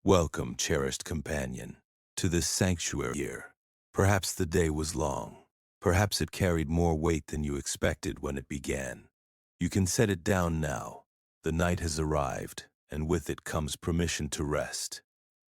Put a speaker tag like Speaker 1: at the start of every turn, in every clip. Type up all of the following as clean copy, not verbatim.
Speaker 1: Welcome, cherished companion, to this sanctuary here. Perhaps the day was long. Perhaps it carried more weight than you expected when it began. You can set it down now. The night has arrived, and with it comes permission to rest.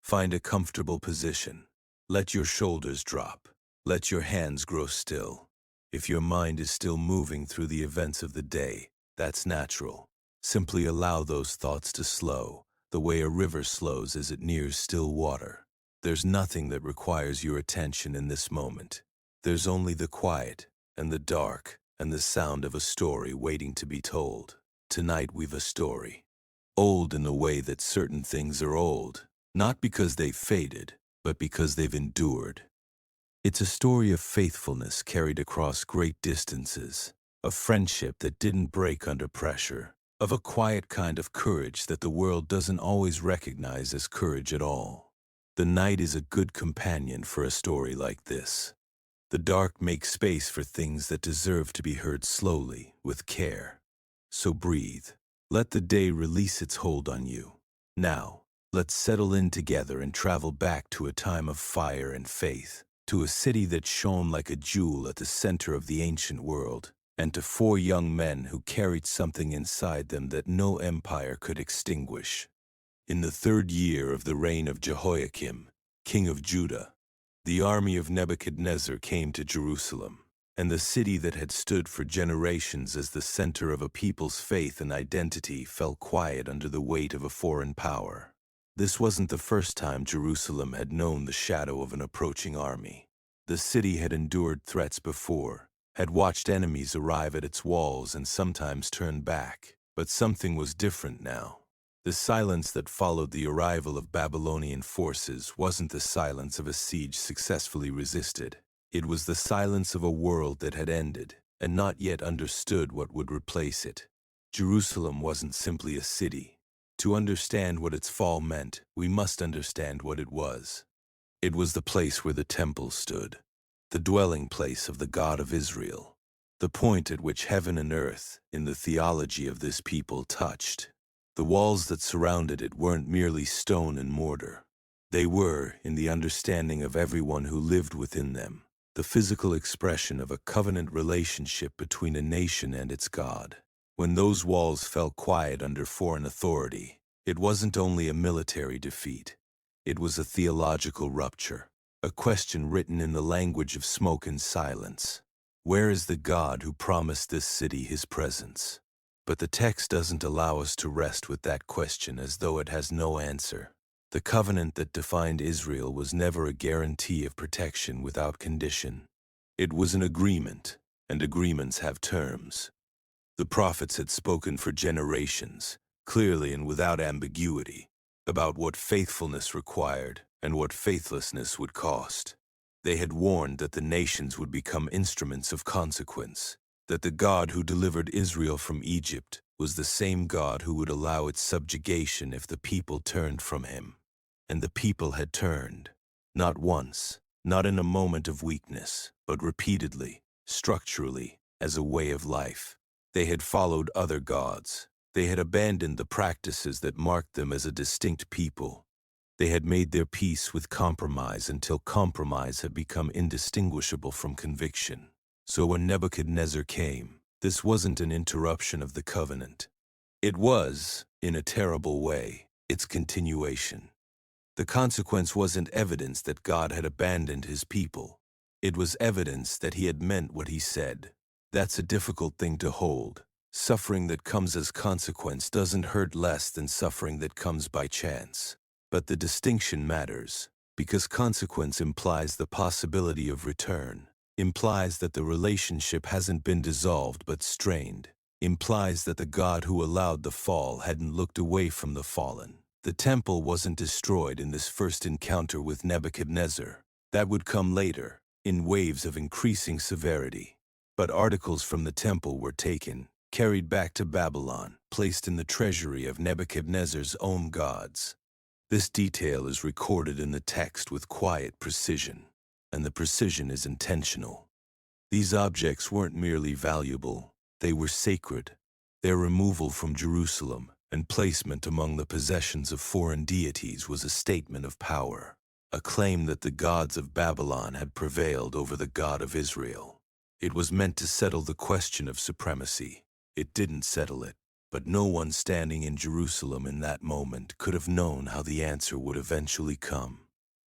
Speaker 1: Find a comfortable position. Let your shoulders drop. Let your hands grow still. If your mind is still moving through the events of the day, that's natural. Simply allow those thoughts to slow, the way a river slows as it nears still water. There's nothing that requires your attention in this moment. There's only the quiet, and the dark, and the sound of a story waiting to be told. Tonight we've a story. Old in the way that certain things are old, not because they've faded, but because they've endured. It's a story of faithfulness carried across great distances, of friendship that didn't break under pressure, of a quiet kind of courage that the world doesn't always recognize as courage at all. The night is a good companion for a story like this. The dark makes space for things that deserve to be heard slowly, with care. So breathe. Let the day release its hold on you. Now, let's settle in together and travel back to a time of fire and faith, to a city that shone like a jewel at the center of the ancient world, and to 4 young men who carried something inside them that no empire could extinguish. In the 3rd year of the reign of Jehoiakim, king of Judah, the army of Nebuchadnezzar came to Jerusalem, and the city that had stood for generations as the center of a people's faith and identity fell quiet under the weight of a foreign power. This wasn't the first time Jerusalem had known the shadow of an approaching army. The city had endured threats before, had watched enemies arrive at its walls and sometimes turn back, but something was different now. The silence that followed the arrival of Babylonian forces wasn't the silence of a siege successfully resisted. It was the silence of a world that had ended, and not yet understood what would replace it. Jerusalem wasn't simply a city. To understand what its fall meant, we must understand what it was. It was the place where the temple stood, the dwelling place of the God of Israel, the point at which heaven and earth, in the theology of this people, touched. The walls that surrounded it weren't merely stone and mortar. They were, in the understanding of everyone who lived within them, the physical expression of a covenant relationship between a nation and its God. When those walls fell quiet under foreign authority, it wasn't only a military defeat. It was a theological rupture, a question written in the language of smoke and silence. Where is the God who promised this city his presence? But the text doesn't allow us to rest with that question as though it has no answer. The covenant that defined Israel was never a guarantee of protection without condition. It was an agreement, and agreements have terms. The prophets had spoken for generations, clearly and without ambiguity, about what faithfulness required and what faithlessness would cost. They had warned that the nations would become instruments of consequence, that the God who delivered Israel from Egypt was the same God who would allow its subjugation if the people turned from him. And the people had turned, not once, not in a moment of weakness, but repeatedly, structurally, as a way of life. They had followed other gods. They had abandoned the practices that marked them as a distinct people. They had made their peace with compromise until compromise had become indistinguishable from conviction. So when Nebuchadnezzar came, this wasn't an interruption of the covenant. It was, in a terrible way, its continuation. The consequence wasn't evidence that God had abandoned his people. It was evidence that he had meant what he said. That's a difficult thing to hold. Suffering that comes as consequence doesn't hurt less than suffering that comes by chance. But the distinction matters, because consequence implies the possibility of return, implies that the relationship hasn't been dissolved but strained, implies that the God who allowed the fall hadn't looked away from the fallen. The temple wasn't destroyed in this first encounter with Nebuchadnezzar. That would come later, in waves of increasing severity. But articles from the temple were taken, carried back to Babylon, placed in the treasury of Nebuchadnezzar's own gods. This detail is recorded in the text with quiet precision, and the precision is intentional. These objects weren't merely valuable, they were sacred. Their removal from Jerusalem, and placement among the possessions of foreign deities was a statement of power, a claim that the gods of Babylon had prevailed over the God of Israel. It was meant to settle the question of supremacy. It didn't settle it, but no one standing in Jerusalem in that moment could have known how the answer would eventually come.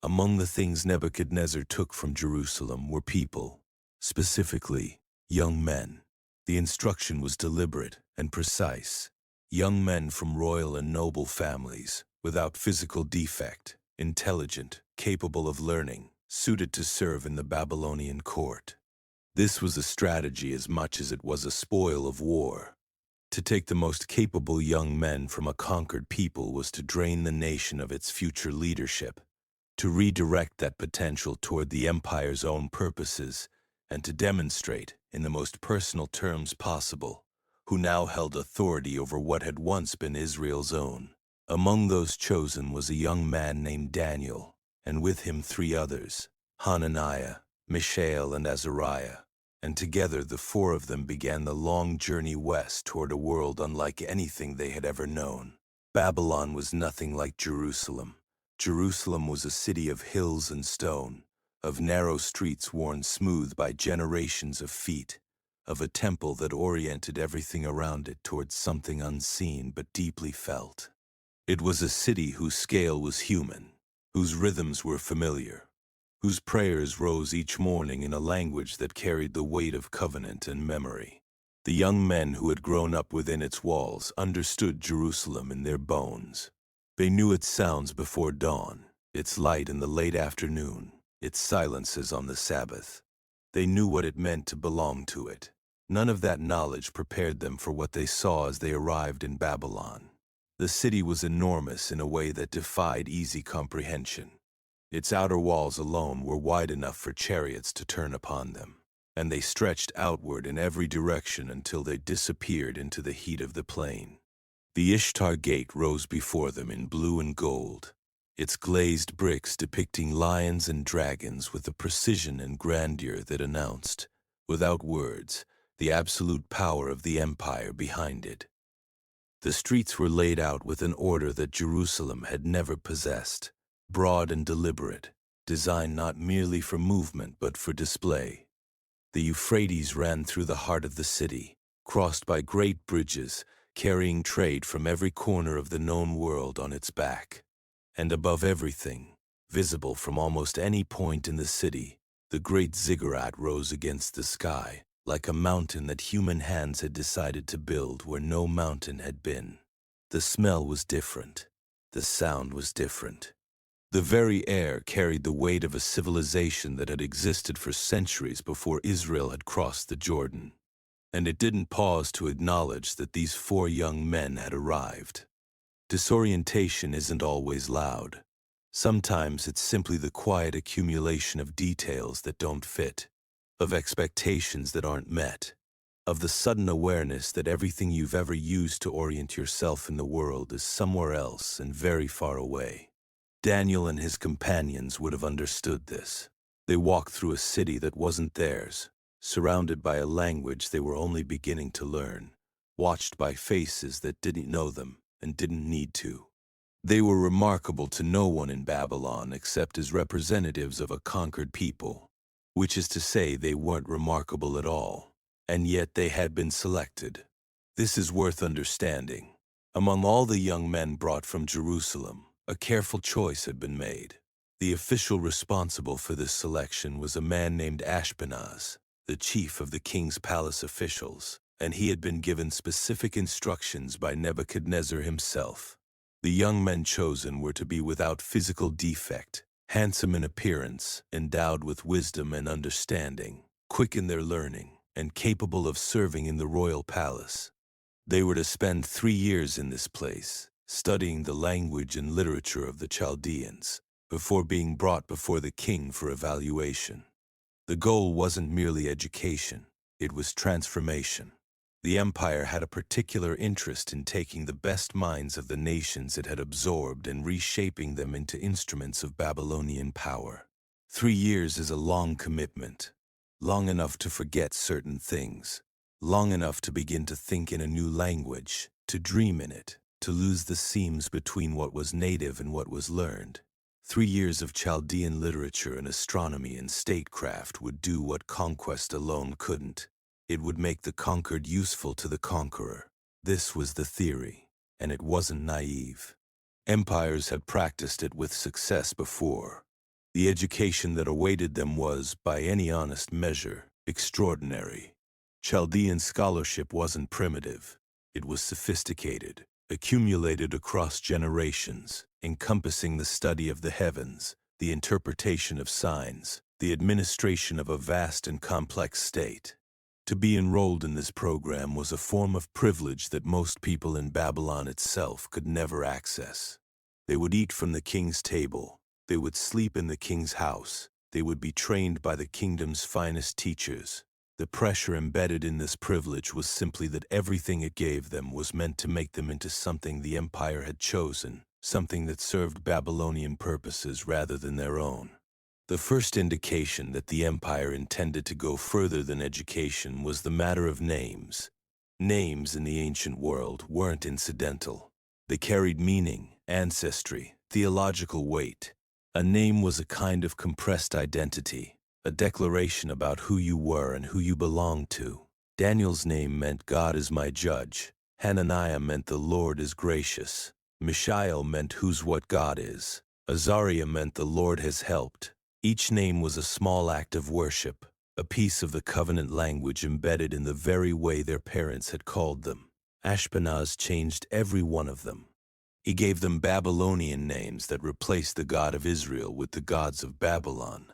Speaker 1: Among the things Nebuchadnezzar took from Jerusalem were people, specifically young men. The instruction was deliberate and precise. Young men from royal and noble families, without physical defect, intelligent, capable of learning, suited to serve in the Babylonian court. This was a strategy as much as it was a spoil of war. To take the most capable young men from a conquered people was to drain the nation of its future leadership, to redirect that potential toward the empire's own purposes, and to demonstrate, in the most personal terms possible, who now held authority over what had once been Israel's own. Among those chosen was a young man named Daniel, and with him 3 others, Hananiah, Mishael, and Azariah. And together the 4 of them began the long journey west toward a world unlike anything they had ever known. Babylon was nothing like Jerusalem. Jerusalem was a city of hills and stone, of narrow streets worn smooth by generations of feet, of a temple that oriented everything around it towards something unseen but deeply felt. It was a city whose scale was human, whose rhythms were familiar, whose prayers rose each morning in a language that carried the weight of covenant and memory. The young men who had grown up within its walls understood Jerusalem in their bones. They knew its sounds before dawn, its light in the late afternoon, its silences on the Sabbath. They knew what it meant to belong to it. None of that knowledge prepared them for what they saw as they arrived in Babylon. The city was enormous in a way that defied easy comprehension. Its outer walls alone were wide enough for chariots to turn upon them, and they stretched outward in every direction until they disappeared into the heat of the plain. The Ishtar Gate rose before them in blue and gold, its glazed bricks depicting lions and dragons with a precision and grandeur that announced, without words, the absolute power of the empire behind it. The streets were laid out with an order that Jerusalem had never possessed, broad and deliberate, designed not merely for movement but for display. The Euphrates ran through the heart of the city, crossed by great bridges, carrying trade from every corner of the known world on its back. And above everything, visible from almost any point in the city, the great ziggurat rose against the sky, like a mountain that human hands had decided to build where no mountain had been. The smell was different. The sound was different. The very air carried the weight of a civilization that had existed for centuries before Israel had crossed the Jordan. And it didn't pause to acknowledge that these 4 young men had arrived. Disorientation isn't always loud. Sometimes it's simply the quiet accumulation of details that don't fit, of expectations that aren't met, of the sudden awareness that everything you've ever used to orient yourself in the world is somewhere else and very far away. Daniel and his companions would have understood this. They walked through a city that wasn't theirs, surrounded by a language they were only beginning to learn, watched by faces that didn't know them and didn't need to. They were remarkable to no one in Babylon except as representatives of a conquered people, which is to say they weren't remarkable at all, and yet they had been selected. This is worth understanding. Among all the young men brought from Jerusalem, a careful choice had been made. The official responsible for this selection was a man named Ashpenaz, the chief of the king's palace officials, and he had been given specific instructions by Nebuchadnezzar himself. The young men chosen were to be without physical defect, handsome in appearance, endowed with wisdom and understanding, quick in their learning, and capable of serving in the royal palace. They were to spend 3 years in this place, studying the language and literature of the Chaldeans, before being brought before the king for evaluation. The goal wasn't merely education, it was transformation. The empire had a particular interest in taking the best minds of the nations it had absorbed and reshaping them into instruments of Babylonian power. 3 years is a long commitment, long enough to forget certain things, long enough to begin to think in a new language, to dream in it, to lose the seams between what was native and what was learned. 3 years of Chaldean literature and astronomy and statecraft would do what conquest alone couldn't. It would make the conquered useful to the conqueror. This was the theory, and it wasn't naive. Empires had practiced it with success before. The education that awaited them was, by any honest measure, extraordinary. Chaldean scholarship wasn't primitive. It was sophisticated, accumulated across generations, encompassing the study of the heavens, the interpretation of signs, the administration of a vast and complex state. To be enrolled in this program was a form of privilege that most people in Babylon itself could never access. They would eat from the king's table. They would sleep in the king's house. They would be trained by the kingdom's finest teachers. The pressure embedded in this privilege was simply that everything it gave them was meant to make them into something the empire had chosen, something that served Babylonian purposes rather than their own. The first indication that the empire intended to go further than education was the matter of names. Names in the ancient world weren't incidental. They carried meaning, ancestry, theological weight. A name was a kind of compressed identity, a declaration about who you were and who you belonged to. Daniel's name meant God is my judge. Hananiah meant the Lord is gracious. Mishael meant who's what God is. Azariah meant the Lord has helped. Each name was a small act of worship, a piece of the covenant language embedded in the very way their parents had called them. Ashpenaz changed every one of them. He gave them Babylonian names that replaced the God of Israel with the gods of Babylon,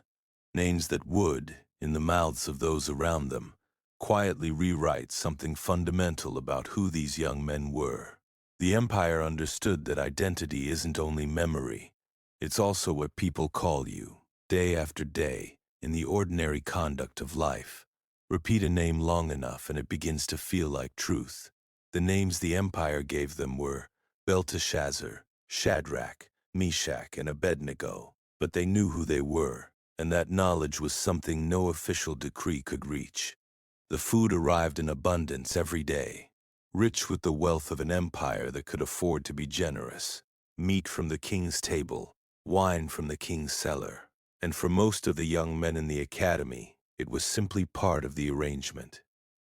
Speaker 1: names that would, in the mouths of those around them, quietly rewrite something fundamental about who these young men were. The empire understood that identity isn't only memory, it's also what people call you. Day after day, in the ordinary conduct of life. Repeat a name long enough and it begins to feel like truth. The names the empire gave them were Belshazzar, Shadrach, Meshach, and Abednego, but they knew who they were, and that knowledge was something no official decree could reach. The food arrived in abundance every day, rich with the wealth of an empire that could afford to be generous. Meat from the king's table, wine from the king's cellar. And for most of the young men in the academy, it was simply part of the arrangement.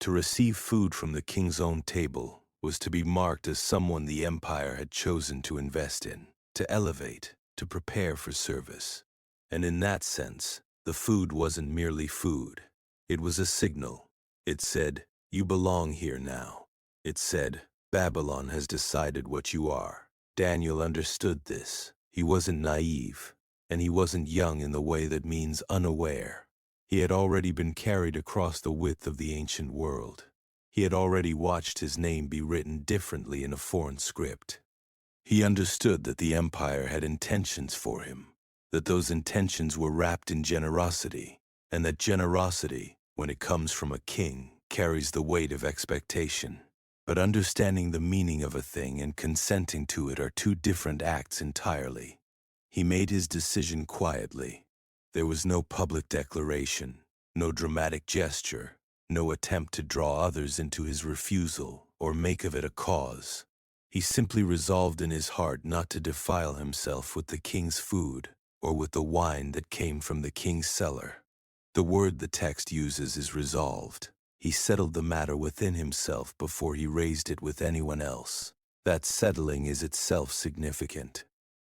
Speaker 1: To receive food from the king's own table was to be marked as someone the empire had chosen to invest in, to elevate, to prepare for service. And in that sense, the food wasn't merely food. It was a signal. It said, you belong here now. It said, Babylon has decided what you are. Daniel understood this. He wasn't naive. And he wasn't young in the way that means unaware. He had already been carried across the width of the ancient world. He had already watched his name be written differently in a foreign script. He understood that the empire had intentions for him, that those intentions were wrapped in generosity, and that generosity, when it comes from a king, carries the weight of expectation. But understanding the meaning of a thing and consenting to it are two different acts entirely. He made his decision quietly. There was no public declaration, no dramatic gesture, no attempt to draw others into his refusal or make of it a cause. He simply resolved in his heart not to defile himself with the king's food or with the wine that came from the king's cellar. The word the text uses is resolved. He settled the matter within himself before he raised it with anyone else. That settling is itself significant.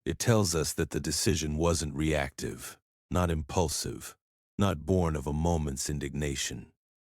Speaker 1: It tells us that the decision wasn't reactive, not impulsive, not born of a moment's indignation.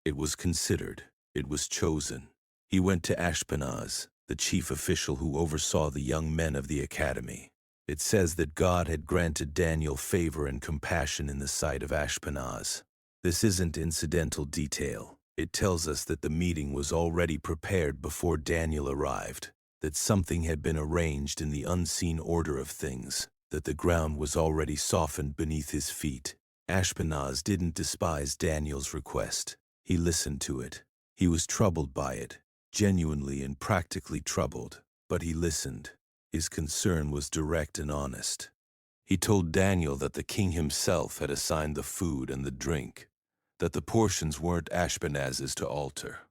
Speaker 1: It was considered. It was chosen. He went to Ashpenaz, the chief official who oversaw the young men of the academy. It says that God had granted Daniel favor and compassion in the sight of Ashpenaz. This isn't incidental detail. It tells us that the meeting was already prepared before Daniel arrived, that something had been arranged in the unseen order of things, that the ground was already softened beneath his feet. Ashpenaz didn't despise Daniel's request. He listened to it. He was troubled by it, genuinely and practically troubled, but he listened. His concern was direct and honest. He told Daniel that the king himself had assigned the food and the drink, that the portions weren't Ashpenaz's to alter.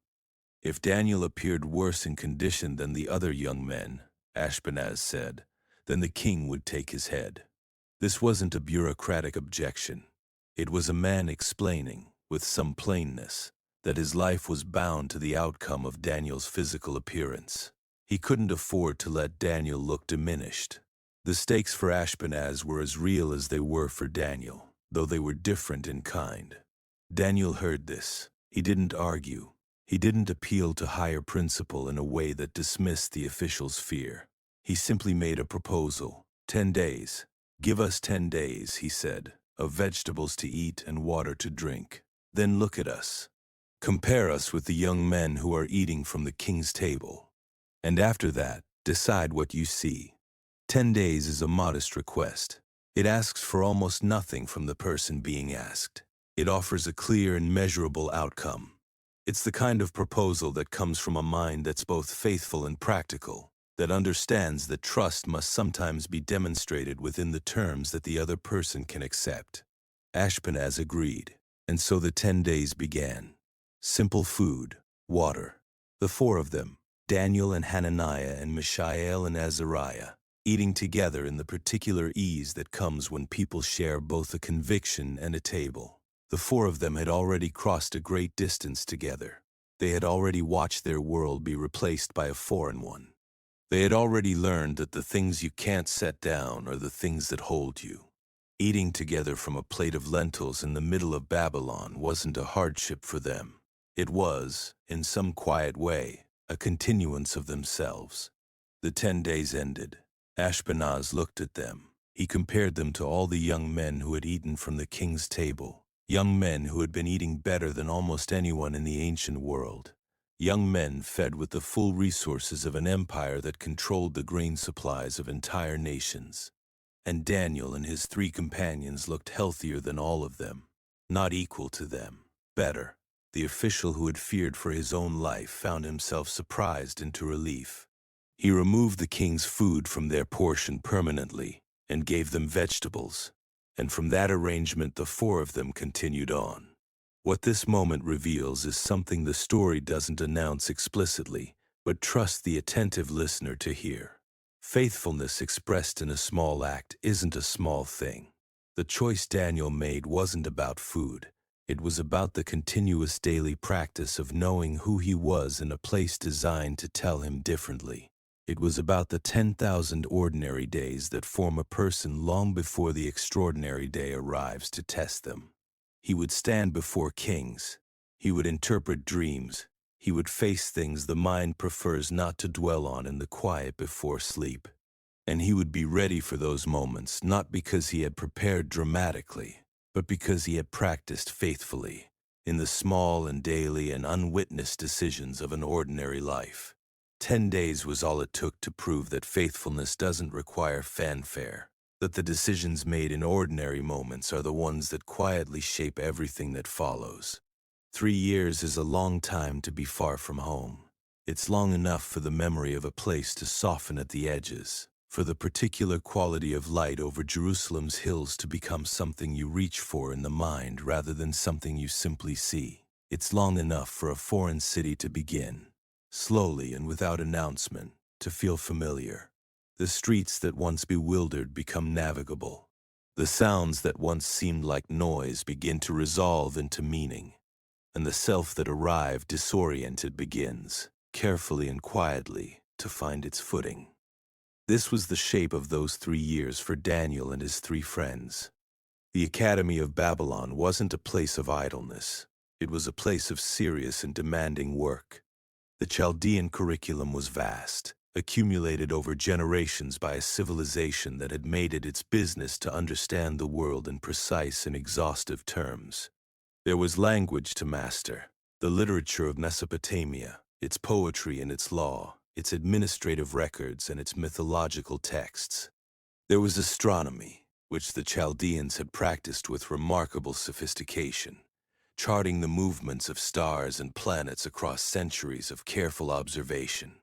Speaker 1: If Daniel appeared worse in condition than the other young men, Ashpenaz said. Then the king would take his head. This wasn't a bureaucratic objection. It was a man explaining, with some plainness, that his life was bound to the outcome of Daniel's physical appearance. He couldn't afford to let Daniel look diminished. The stakes for Ashpenaz were as real as they were for Daniel, though they were different in kind. Daniel heard this. He didn't argue. He didn't appeal to higher principle in a way that dismissed the official's fear. He simply made a proposal. 10 days. Give us 10 days, he said, of vegetables to eat and water to drink. Then look at us. Compare us with the young men who are eating from the king's table. And after that, decide what you see. 10 days is a modest request. It asks for almost nothing from the person being asked. It offers a clear and measurable outcome. It's the kind of proposal that comes from a mind that's both faithful and practical, that understands that trust must sometimes be demonstrated within the terms that the other person can accept. Ashpenaz agreed, and so the 10 days began. Simple food, water. The 4 of them, Daniel and Hananiah and Mishael and Azariah, eating together in the particular ease that comes when people share both a conviction and a table. The 4 of them had already crossed a great distance together. They had already watched their world be replaced by a foreign one. They had already learned that the things you can't set down are the things that hold you. Eating together from a plate of lentils in the middle of Babylon wasn't a hardship for them. It was, in some quiet way, a continuance of themselves. The 10 days ended. Ashpenaz looked at them. He compared them to all the young men who had eaten from the king's table, young men who had been eating better than almost anyone in the ancient world, young men fed with the full resources of an empire that controlled the grain supplies of entire nations. And Daniel and his 3 companions looked healthier than all of them, not equal to them, better. The official who had feared for his own life found himself surprised into relief. He removed the king's food from their portion permanently and gave them vegetables, and from that arrangement the 4 of them continued on. What this moment reveals is something the story doesn't announce explicitly, but trusts the attentive listener to hear. Faithfulness expressed in a small act isn't a small thing. The choice Daniel made wasn't about food. It was about the continuous daily practice of knowing who he was in a place designed to tell him differently. It was about the 10,000 ordinary days that form a person long before the extraordinary day arrives to test them. He would stand before kings. He would interpret dreams. He would face things the mind prefers not to dwell on in the quiet before sleep. And he would be ready for those moments, not because he had prepared dramatically, but because he had practiced faithfully in the small and daily and unwitnessed decisions of an ordinary life. 10 days was all it took to prove that faithfulness doesn't require fanfare, that the decisions made in ordinary moments are the ones that quietly shape everything that follows. 3 years is a long time to be far from home. It's long enough for the memory of a place to soften at the edges, for the particular quality of light over Jerusalem's hills to become something you reach for in the mind rather than something you simply see. It's long enough for a foreign city to begin, slowly and without announcement, to feel familiar. The streets that once bewildered become navigable. The sounds that once seemed like noise begin to resolve into meaning. And the self that arrived disoriented begins, carefully and quietly, to find its footing. This was the shape of those 3 years for Daniel and his 3 friends. The Academy of Babylon wasn't a place of idleness. It was a place of serious and demanding work. The Chaldean curriculum was vast, accumulated over generations by a civilization that had made it its business to understand the world in precise and exhaustive terms. There was language to master, the literature of Mesopotamia, its poetry and its law, its administrative records and its mythological texts. There was astronomy, which the Chaldeans had practiced with remarkable sophistication, charting the movements of stars and planets across centuries of careful observation.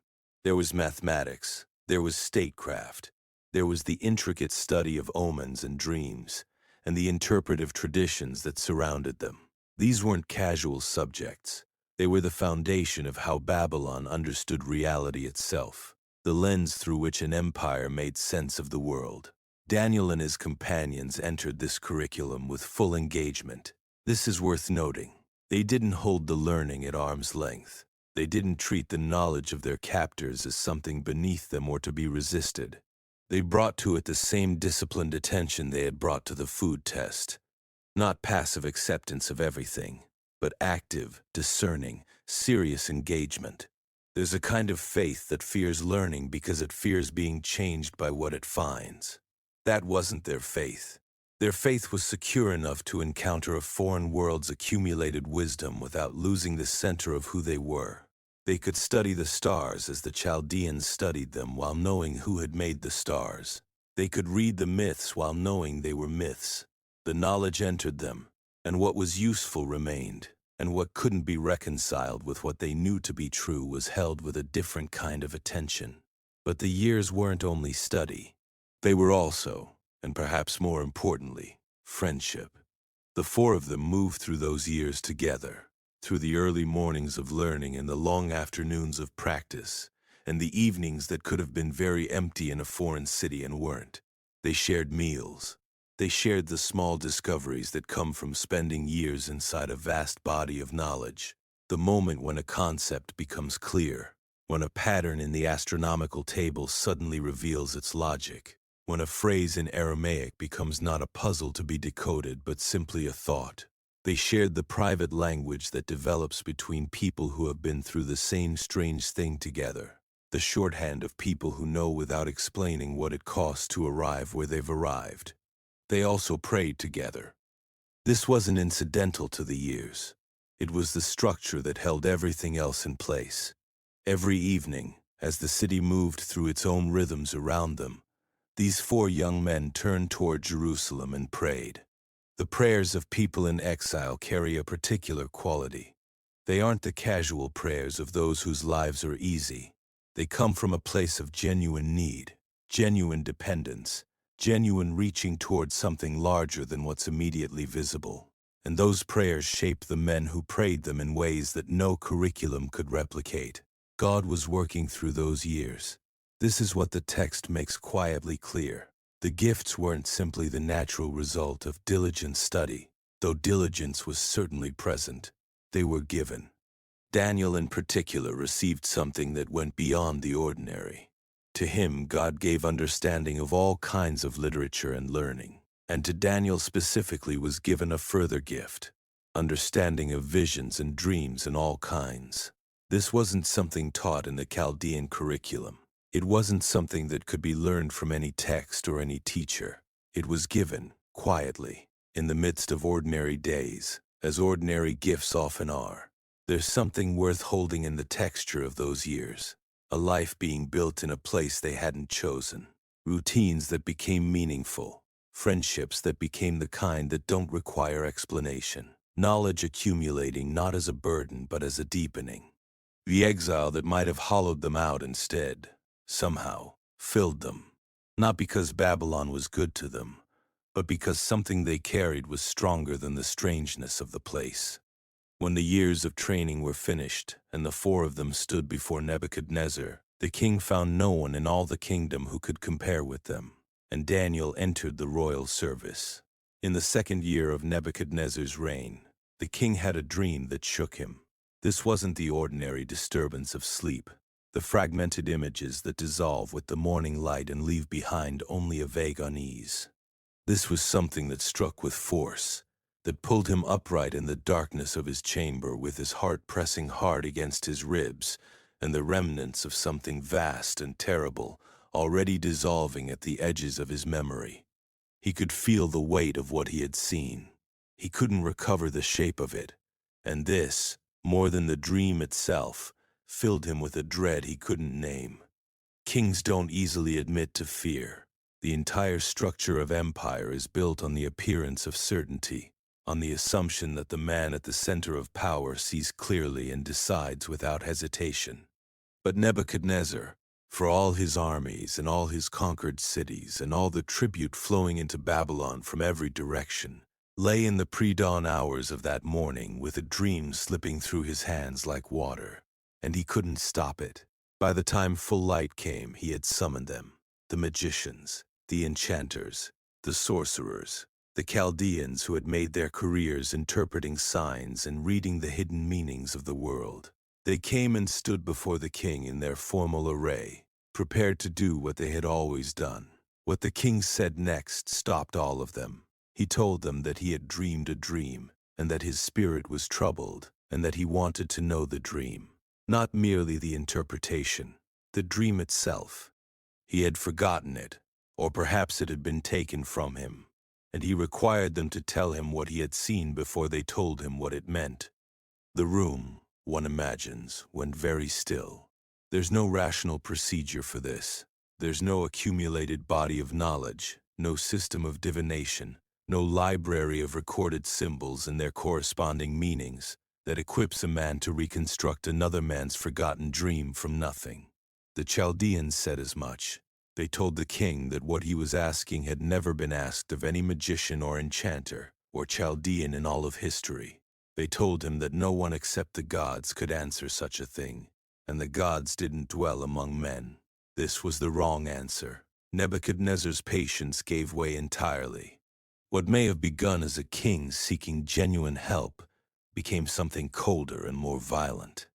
Speaker 1: There was mathematics, there was statecraft, there was the intricate study of omens and dreams, and the interpretive traditions that surrounded them. These weren't casual subjects. They were the foundation of how Babylon understood reality itself. the lens through which an empire made sense of the world. Daniel and his companions entered this curriculum with full engagement. This is worth noting. They didn't hold the learning at arm's length. They didn't treat the knowledge of their captors as something beneath them or to be resisted. They brought to it the same disciplined attention they had brought to the food test. Not passive acceptance of everything, but active, discerning, serious engagement. There's a kind of faith that fears learning because it fears being changed by what it finds. That wasn't their faith. Their faith was secure enough to encounter a foreign world's accumulated wisdom without losing the center of who they were. They could study the stars as the Chaldeans studied them while knowing who had made the stars. They could read the myths while knowing they were myths. The knowledge entered them, and what was useful remained, and what couldn't be reconciled with what they knew to be true was held with a different kind of attention. But the years weren't only study. They were also, and perhaps more importantly, friendship. The four of them moved through those years together, through the early mornings of learning and the long afternoons of practice, and the evenings that could have been very empty in a foreign city and weren't. They shared meals. They shared the small discoveries that come from spending years inside a vast body of knowledge. The moment when a concept becomes clear, when a pattern in the astronomical table suddenly reveals its logic, when a phrase in Aramaic becomes not a puzzle to be decoded but simply a thought. They shared the private language that develops between people who have been through the same strange thing together, the shorthand of people who know without explaining what it costs to arrive where they've arrived. They also prayed together. This wasn't incidental to the years. It was the structure that held everything else in place. Every evening, as the city moved through its own rhythms around them, these four young men turned toward Jerusalem and prayed. The prayers of people in exile carry a particular quality. They aren't the casual prayers of those whose lives are easy. They come from a place of genuine need, genuine dependence, genuine reaching toward something larger than what's immediately visible. And those prayers shape the men who prayed them in ways that no curriculum could replicate. God was working through those years. This is what the text makes quietly clear. The gifts weren't simply the natural result of diligent study, though diligence was certainly present. They were given. Daniel in particular received something that went beyond the ordinary. To him, God gave understanding of all kinds of literature and learning, and to Daniel specifically was given a further gift, understanding of visions and dreams in all kinds. This wasn't something taught in the Chaldean curriculum. It wasn't something that could be learned from any text or any teacher. It was given, quietly, in the midst of ordinary days, as ordinary gifts often are. There's something worth holding in the texture of those years. A life being built in a place they hadn't chosen. Routines that became meaningful. Friendships that became the kind that don't require explanation. Knowledge accumulating not as a burden but as a deepening. The exile that might have hollowed them out instead, somehow, filled them. Not because Babylon was good to them, but because something they carried was stronger than the strangeness of the place. When the years of training were finished, and the four of them stood before Nebuchadnezzar, the king found no one in all the kingdom who could compare with them, and Daniel entered the royal service. In the second year of Nebuchadnezzar's reign, the king had a dream that shook him. This wasn't the ordinary disturbance of sleep, the fragmented images that dissolve with the morning light and leave behind only a vague unease. This was something that struck with force, that pulled him upright in the darkness of his chamber with his heart pressing hard against his ribs and the remnants of something vast and terrible already dissolving at the edges of his memory. He could feel the weight of what he had seen. He couldn't recover the shape of it, and this, more than the dream itself, filled him with a dread he couldn't name. Kings don't easily admit to fear. The entire structure of empire is built on the appearance of certainty, on the assumption that the man at the center of power sees clearly and decides without hesitation. But Nebuchadnezzar, for all his armies and all his conquered cities and all the tribute flowing into Babylon from every direction, lay in the pre-dawn hours of that morning with a dream slipping through his hands like water, and he couldn't stop it. By the time full light came, he had summoned them: the magicians, the enchanters, the sorcerers, the Chaldeans who had made their careers interpreting signs and reading the hidden meanings of the world. They came and stood before the king in their formal array, prepared to do what they had always done. What the king said next stopped all of them. He told them that he had dreamed a dream, and that his spirit was troubled, and that he wanted to know the dream. Not merely the interpretation, the dream itself. He had forgotten it, or perhaps it had been taken from him, and he required them to tell him what he had seen before they told him what it meant. The room, one imagines, went very still. There's no rational procedure for this. There's no accumulated body of knowledge, no system of divination, no library of recorded symbols and their corresponding meanings that equips a man to reconstruct another man's forgotten dream from nothing. The Chaldeans said as much. They told the king that what he was asking had never been asked of any magician or enchanter or Chaldean in all of history. They told him that no one except the gods could answer such a thing, and the gods didn't dwell among men. This was the wrong answer. Nebuchadnezzar's patience gave way entirely. What may have begun as a king seeking genuine help became something colder and more violent.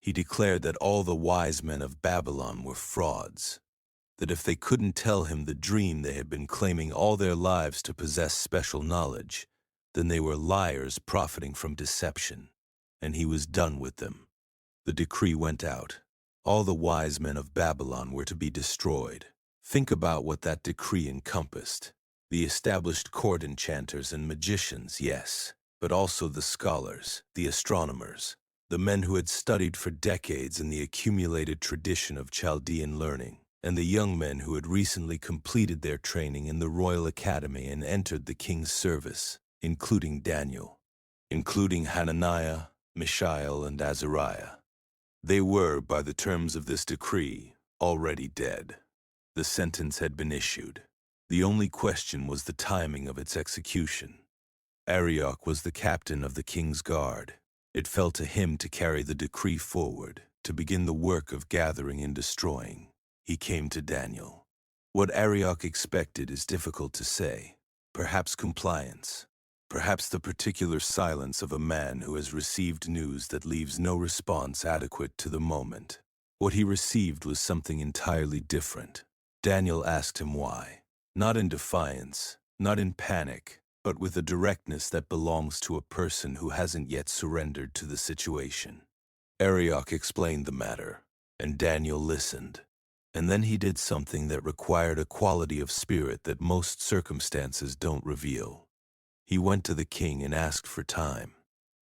Speaker 1: He declared that all the wise men of Babylon were frauds, that if they couldn't tell him the dream they had been claiming all their lives to possess special knowledge, then they were liars profiting from deception, and he was done with them. The decree went out. All the wise men of Babylon were to be destroyed. Think about what that decree encompassed. The established court enchanters and magicians, yes, but also the scholars, the astronomers, the men who had studied for decades in the accumulated tradition of Chaldean learning, and the young men who had recently completed their training in the Royal Academy and entered the king's service, including Daniel, including Hananiah, Mishael, and Azariah. They were, by the terms of this decree, already dead. The sentence had been issued. The only question was the timing of its execution. Arioch was the captain of the king's guard. It fell to him to carry the decree forward, to begin the work of gathering and destroying. He came to Daniel. What Arioch expected is difficult to say. Perhaps compliance. Perhaps the particular silence of a man who has received news that leaves no response adequate to the moment. What he received was something entirely different. Daniel asked him why. Not in defiance, not in panic, but with a directness that belongs to a person who hasn't yet surrendered to the situation. Arioch explained the matter, and Daniel listened. And then he did something that required a quality of spirit that most circumstances don't reveal. He went to the king and asked for time.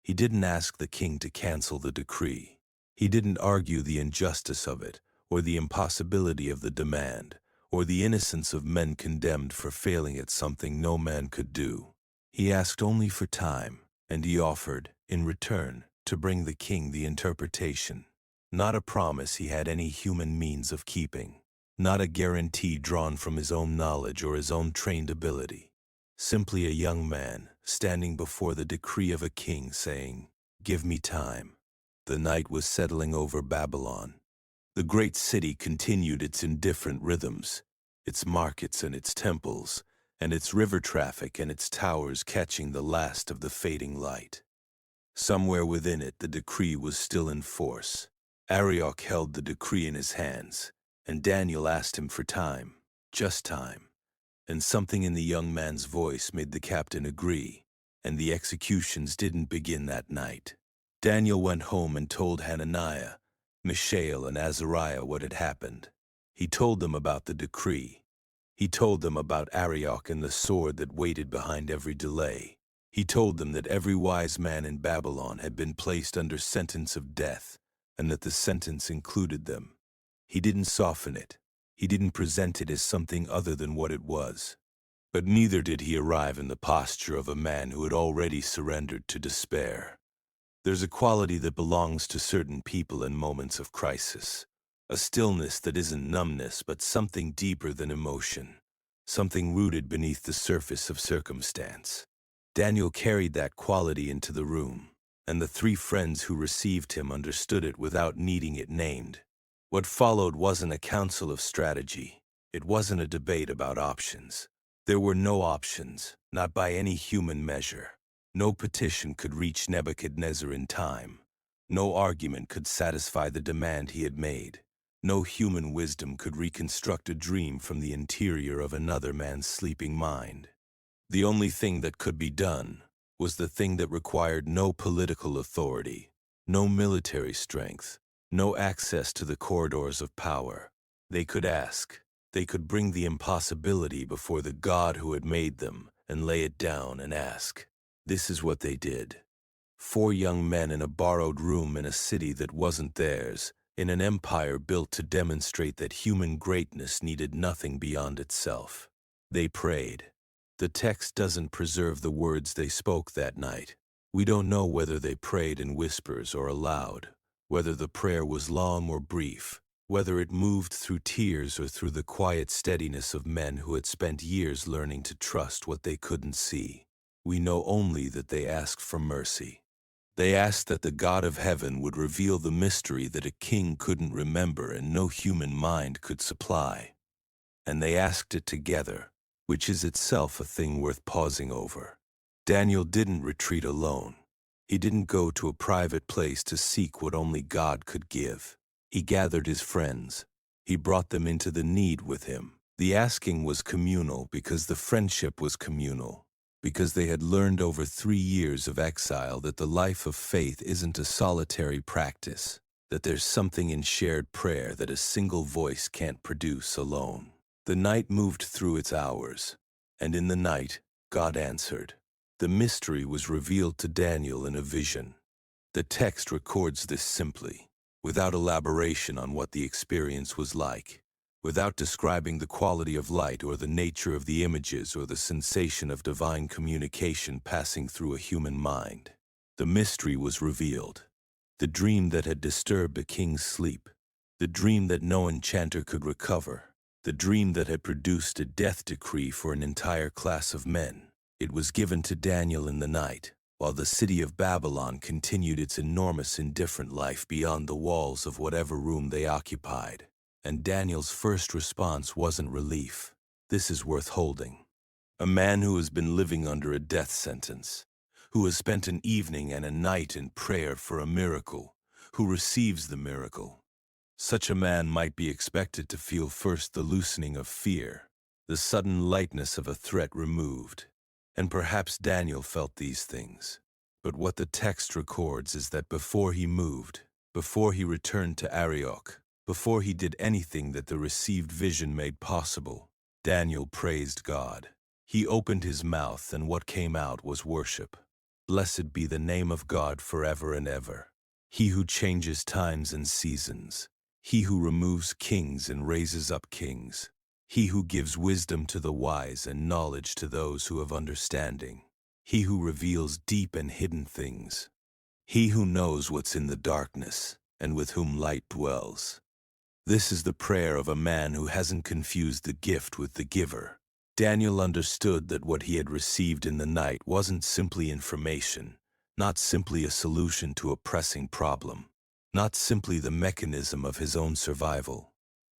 Speaker 1: He didn't ask the king to cancel the decree. He didn't argue the injustice of it, or the impossibility of the demand, or the innocence of men condemned for failing at something no man could do. He asked only for time, and he offered, in return, to bring the king the interpretation. Not a promise he had any human means of keeping, not a guarantee drawn from his own knowledge or his own trained ability. Simply a young man standing before the decree of a king saying, "Give me time." The night was settling over Babylon. The great city continued its indifferent rhythms, its markets and its temples, and its river traffic and its towers catching the last of the fading light. Somewhere within it the decree was still in force. Arioch held the decree in his hands, and Daniel asked him for time, just time. And something in the young man's voice made the captain agree, and the executions didn't begin that night. Daniel went home and told Hananiah, Mishael, and Azariah what had happened. He told them about the decree. He told them about Arioch and the sword that waited behind every delay. He told them that every wise man in Babylon had been placed under sentence of death, and that the sentence included them. He didn't soften it. He didn't present it as something other than what it was. But neither did he arrive in the posture of a man who had already surrendered to despair. There's a quality that belongs to certain people in moments of crisis, a stillness that isn't numbness but something deeper than emotion, something rooted beneath the surface of circumstance. Daniel carried that quality into the room, and the three friends who received him understood it without needing it named. What followed wasn't a council of strategy. It wasn't a debate about options. There were no options, not by any human measure. No petition could reach Nebuchadnezzar in time. No argument could satisfy the demand he had made. No human wisdom could reconstruct a dream from the interior of another man's sleeping mind. The only thing that could be done was the thing that required no political authority, no military strength, no access to the corridors of power. They could ask. They could bring the impossibility before the God who had made them and lay it down and ask. This is what they did. 4 young men in a borrowed room in a city that wasn't theirs, in an empire built to demonstrate that human greatness needed nothing beyond itself. They prayed. The text doesn't preserve the words they spoke that night. We don't know whether they prayed in whispers or aloud, whether the prayer was long or brief, whether it moved through tears or through the quiet steadiness of men who had spent years learning to trust what they couldn't see. We know only that they asked for mercy. They asked that the God of heaven would reveal the mystery that a king couldn't remember and no human mind could supply. And they asked it together, which is itself a thing worth pausing over. Daniel didn't retreat alone. He didn't go to a private place to seek what only God could give. He gathered his friends. He brought them into the need with him. The asking was communal because the friendship was communal, because they had learned over 3 years of exile that the life of faith isn't a solitary practice, that there's something in shared prayer that a single voice can't produce alone. The night moved through its hours, and in the night, God answered. The mystery was revealed to Daniel in a vision. The text records this simply, without elaboration on what the experience was like, without describing the quality of light or the nature of the images or the sensation of divine communication passing through a human mind. The mystery was revealed. The dream that had disturbed a king's sleep, the dream that no enchanter could recover, the dream that had produced a death decree for an entire class of men. It was given to Daniel in the night, while the city of Babylon continued its enormous indifferent life beyond the walls of whatever room they occupied. And Daniel's first response wasn't relief. This is worth holding. A man who has been living under a death sentence, who has spent an evening and a night in prayer for a miracle, who receives the miracle. Such a man might be expected to feel first the loosening of fear, the sudden lightness of a threat removed. And perhaps Daniel felt these things. But what the text records is that before he moved, before he returned to Arioch, before he did anything that the received vision made possible, Daniel praised God. He opened his mouth, and what came out was worship. Blessed be the name of God forever and ever. He who changes times and seasons. He who removes kings and raises up kings. He who gives wisdom to the wise and knowledge to those who have understanding. He who reveals deep and hidden things. He who knows what's in the darkness and with whom light dwells. This is the prayer of a man who hasn't confused the gift with the giver. Daniel understood that what he had received in the night wasn't simply information, not simply a solution to a pressing problem, not simply the mechanism of his own survival.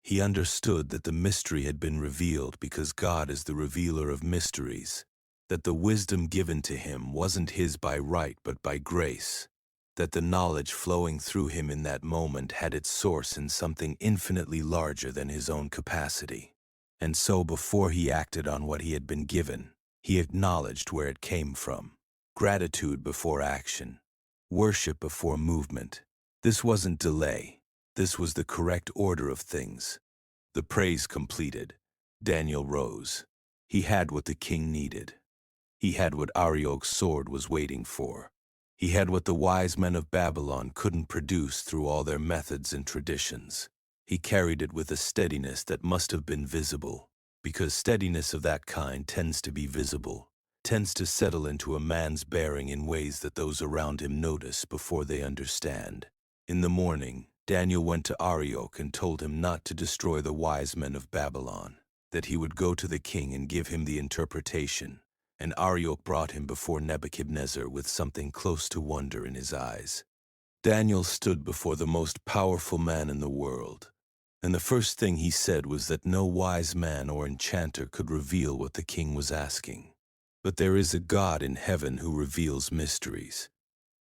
Speaker 1: He understood that the mystery had been revealed because God is the revealer of mysteries, that the wisdom given to him wasn't his by right but by grace, that the knowledge flowing through him in that moment had its source in something infinitely larger than his own capacity. And so before he acted on what he had been given, he acknowledged where it came from. Gratitude before action. Worship before movement. This wasn't delay. This was the correct order of things. The praise completed, Daniel rose. He had what the king needed. He had what Arioch's sword was waiting for. He had what the wise men of Babylon couldn't produce through all their methods and traditions. He carried it with a steadiness that must have been visible, because steadiness of that kind tends to be visible, tends to settle into a man's bearing in ways that those around him notice before they understand. In the morning, Daniel went to Arioch and told him not to destroy the wise men of Babylon, that he would go to the king and give him the interpretation. And Arioch brought him before Nebuchadnezzar with something close to wonder in his eyes. Daniel stood before the most powerful man in the world, And the first thing he said was that no wise man or enchanter could reveal what the king was asking. But there is a God in heaven who reveals mysteries.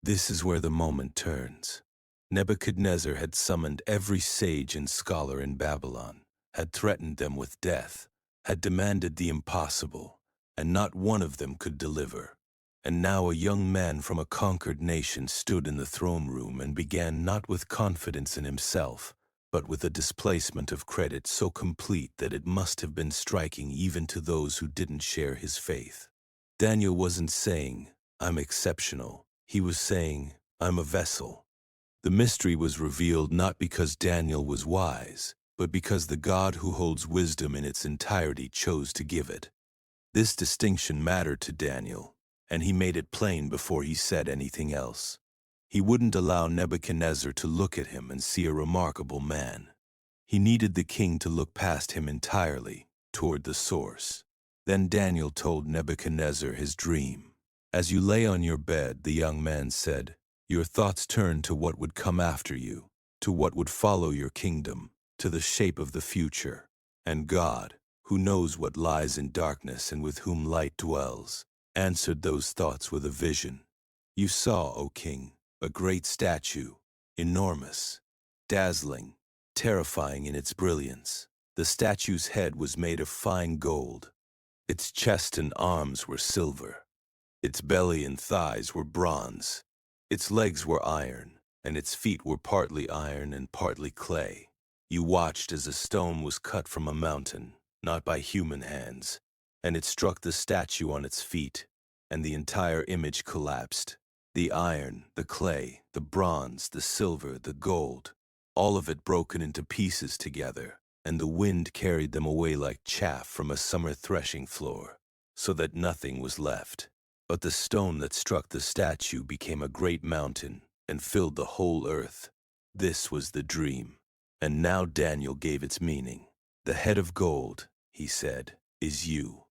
Speaker 1: This is where the moment turns. Nebuchadnezzar had summoned every sage and scholar in Babylon, had threatened them with death, had demanded the impossible, and not one of them could deliver. And now a young man from a conquered nation stood in the throne room and began not with confidence in himself, but with a displacement of credit so complete that it must have been striking even to those who didn't share his faith. Daniel wasn't saying, "I'm exceptional." He was saying, "I'm a vessel." The mystery was revealed not because Daniel was wise, but because the God who holds wisdom in its entirety chose to give it. This distinction mattered to Daniel, and he made it plain before he said anything else. He wouldn't allow Nebuchadnezzar to look at him and see a remarkable man. He needed the king to look past him entirely, toward the source. Then Daniel told Nebuchadnezzar his dream. As you lay on your bed, the young man said, your thoughts turned to what would come after you, to what would follow your kingdom, to the shape of the future. And God, who knows what lies in darkness and with whom light dwells, answered those thoughts with a vision. You saw, O king, a great statue, enormous, dazzling, terrifying in its brilliance. The statue's head was made of fine gold. Its chest and arms were silver. Its belly and thighs were bronze. Its legs were iron, and its feet were partly iron and partly clay. You watched as a stone was cut from a mountain, not by human hands, and it struck the statue on its feet, and the entire image collapsed. The iron, the clay, the bronze, the silver, the gold, all of it broken into pieces together, and the wind carried them away like chaff from a summer threshing floor, so that nothing was left. But the stone that struck the statue became a great mountain and filled the whole earth. This was the dream, and now Daniel gave its meaning. The head of gold, he said, is you,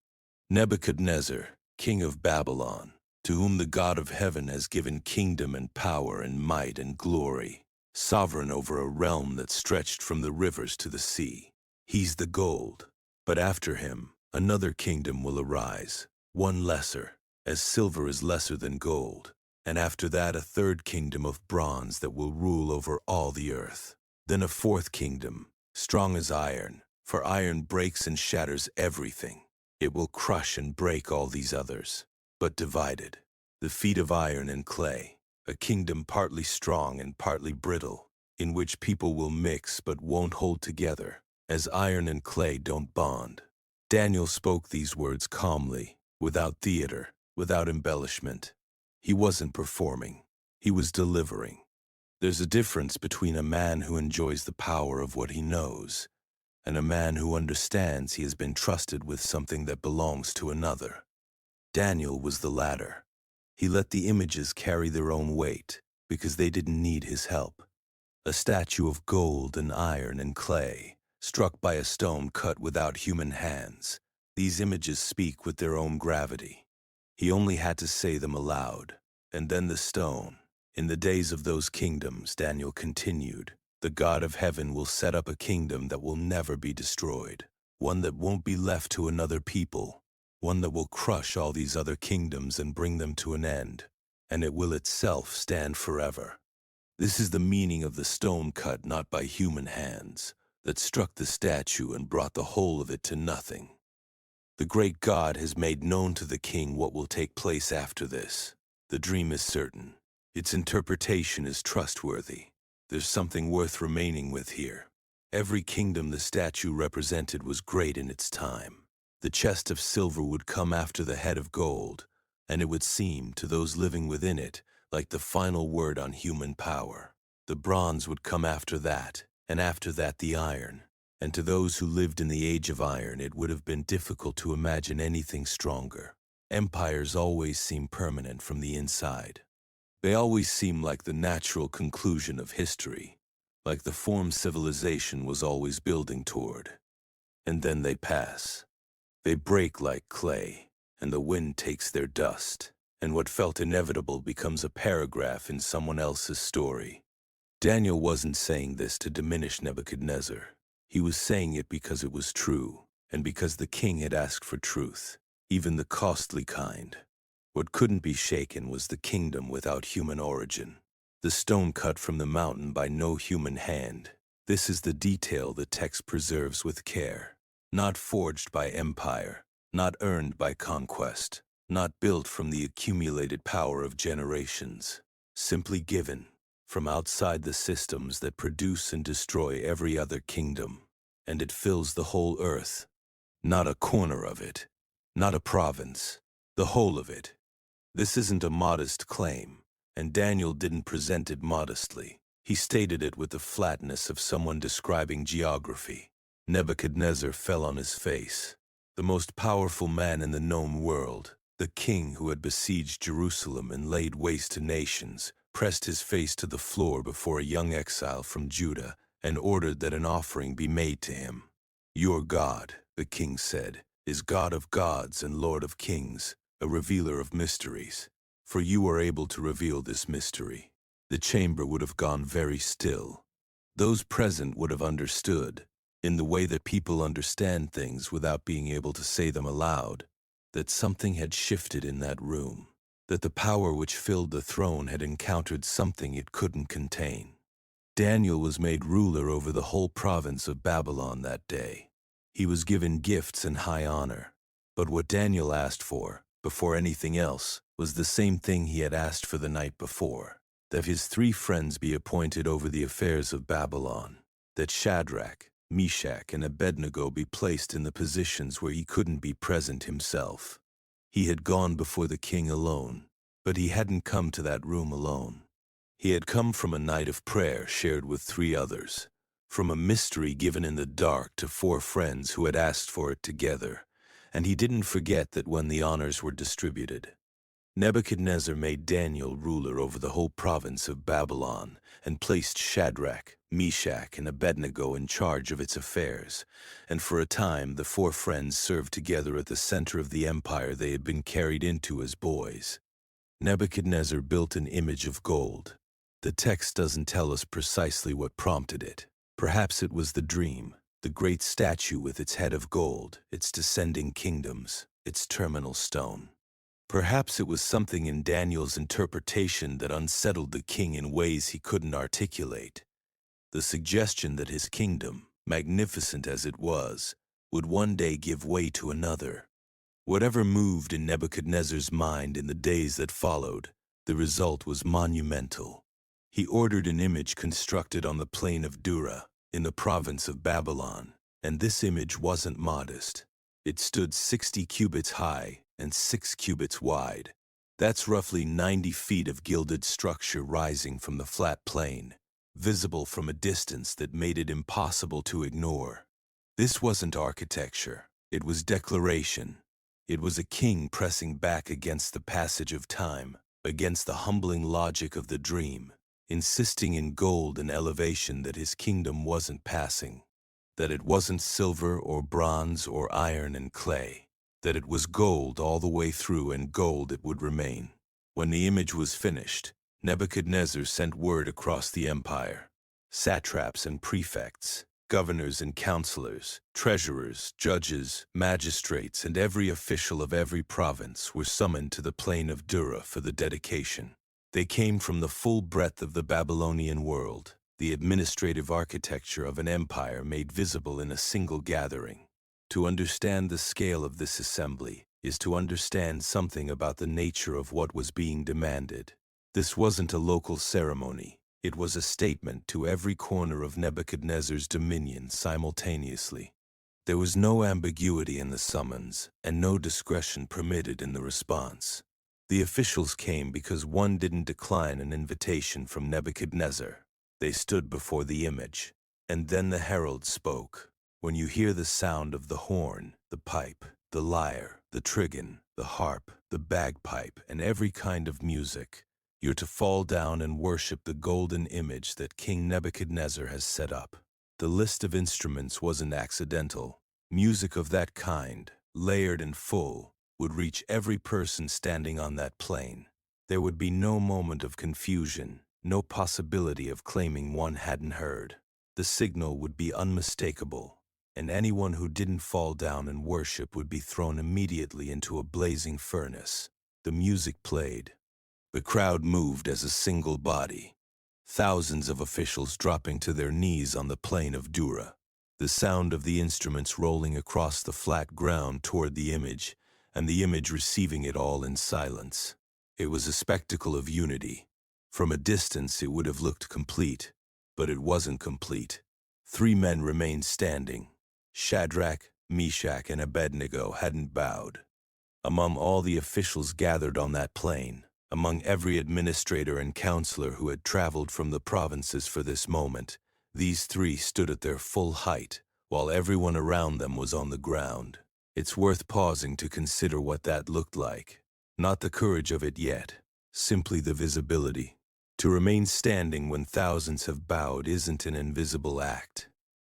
Speaker 1: Nebuchadnezzar, king of Babylon, to whom the God of heaven has given kingdom and power and might and glory, sovereign over a realm that stretched from the rivers to the sea. He's the gold, but after him another kingdom will arise, one lesser, as silver is lesser than gold, and after that a third kingdom of bronze that will rule over all the earth. Then a fourth kingdom, strong as iron, for iron breaks and shatters everything. It will crush and break all these others, but divided. The feet of iron and clay, a kingdom partly strong and partly brittle, in which people will mix but won't hold together, as iron and clay don't bond. Daniel spoke these words calmly, without theater, without embellishment. He wasn't performing. He was delivering. There's a difference between a man who enjoys the power of what he knows and a man who understands he has been trusted with something that belongs to another. Daniel was the latter. He let the images carry their own weight because they didn't need his help. A statue of gold and iron and clay, struck by a stone cut without human hands. These images speak with their own gravity. He only had to say them aloud, and then the stone. In the days of those kingdoms, Daniel continued, the God of heaven will set up a kingdom that will never be destroyed, one that won't be left to another people, one that will crush all these other kingdoms and bring them to an end, and it will itself stand forever. This is the meaning of the stone cut not by human hands, that struck the statue and brought the whole of it to nothing. The great God has made known to the king what will take place after this. The dream is certain. Its interpretation is trustworthy. There's something worth remaining with here. Every kingdom the statue represented was great in its time. The chest of silver would come after the head of gold, and it would seem, to those living within it, like the final word on human power. The bronze would come after that, and after that the iron. And to those who lived in the age of iron, it would have been difficult to imagine anything stronger. Empires always seem permanent from the inside. They always seem like the natural conclusion of history, like the form civilization was always building toward. And then they pass. They break like clay, and the wind takes their dust, and what felt inevitable becomes a paragraph in someone else's story. Daniel wasn't saying this to diminish Nebuchadnezzar. He was saying it because it was true, and because the king had asked for truth, even the costly kind. What couldn't be shaken was the kingdom without human origin, the stone cut from the mountain by no human hand. This is the detail the text preserves with care, not forged by empire, not earned by conquest, not built from the accumulated power of generations, simply given from outside the systems that produce and destroy every other kingdom. And it fills the whole earth, not a corner of it, not a province, the whole of it. This isn't a modest claim, and Daniel didn't present it modestly. He stated it with the flatness of someone describing geography. Nebuchadnezzar fell on his face. The most powerful man in the known world, the king who had besieged Jerusalem and laid waste to nations, pressed his face to the floor before a young exile from Judah and ordered that an offering be made to him. "Your God," the king said, "is God of gods and Lord of kings, a revealer of mysteries. For you are able to reveal this mystery." The chamber would have gone very still. Those present would have understood, in the way that people understand things without being able to say them aloud, that something had shifted in that room, that the power which filled the throne had encountered something it couldn't contain. Daniel was made ruler over the whole province of Babylon that day. He was given gifts and high honor. But what Daniel asked for, before anything else, was the same thing he had asked for the night before, that his 3 friends be appointed over the affairs of Babylon, that Shadrach, Meshach, and Abednego be placed in the positions where he couldn't be present himself. He had gone before the king alone, but he hadn't come to that room alone. He had come from a night of prayer shared with 3 others, from a mystery given in the dark to 4 friends who had asked for it together, and he didn't forget that when the honors were distributed. Nebuchadnezzar made Daniel ruler over the whole province of Babylon and placed Shadrach, Meshach, and Abednego in charge of its affairs, and for a time the 4 friends served together at the center of the empire they had been carried into as boys. Nebuchadnezzar built an image of gold. The text doesn't tell us precisely what prompted it. Perhaps it was the dream, the great statue with its head of gold, its descending kingdoms, its terminal stone. Perhaps it was something in Daniel's interpretation that unsettled the king in ways he couldn't articulate. The suggestion that his kingdom, magnificent as it was, would one day give way to another. Whatever moved in Nebuchadnezzar's mind in the days that followed, the result was monumental. He ordered an image constructed on the plain of Dura, in the province of Babylon, and this image wasn't modest. It stood 60 cubits high and 6 cubits wide. That's roughly 90 feet of gilded structure rising from the flat plain, visible from a distance that made it impossible to ignore. This wasn't architecture, it was declaration. It was a king pressing back against the passage of time, against the humbling logic of the dream, insisting in gold and elevation that his kingdom wasn't passing, that it wasn't silver or bronze or iron and clay, that it was gold all the way through and gold it would remain. When the image was finished, Nebuchadnezzar sent word across the empire. Satraps and prefects, governors and counselors, treasurers, judges, magistrates, and every official of every province were summoned to the plain of Dura for the dedication. They came from the full breadth of the Babylonian world, the administrative architecture of an empire made visible in a single gathering. To understand the scale of this assembly is to understand something about the nature of what was being demanded. This wasn't a local ceremony. It was a statement to every corner of Nebuchadnezzar's dominion simultaneously. There was no ambiguity in the summons, and no discretion permitted in the response. The officials came because one didn't decline an invitation from Nebuchadnezzar. They stood before the image, and then the herald spoke. When you hear the sound of the horn, the pipe, the lyre, the trigon, the harp, the bagpipe, and every kind of music, you're to fall down and worship the golden image that King Nebuchadnezzar has set up. The list of instruments wasn't accidental. Music of that kind, layered and full, would reach every person standing on that plain. There would be no moment of confusion, no possibility of claiming one hadn't heard. The signal would be unmistakable, and anyone who didn't fall down and worship would be thrown immediately into a blazing furnace. The music played. The crowd moved as a single body, thousands of officials dropping to their knees on the plain of Dura, the sound of the instruments rolling across the flat ground toward the image, and the image receiving it all in silence. It was a spectacle of unity. From a distance it would have looked complete, but it wasn't complete. 3 men remained standing. Shadrach, Meshach, and Abednego hadn't bowed. Among all the officials gathered on that plain, among every administrator and counselor who had traveled from the provinces for this moment, these 3 stood at their full height, while everyone around them was on the ground. It's worth pausing to consider what that looked like. Not the courage of it yet, simply the visibility. To remain standing when thousands have bowed isn't an invisible act.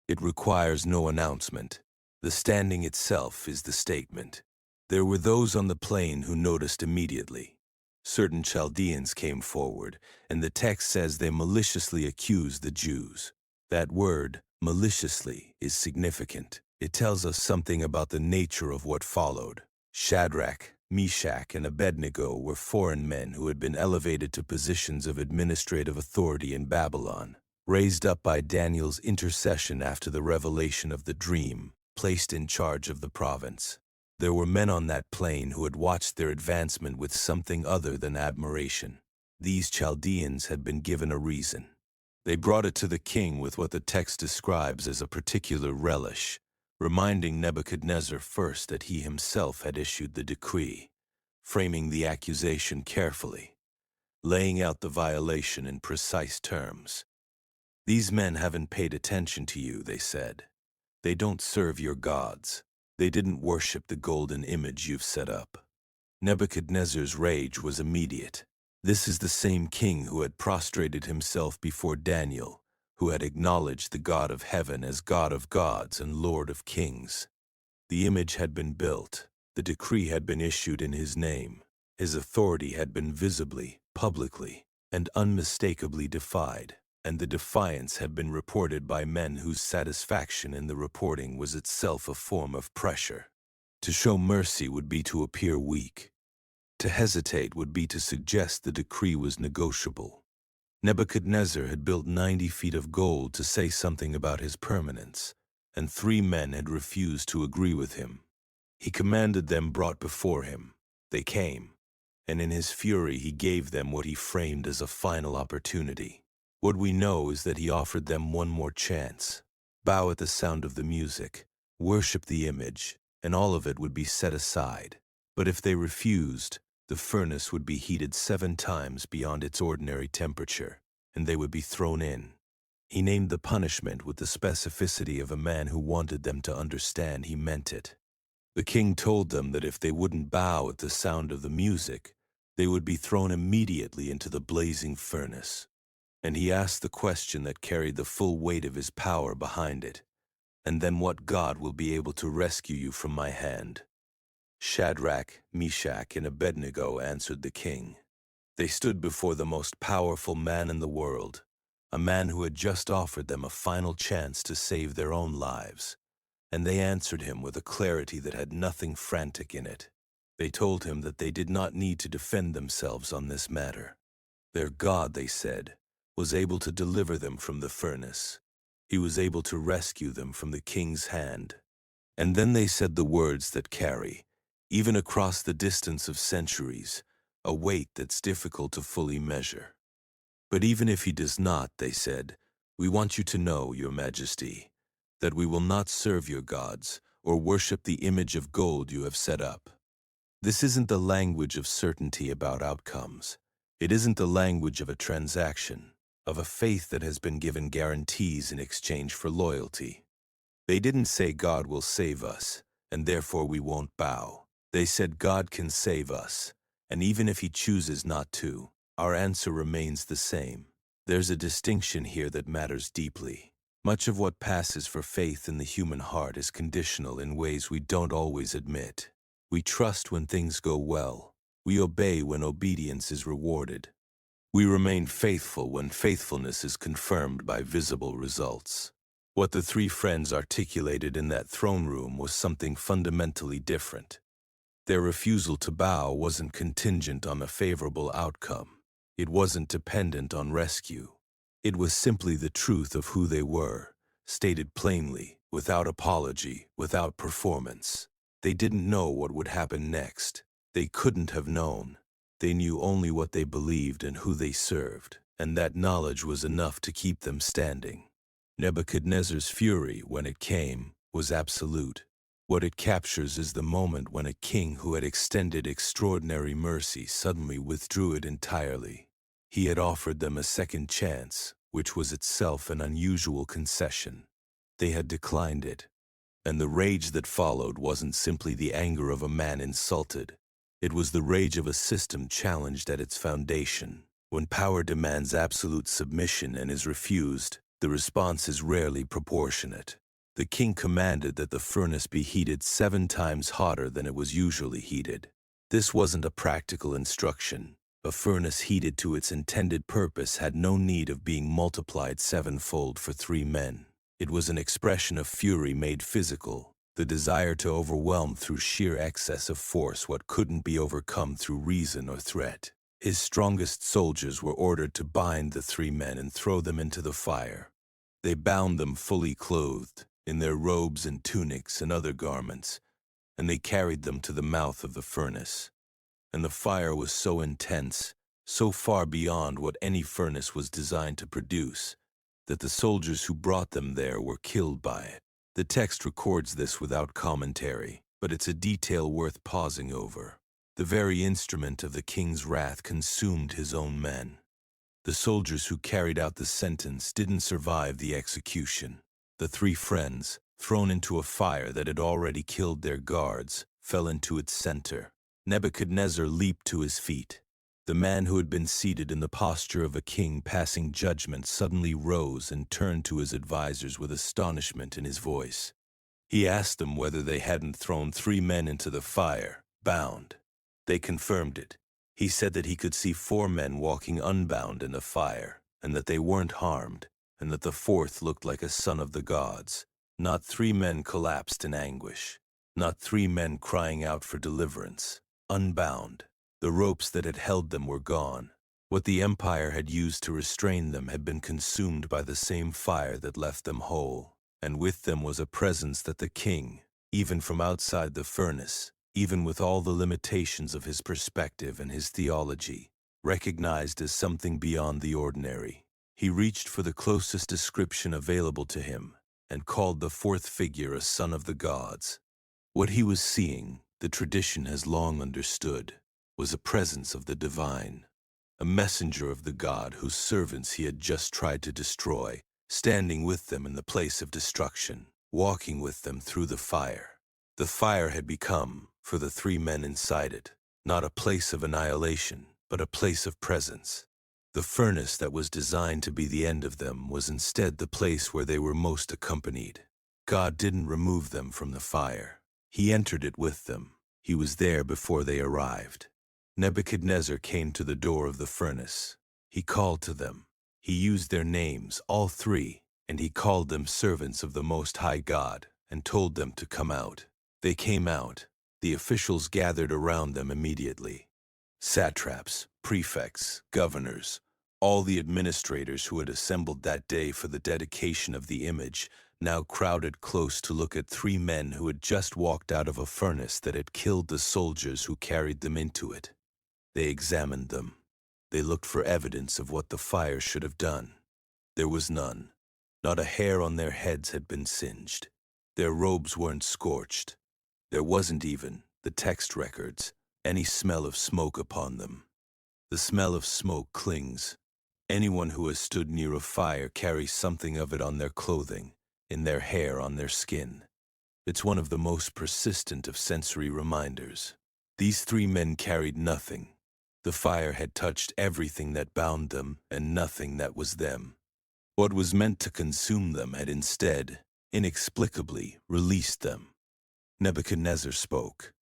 Speaker 1: It requires no announcement. The standing itself is the statement. There were those on the plain who noticed immediately. Certain Chaldeans came forward, and the text says they maliciously accused the Jews. That word, maliciously, is significant. It tells us something about the nature of what followed. Shadrach, Meshach, and Abednego were foreign men who had been elevated to positions of administrative authority in Babylon, raised up by Daniel's intercession after the revelation of the dream, placed in charge of the province. There were men on that plain who had watched their advancement with something other than admiration. These Chaldeans had been given a reason. They brought it to the king with what the text describes as a particular relish, reminding Nebuchadnezzar first that he himself had issued the decree, framing the accusation carefully, laying out the violation in precise terms. These men haven't paid attention to you, they said. They don't serve your gods. They didn't worship the golden image you've set up. Nebuchadnezzar's rage was immediate. This is the same king who had prostrated himself before Daniel, who had acknowledged the God of heaven as God of gods and Lord of kings. The image had been built. The decree had been issued in his name. His authority had been visibly, publicly, and unmistakably defied, and the defiance had been reported by men whose satisfaction in the reporting was itself a form of pressure. To show mercy would be to appear weak. To hesitate would be to suggest the decree was negotiable. Nebuchadnezzar had built 90 feet of gold to say something about his permanence, and 3 men had refused to agree with him. He commanded them brought before him. They came, and in his fury he gave them what he framed as a final opportunity. What we know is that he offered them one more chance. Bow at the sound of the music, worship the image, and all of it would be set aside. But if they refused, the furnace would be heated 7 times beyond its ordinary temperature, and they would be thrown in. He named the punishment with the specificity of a man who wanted them to understand he meant it. The king told them that if they wouldn't bow at the sound of the music, they would be thrown immediately into the blazing furnace. And he asked the question that carried the full weight of his power behind it. And then what God will be able to rescue you from my hand? Shadrach, Meshach, and Abednego answered the king. They stood before the most powerful man in the world, a man who had just offered them a final chance to save their own lives. And they answered him with a clarity that had nothing frantic in it. They told him that they did not need to defend themselves on this matter. Their God, they said, was able to deliver them from the furnace. He was able to rescue them from the king's hand. And then they said the words that carry, even across the distance of centuries, a weight that's difficult to fully measure. But even if he does not, they said, we want you to know, Your Majesty, that we will not serve your gods or worship the image of gold you have set up. This isn't the language of certainty about outcomes. It isn't the language of a transaction, of a faith that has been given guarantees in exchange for loyalty. They didn't say God will save us, and therefore we won't bow. They said God can save us, and even if he chooses not to, our answer remains the same. There's a distinction here that matters deeply. Much of what passes for faith in the human heart is conditional in ways we don't always admit. We trust when things go well. We obey when obedience is rewarded. We remain faithful when faithfulness is confirmed by visible results. What the three friends articulated in that throne room was something fundamentally different. Their refusal to bow wasn't contingent on a favorable outcome. It wasn't dependent on rescue. It was simply the truth of who they were, stated plainly, without apology, without performance. They didn't know what would happen next. They couldn't have known. They knew only what they believed and who they served, and that knowledge was enough to keep them standing. Nebuchadnezzar's fury, when it came, was absolute. What it captures is the moment when a king who had extended extraordinary mercy suddenly withdrew it entirely. He had offered them a second chance, which was itself an unusual concession. They had declined it. And the rage that followed wasn't simply the anger of a man insulted. It was the rage of a system challenged at its foundation. When power demands absolute submission and is refused, the response is rarely proportionate. The king commanded that the furnace be heated 7 times hotter than it was usually heated. This wasn't a practical instruction. A furnace heated to its intended purpose had no need of being multiplied 7-fold for 3 men. It was an expression of fury made physical, the desire to overwhelm through sheer excess of force what couldn't be overcome through reason or threat. His strongest soldiers were ordered to bind the 3 men and throw them into the fire. They bound them fully clothed, in their robes and tunics and other garments, and they carried them to the mouth of the furnace. And the fire was so intense, so far beyond what any furnace was designed to produce, that the soldiers who brought them there were killed by it. The text records this without commentary, but it's a detail worth pausing over. The very instrument of the king's wrath consumed his own men. The soldiers who carried out the sentence didn't survive the execution. The 3 friends, thrown into a fire that had already killed their guards, fell into its center. Nebuchadnezzar leaped to his feet. The man who had been seated in the posture of a king passing judgment suddenly rose and turned to his advisors with astonishment in his voice. He asked them whether they hadn't thrown 3 men into the fire, bound. They confirmed it. He said that he could see 4 men walking unbound in the fire, and that they weren't harmed, and that the 4th looked like a son of the gods. Not 3 men collapsed in anguish. Not 3 men crying out for deliverance. Unbound. The ropes that had held them were gone. What the empire had used to restrain them had been consumed by the same fire that left them whole, and with them was a presence that the king, even from outside the furnace, even with all the limitations of his perspective and his theology, recognized as something beyond the ordinary. He reached for the closest description available to him and called the 4th figure a son of the gods. What he was seeing, the tradition has long understood, was a presence of the divine, a messenger of the God whose servants he had just tried to destroy, standing with them in the place of destruction, walking with them through the fire. The fire had become, for the 3 men inside it, not a place of annihilation, but a place of presence. The furnace that was designed to be the end of them was instead the place where they were most accompanied. God didn't remove them from the fire. He entered it with them. He was there before they arrived. Nebuchadnezzar came to the door of the furnace. He called to them. He used their names, all 3, and he called them servants of the Most High God, and told them to come out. They came out. The officials gathered around them immediately. Satraps, prefects, governors, all the administrators who had assembled that day for the dedication of the image, now crowded close to look at 3 men who had just walked out of a furnace that had killed the soldiers who carried them into it. They examined them. They looked for evidence of what the fire should have done. There was none. Not a hair on their heads had been singed. Their robes weren't scorched. There wasn't even, the text records, any smell of smoke upon them. The smell of smoke clings. Anyone who has stood near a fire carries something of it on their clothing, in their hair, on their skin. It's one of the most persistent of sensory reminders. These 3 men carried nothing. The fire had touched everything that bound them and nothing that was them. What was meant to consume them had instead, inexplicably, released them. Nebuchadnezzar spoke.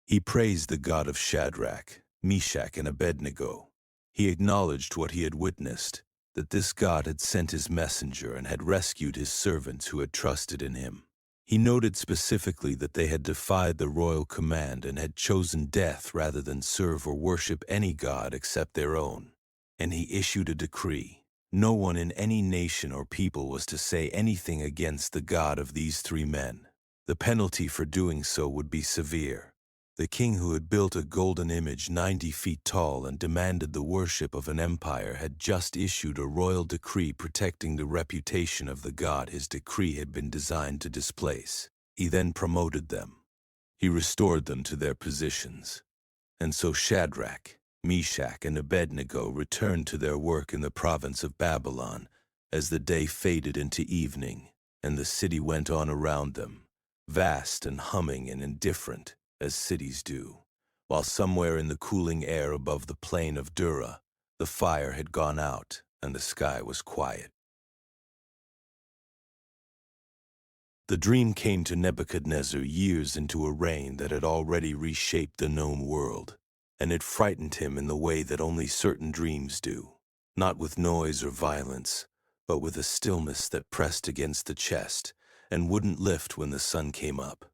Speaker 1: He praised the God of Shadrach, Meshach, and Abednego. He acknowledged what he had witnessed, that this God had sent his messenger and had rescued his servants who had trusted in him. He noted specifically that they had defied the royal command and had chosen death rather than serve or worship any god except their own. And he issued a decree. No one in any nation or people was to say anything against the God of these three men. The penalty for doing so would be severe. The king who had built a golden image 90 feet tall and demanded the worship of an empire had just issued a royal decree protecting the reputation of the god his decree had been designed to displace. He then promoted them. He restored them to their positions. And so Shadrach, Meshach, and Abednego returned to their work in the province of Babylon as the day faded into evening, and the city went on around them, vast and humming and indifferent, as cities do, while somewhere in the cooling air above the plain of Dura, the fire had gone out and the sky was quiet. The dream came to Nebuchadnezzar years into a reign that had already reshaped the known world, and it frightened him in the way that only certain dreams do, not with noise or violence, but with a stillness that pressed against the chest and wouldn't lift when the sun came up.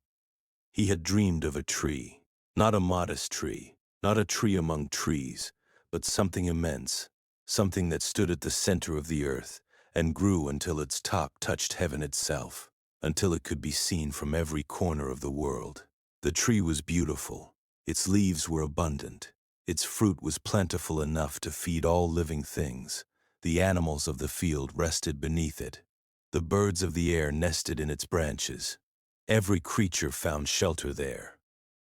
Speaker 1: He had dreamed of a tree, not a modest tree, not a tree among trees, but something immense, something that stood at the center of the earth and grew until its top touched heaven itself, until it could be seen from every corner of the world. The tree was beautiful, its leaves were abundant, its fruit was plentiful enough to feed all living things. The animals of the field rested beneath it. The birds of the air nested in its branches. Every creature found shelter there.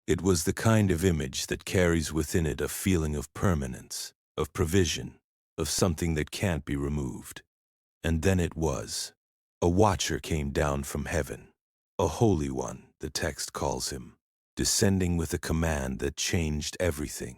Speaker 1: It was the kind of image that carries within it a feeling of permanence, of provision, of something that can't be removed. And then it was. A watcher came down from heaven, a holy one, the text calls him, descending with a command that changed everything.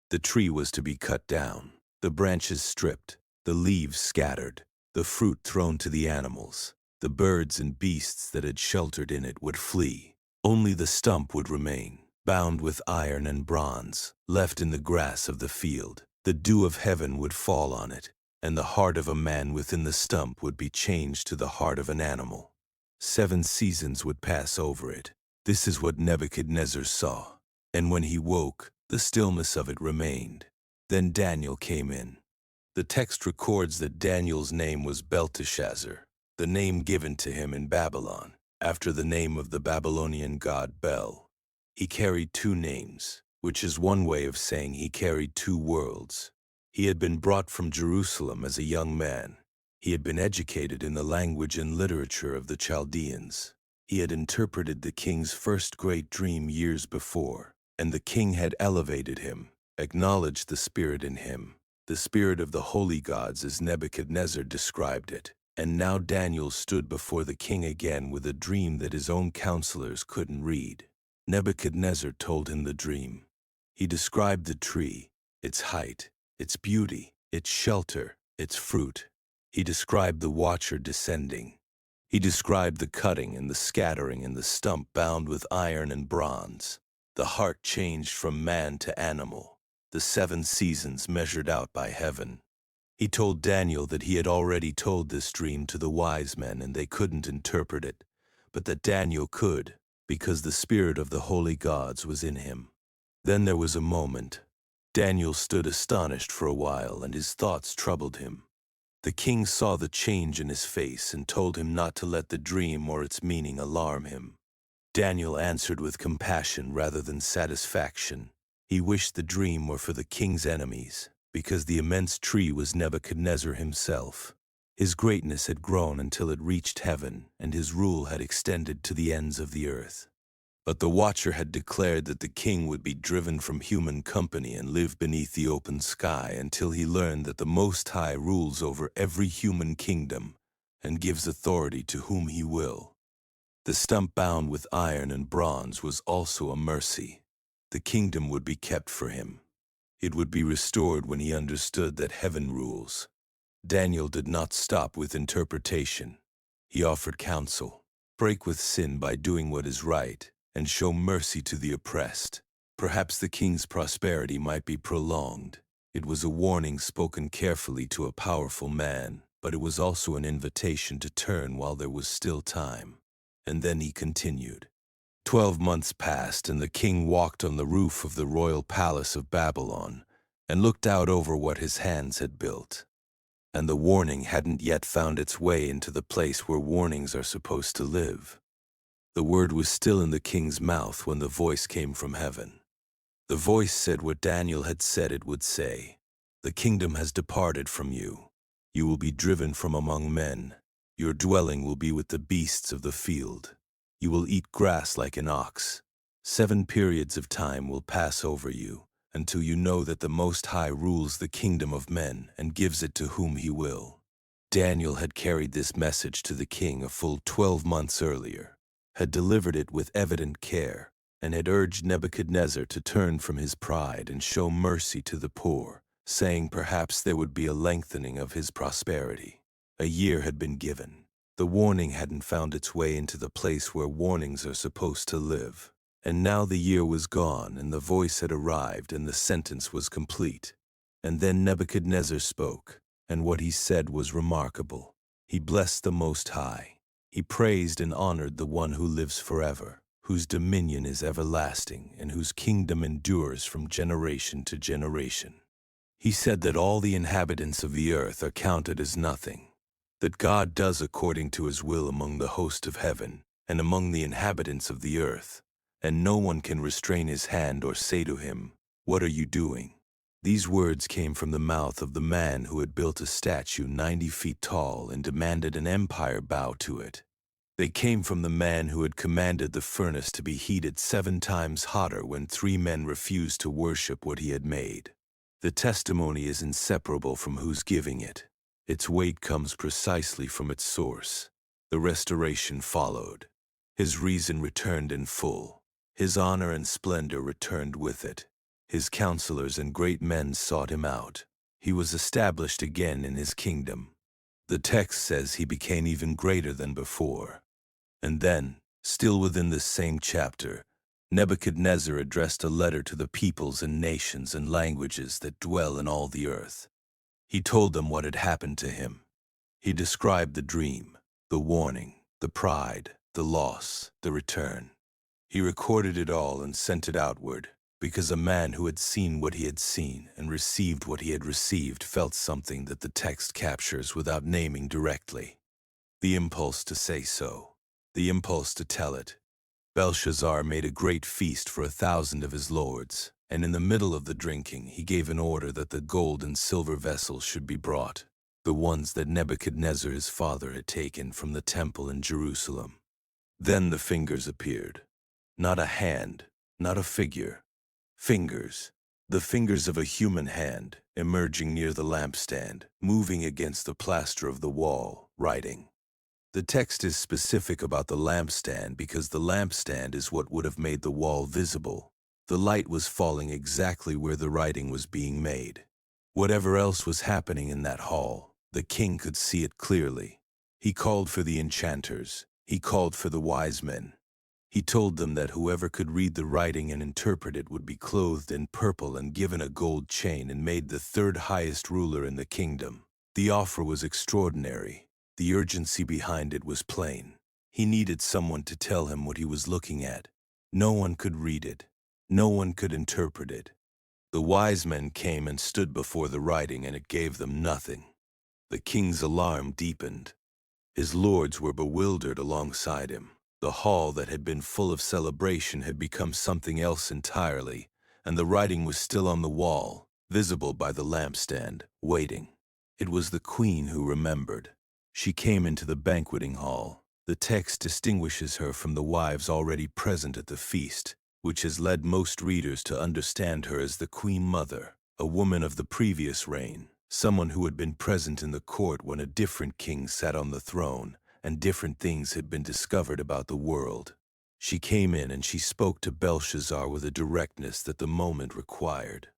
Speaker 1: The tree was to be cut down, the branches stripped, the leaves scattered, the fruit thrown to the animals. The birds and beasts that had sheltered in it would flee. Only the stump would remain, bound with iron and bronze, left in the grass of the field. The dew of heaven would fall on it, and the heart of a man within the stump would be changed to the heart of an animal. 7 seasons would pass over it. This is what Nebuchadnezzar saw. And when he woke, the stillness of it remained. Then Daniel came in. The text records that Daniel's name was Belshazzar, the name given to him in Babylon, after the name of the Babylonian god Bel. He carried 2 names, which is one way of saying he carried 2 worlds. He had been brought from Jerusalem as a young man. He had been educated in the language and literature of the Chaldeans. He had interpreted the king's first great dream years before, and the king had elevated him, acknowledged the spirit in him, the spirit of the holy gods as Nebuchadnezzar described it. And now Daniel stood before the king again with a dream that his own counselors couldn't read. Nebuchadnezzar told him the dream. He described the tree, its height, its beauty, its shelter, its fruit. He described the watcher descending. He described the cutting and the scattering and the stump bound with iron and bronze. The heart changed from man to animal, the 7 seasons measured out by heaven. He told Daniel that he had already told this dream to the wise men and they couldn't interpret it, but that Daniel could, because the spirit of the holy gods was in him. Then there was a moment. Daniel stood astonished for a while and his thoughts troubled him. The king saw the change in his face and told him not to let the dream or its meaning alarm him. Daniel answered with compassion rather than satisfaction. He wished the dream were for the king's enemies, because the immense tree was Nebuchadnezzar himself. His greatness had grown until it reached heaven, and his rule had extended to the ends of the earth. But the watcher had declared that the king would be driven from human company and live beneath the open sky until he learned that the Most High rules over every human kingdom and gives authority to whom he will. The stump bound with iron and bronze was also a mercy. The kingdom would be kept for him. It would be restored when he understood that heaven rules. Daniel did not stop with interpretation. He offered counsel. Break with sin by doing what is right, and show mercy to the oppressed. Perhaps the king's prosperity might be prolonged. It was a warning spoken carefully to a powerful man, but it was also an invitation to turn while there was still time. And then he continued. 12 months passed, and the king walked on the roof of the royal palace of Babylon and looked out over what his hands had built. And the warning hadn't yet found its way into the place where warnings are supposed to live. The word was still in the king's mouth when the voice came from heaven. The voice said what Daniel had said it would say. The kingdom has departed from you. You will be driven from among men. Your dwelling will be with the beasts of the field. You will eat grass like an ox. 7 periods of time will pass over you, until you know that the Most High rules the kingdom of men and gives it to whom he will. Daniel had carried this message to the king a full 12 months earlier, had delivered it with evident care, and had urged Nebuchadnezzar to turn from his pride and show mercy to the poor, saying perhaps there would be a lengthening of his prosperity. A year had been given. The warning hadn't found its way into the place where warnings are supposed to live. And now the year was gone, and the voice had arrived, and the sentence was complete. And then Nebuchadnezzar spoke, and what he said was remarkable. He blessed the Most High. He praised and honored the one who lives forever, whose dominion is everlasting, and whose kingdom endures from generation to generation. He said that all the inhabitants of the earth are counted as nothing, that God does according to his will among the host of heaven and among the inhabitants of the earth, and no one can restrain his hand or say to him, "What are you doing?" These words came from the mouth of the man who had built a statue 90 feet tall and demanded an empire bow to it. They came from the man who had commanded the furnace to be heated 7 times hotter when 3 men refused to worship what he had made. The testimony is inseparable from who's giving it. Its weight comes precisely from its source. The restoration followed. His reason returned in full. His honor and splendor returned with it. His counselors and great men sought him out. He was established again in his kingdom. The text says he became even greater than before. And then, still within this same chapter, Nebuchadnezzar addressed a letter to the peoples and nations and languages that dwell in all the earth. He told them what had happened to him. He described the dream, the warning, the pride, the loss, the return. He recorded it all and sent it outward, because a man who had seen what he had seen and received what he had received felt something that the text captures without naming directly. The impulse to say so, the impulse to tell it. Belshazzar made a great feast for 1,000 of his lords, and in the middle of the drinking he gave an order that the gold and silver vessels should be brought, the ones that Nebuchadnezzar his father had taken from the temple in Jerusalem. Then the fingers appeared. Not a hand, not a figure. Fingers. The fingers of a human hand, emerging near the lampstand, moving against the plaster of the wall, writing. The text is specific about the lampstand because the lampstand is what would have made the wall visible. The light was falling exactly where the writing was being made. Whatever else was happening in that hall, the king could see it clearly. He called for the enchanters. He called for the wise men. He told them that whoever could read the writing and interpret it would be clothed in purple and given a gold chain and made the 3rd highest ruler in the kingdom. The offer was extraordinary. The urgency behind it was plain. He needed someone to tell him what he was looking at. No one could read it. No one could interpret it. The wise men came and stood before the writing, and it gave them nothing. The king's alarm deepened. His lords were bewildered alongside him. The hall that had been full of celebration had become something else entirely, and the writing was still on the wall, visible by the lampstand, waiting. It was the queen who remembered. She came into the banqueting hall. The text distinguishes her from the wives already present at the feast, which has led most readers to understand her as the Queen Mother, a woman of the previous reign, someone who had been present in the court when a different king sat on the throne, and different things had been discovered about the world. She came in and she spoke to Belshazzar with a directness that the moment required.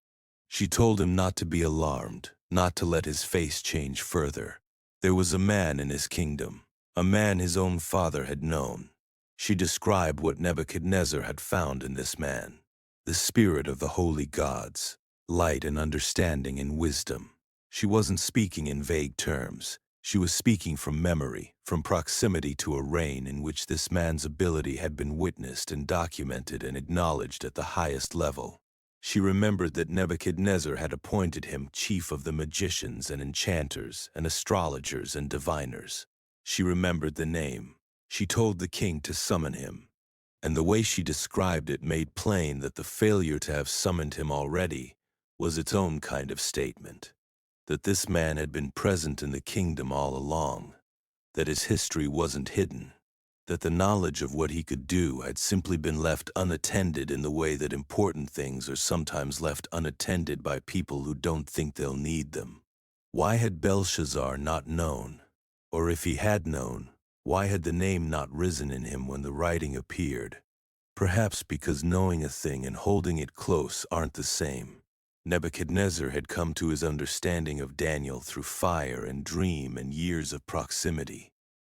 Speaker 1: She told him not to be alarmed, not to let his face change further. There was a man in his kingdom, a man his own father had known. She described what Nebuchadnezzar had found in this man, the spirit of the holy gods, light and understanding and wisdom. She wasn't speaking in vague terms. She was speaking from memory, from proximity to a reign in which this man's ability had been witnessed and documented and acknowledged at the highest level. She remembered that Nebuchadnezzar had appointed him chief of the magicians and enchanters and astrologers and diviners. She remembered the name. She told the king to summon him. And the way she described it made plain that the failure to have summoned him already was its own kind of statement. That this man had been present in the kingdom all along. That his history wasn't hidden. That the knowledge of what he could do had simply been left unattended in the way that important things are sometimes left unattended by people who don't think they'll need them. Why had Belshazzar not known? Or if he had known, why had the name not risen in him when the writing appeared? Perhaps because knowing a thing and holding it close aren't the same. Nebuchadnezzar had come to his understanding of Daniel through fire and dream and years of proximity.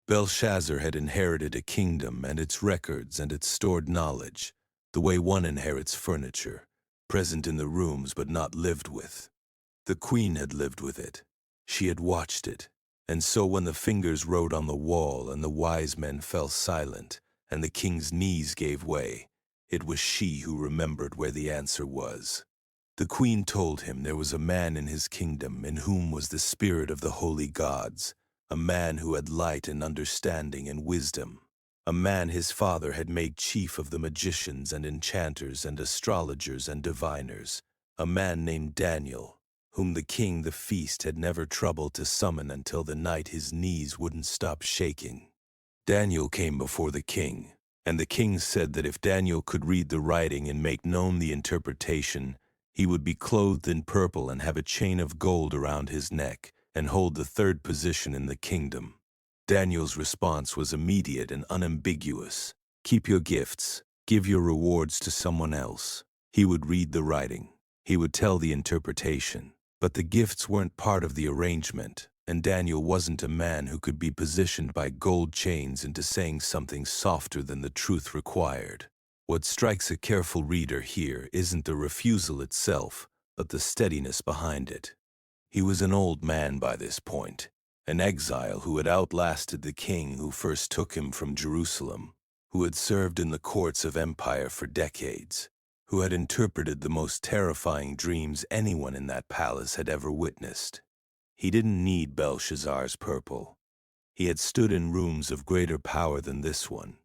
Speaker 1: Belshazzar had inherited a kingdom and its records and its stored knowledge, the way one inherits furniture, present in the rooms but not lived with. The queen had lived with it. She had watched it. And so when the fingers wrote on the wall and the wise men fell silent and the king's knees gave way, it was she who remembered where the answer was. The queen told him there was a man in his kingdom in whom was the spirit of the holy gods, a man who had light and understanding and wisdom, a man his father had made chief of the magicians and enchanters and astrologers and diviners, a man named Daniel, whom the king the feast had never troubled to summon until the night his knees wouldn't stop shaking. Daniel came before the king, and the king said that if Daniel could read the writing and make known the interpretation, he would be clothed in purple and have a chain of gold around his neck and hold the third position in the kingdom. Daniel's response was immediate and unambiguous. Keep your gifts, give your rewards to someone else. He would read the writing. He would tell the interpretation. But the gifts weren't part of the arrangement, and Daniel wasn't a man who could be positioned by gold chains into saying something softer than the truth required. What strikes a careful reader here isn't the refusal itself, but the steadiness behind it. He was an old man by this point, an exile who had outlasted the king who first took him from Jerusalem, who had served in the courts of empire for decades, who had interpreted the most terrifying dreams anyone in that palace had ever witnessed. He didn't need Belshazzar's purple. He had stood in rooms of greater power than this one.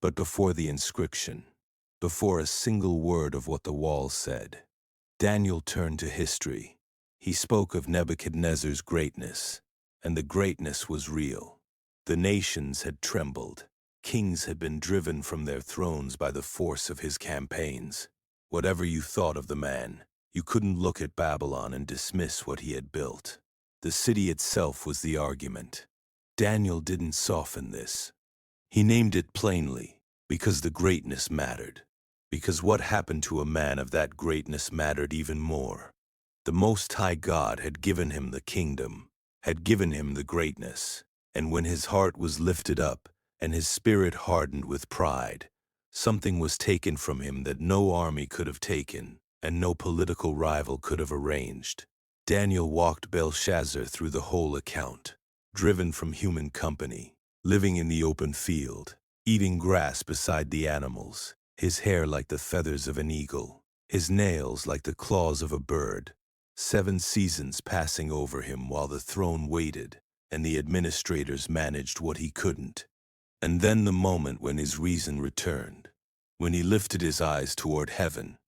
Speaker 1: But before the inscription, before a single word of what the wall said, Daniel turned to history. He spoke of Nebuchadnezzar's greatness, and the greatness was real. The nations had trembled. Kings had been driven from their thrones by the force of his campaigns. Whatever you thought of the man, you couldn't look at Babylon and dismiss what he had built. The city itself was the argument. Daniel didn't soften this. He named it plainly, because the greatness mattered. Because what happened to a man of that greatness mattered even more. The Most High God had given him the kingdom, had given him the greatness, and when his heart was lifted up and his spirit hardened with pride, something was taken from him that no army could have taken and no political rival could have arranged. Daniel walked Belshazzar through the whole account, driven from human company, living in the open field, eating grass beside the animals, his hair like the feathers of an eagle, his nails like the claws of a bird, 7 seasons passing over him while the throne waited and the administrators managed what he couldn't. And then the moment when his reason returned, when he lifted his eyes toward heaven,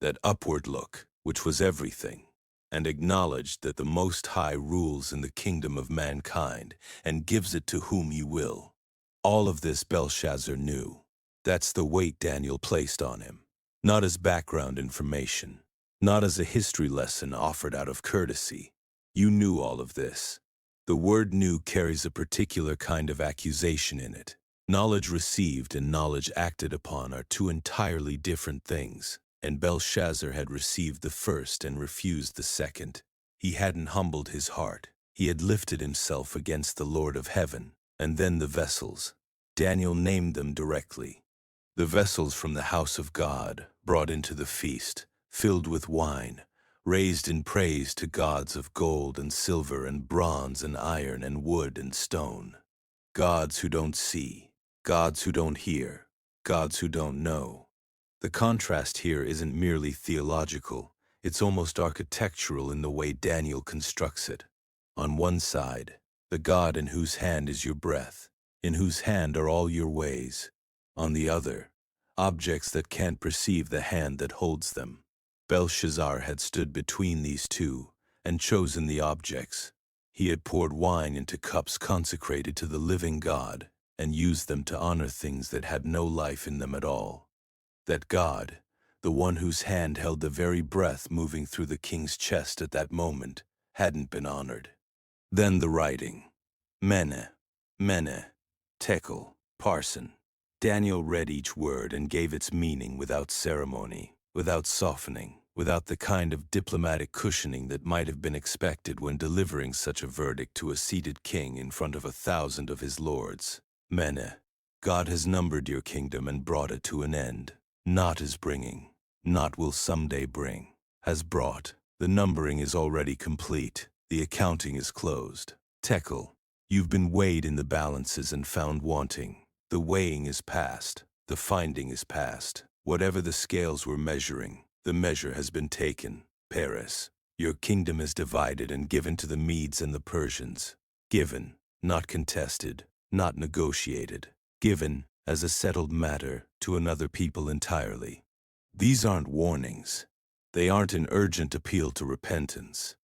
Speaker 1: that upward look, which was everything, and acknowledged that the Most High rules in the kingdom of mankind and gives it to whom he will. All of this Belshazzar knew. That's the weight Daniel placed on him. Not as background information, not as a history lesson offered out of courtesy. You knew all of this. The word "knew" carries a particular kind of accusation in it. Knowledge received and knowledge acted upon are 2 entirely different things, and Belshazzar had received the first and refused the second. He hadn't humbled his heart. He had lifted himself against the Lord of heaven, and then the vessels. Daniel named them directly. The vessels from the house of God, brought into the feast, filled with wine, raised in praise to gods of gold and silver and bronze and iron and wood and stone. Gods who don't see, gods who don't hear, gods who don't know. The contrast here isn't merely theological, it's almost architectural in the way Daniel constructs it. On one side, the God in whose hand is your breath, in whose hand are all your ways. On the other, objects that can't perceive the hand that holds them. Belshazzar had stood between these two and chosen the objects. He had poured wine into cups consecrated to the living God and used them to honor things that had no life in them at all. That God, the one whose hand held the very breath moving through the king's chest at that moment, hadn't been honored. Then the writing. Mene, Mene, Tekel, Parson. Daniel read each word and gave its meaning without ceremony, without softening, without the kind of diplomatic cushioning that might have been expected when delivering such a verdict to a seated king in front of 1,000 of his lords. Mene, God has numbered your kingdom and brought it to an end. Not is bringing, not will someday bring, has brought. The numbering is already complete, the accounting is closed. Tekel, you've been weighed in the balances and found wanting. The weighing is past, the finding is past. Whatever the scales were measuring, the measure has been taken. Paris, your kingdom is divided and given to the Medes and the Persians. Given, not contested, not negotiated. Given, as a settled matter, to another people entirely. These aren't warnings. They aren't an urgent appeal to repentance.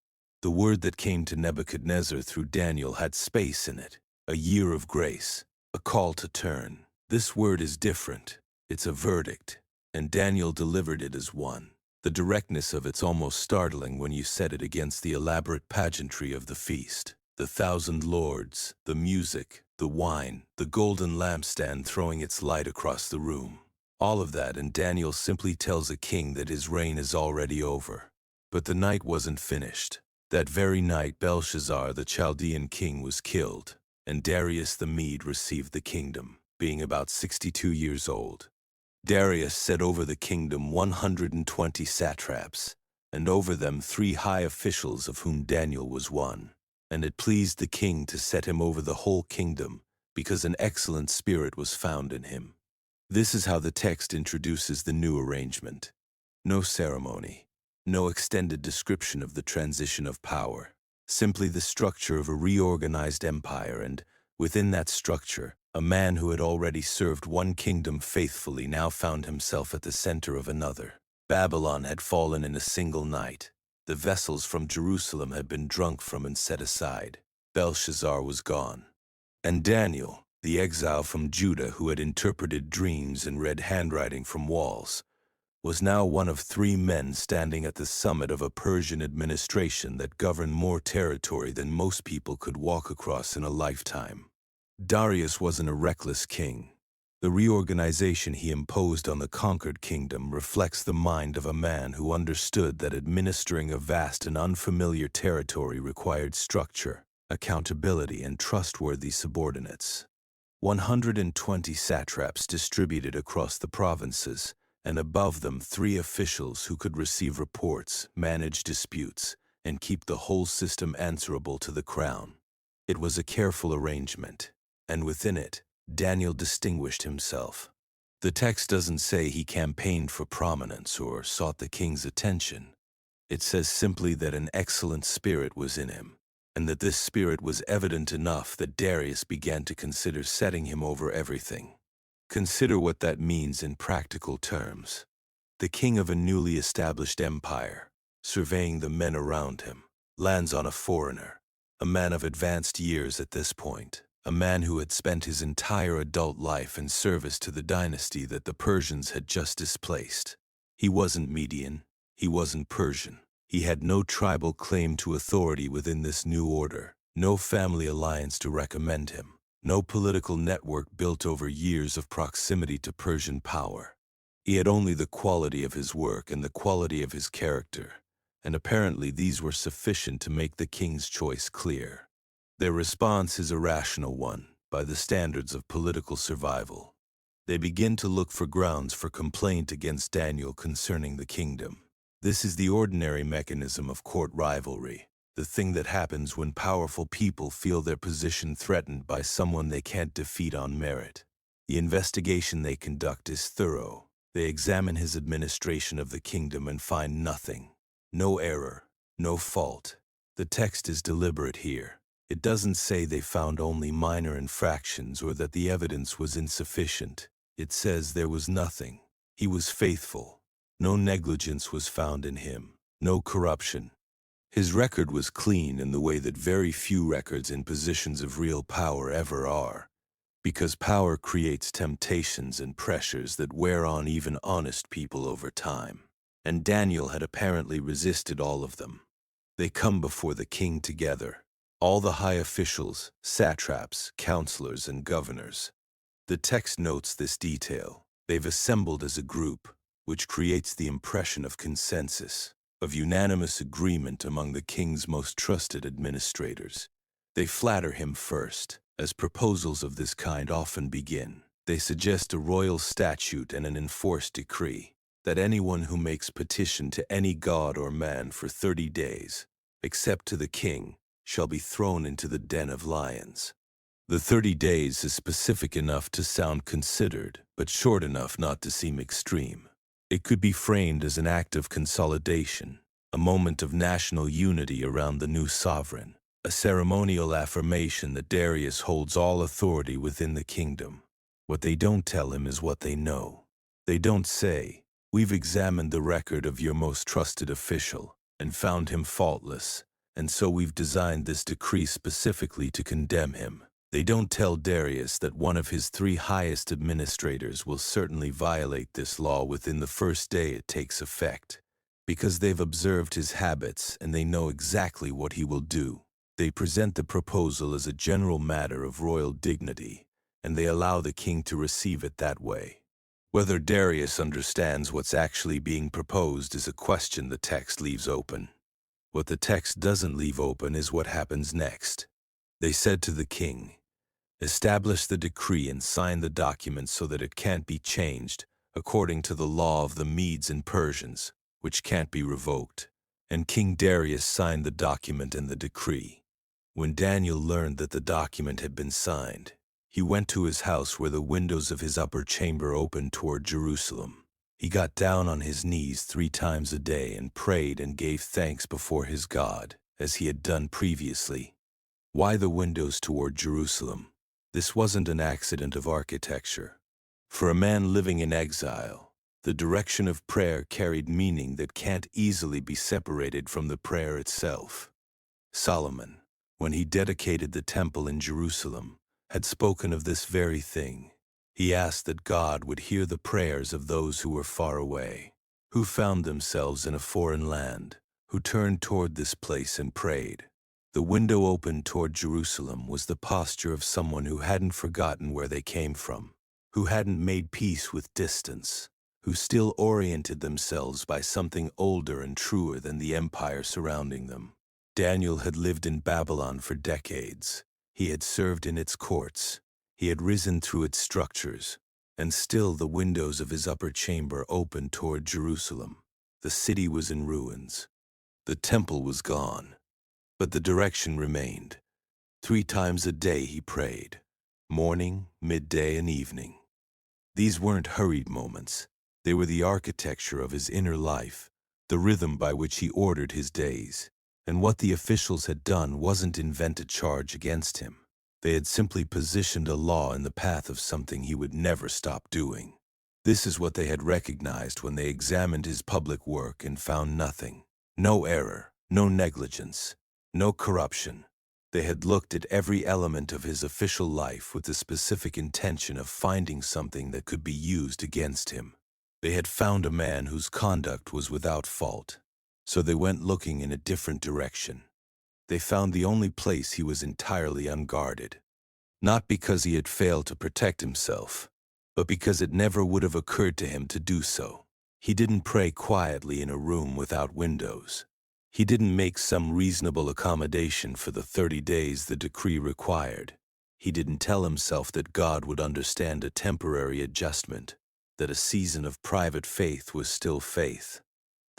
Speaker 1: The word that came to Nebuchadnezzar through Daniel had space in it, a year of grace, a call to turn. This word is different. It's a verdict, and Daniel delivered it as one. The directness of it's almost startling when you set it against the elaborate pageantry of the feast. The 1,000 lords, the music, the wine, the golden lampstand throwing its light across the room. All of that, and Daniel simply tells a king that his reign is already over. But the night wasn't finished. That very night Belshazzar, the Chaldean king, was killed, and Darius the Mede received the kingdom, being about 62 years old. Darius set over the kingdom 120 satraps, and over them 3 high officials of whom Daniel was one. And it pleased the king to set him over the whole kingdom, because an excellent spirit was found in him. This is how the text introduces the new arrangement. No ceremony, no extended description of the transition of power, simply the structure of a reorganized empire, and, within that structure, a man who had already served one kingdom faithfully now found himself at the center of another. Babylon had fallen in a single night. The vessels from Jerusalem had been drunk from and set aside. Belshazzar was gone. And Daniel, the exile from Judah who had interpreted dreams and read handwriting from walls, was now one of 3 men standing at the summit of a Persian administration that governed more territory than most people could walk across in a lifetime. Darius wasn't a reckless king. The reorganization he imposed on the conquered kingdom reflects the mind of a man who understood that administering a vast and unfamiliar territory required structure, accountability, and trustworthy subordinates. 120 satraps distributed across the provinces, and above them 3 officials who could receive reports, manage disputes, and keep the whole system answerable to the crown. It was a careful arrangement, and within it, Daniel distinguished himself. The text doesn't say he campaigned for prominence or sought the king's attention. It says simply that an excellent spirit was in him, and that this spirit was evident enough that Darius began to consider setting him over everything. Consider what that means in practical terms. The king of a newly established empire, surveying the men around him, lands on a foreigner, a man of advanced years at this point, a man who had spent his entire adult life in service to the dynasty that the Persians had just displaced. He wasn't Median, he wasn't Persian. He had no tribal claim to authority within this new order, no family alliance to recommend him, no political network built over years of proximity to Persian power. He had only the quality of his work and the quality of his character, and apparently these were sufficient to make the king's choice clear. Their response is a rational one, by the standards of political survival. They begin to look for grounds for complaint against Daniel concerning the kingdom. This is the ordinary mechanism of court rivalry, the thing that happens when powerful people feel their position threatened by someone they can't defeat on merit. The investigation they conduct is thorough. They examine his administration of the kingdom and find nothing. No error, no fault. The text is deliberate here. It doesn't say they found only minor infractions or that the evidence was insufficient. It says there was nothing. He was faithful. No negligence was found in him. No corruption. His record was clean in the way that very few records in positions of real power ever are. Because power creates temptations and pressures that wear on even honest people over time. And Daniel had apparently resisted all of them. They come before the king together. All the high officials, satraps, counselors, and governors. The text notes this detail. They've assembled as a group, which creates the impression of consensus, of unanimous agreement among the king's most trusted administrators. They flatter him first, as proposals of this kind often begin. They suggest a royal statute and an enforced decree, that anyone who makes petition to any god or man for 30 days, except to the king, shall be thrown into the den of lions. The 30 days is specific enough to sound considered, but short enough not to seem extreme. It could be framed as an act of consolidation, a moment of national unity around the new sovereign, a ceremonial affirmation that Darius holds all authority within the kingdom. What they don't tell him is what they know. They don't say, "We've examined the record of your most trusted official and found him faultless, and so we've designed this decree specifically to condemn him." They don't tell Darius that one of his 3 highest administrators will certainly violate this law within the first day it takes effect, because they've observed his habits and they know exactly what he will do. They present the proposal as a general matter of royal dignity, and they allow the king to receive it that way. Whether Darius understands what's actually being proposed is a question the text leaves open. What the text doesn't leave open is what happens next. They said to the king, "Establish the decree and sign the document so that it can't be changed, according to the law of the Medes and Persians, which can't be revoked." And King Darius signed the document and the decree. When Daniel learned that the document had been signed, he went to his house where the windows of his upper chamber opened toward Jerusalem. He got down on his knees 3 times a day and prayed and gave thanks before his God, as he had done previously. Why the windows toward Jerusalem? This wasn't an accident of architecture. For a man living in exile, the direction of prayer carried meaning that can't easily be separated from the prayer itself. Solomon, when he dedicated the temple in Jerusalem, had spoken of this very thing. He asked that God would hear the prayers of those who were far away, who found themselves in a foreign land, who turned toward this place and prayed. The window open toward Jerusalem was the posture of someone who hadn't forgotten where they came from, who hadn't made peace with distance, who still oriented themselves by something older and truer than the empire surrounding them. Daniel had lived in Babylon for decades. He had served in its courts. He had risen through its structures, and still the windows of his upper chamber opened toward Jerusalem. The city was in ruins. The temple was gone. But the direction remained. 3 times a day he prayed, morning, midday, and evening. These weren't hurried moments. They were the architecture of his inner life, the rhythm by which he ordered his days. And what the officials had done wasn't invent a charge against him. They had simply positioned a law in the path of something he would never stop doing. This is what they had recognized when they examined his public work and found nothing. No error, no negligence, no corruption. They had looked at every element of his official life with the specific intention of finding something that could be used against him. They had found a man whose conduct was without fault. So they went looking in a different direction. They found the only place he was entirely unguarded. Not because he had failed to protect himself, but because it never would have occurred to him to do so. He didn't pray quietly in a room without windows. He didn't make some reasonable accommodation for the 30 days the decree required. He didn't tell himself that God would understand a temporary adjustment, that a season of private faith was still faith,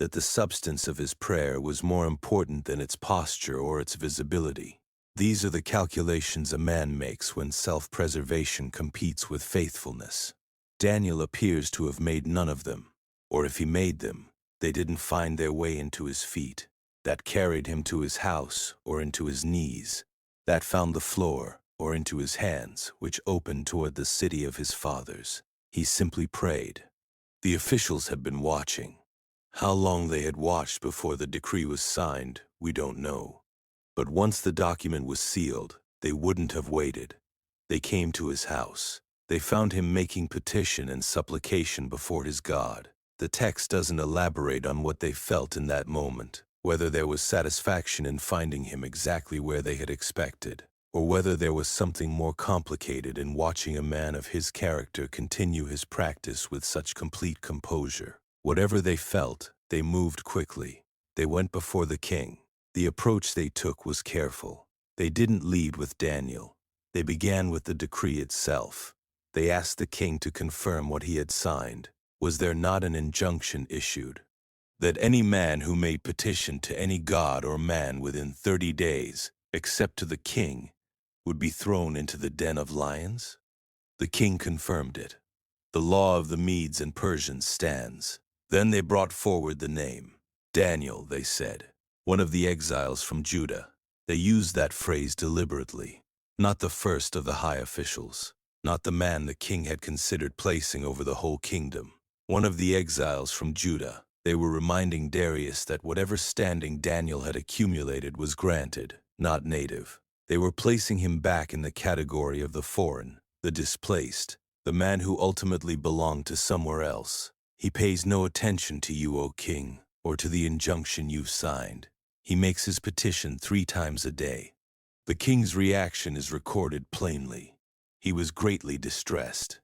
Speaker 1: that the substance of his prayer was more important than its posture or its visibility. These are the calculations a man makes when self-preservation competes with faithfulness. Daniel appears to have made none of them, or if he made them, they didn't find their way into his feet. That carried him to his house or into his knees. That found the floor or into his hands, which opened toward the city of his fathers. He simply prayed. The officials had been watching. How long they had watched before the decree was signed, we don't know. But once the document was sealed, they wouldn't have waited. They came to his house. They found him making petition and supplication before his God. The text doesn't elaborate on what they felt in that moment, whether there was satisfaction in finding him exactly where they had expected, or whether there was something more complicated in watching a man of his character continue his practice with such complete composure. Whatever they felt, they moved quickly. They went before the king. The approach they took was careful. They didn't lead with Daniel. They began with the decree itself. They asked the king to confirm what he had signed. Was there not an injunction issued that any man who made petition to any god or man within 30 days, except to the king, would be thrown into the den of lions? The king confirmed it. The law of the Medes and Persians stands. Then they brought forward the name. Daniel, they said, one of the exiles from Judah. They used that phrase deliberately. Not the first of the high officials. Not the man the king had considered placing over the whole kingdom. One of the exiles from Judah. They were reminding Darius that whatever standing Daniel had accumulated was granted, not native. They were placing him back in the category of the foreign, the displaced, the man who ultimately belonged to somewhere else. He pays no attention to you, O king, or to the injunction you've signed. He makes his petition 3 times a day. The king's reaction is recorded plainly. He was greatly distressed.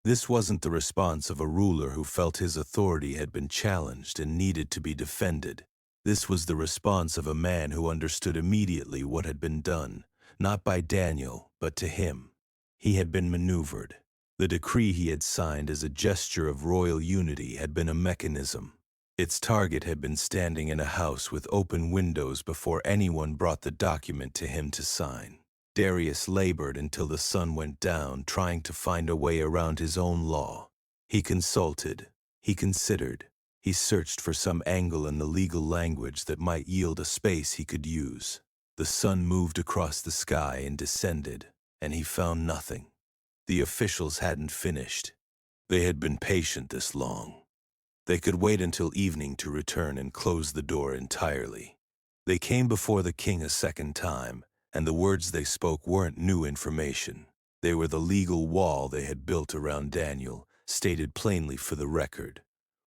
Speaker 1: This wasn't the response of a ruler who felt his authority had been challenged and needed to be defended. This was the response of a man who understood immediately what had been done, not by Daniel, but to him. He had been maneuvered. The decree he had signed as a gesture of royal unity had been a mechanism. Its target had been standing in a house with open windows before anyone brought the document to him to sign. Darius labored until the sun went down, trying to find a way around his own law. He consulted, he considered, he searched for some angle in the legal language that might yield a space he could use. The sun moved across the sky and descended, and he found nothing. The officials hadn't finished. They had been patient this long. They could wait until evening to return and close the door entirely. They came before the king a second time, and the words they spoke weren't new information. They were the legal wall they had built around Daniel, stated plainly for the record,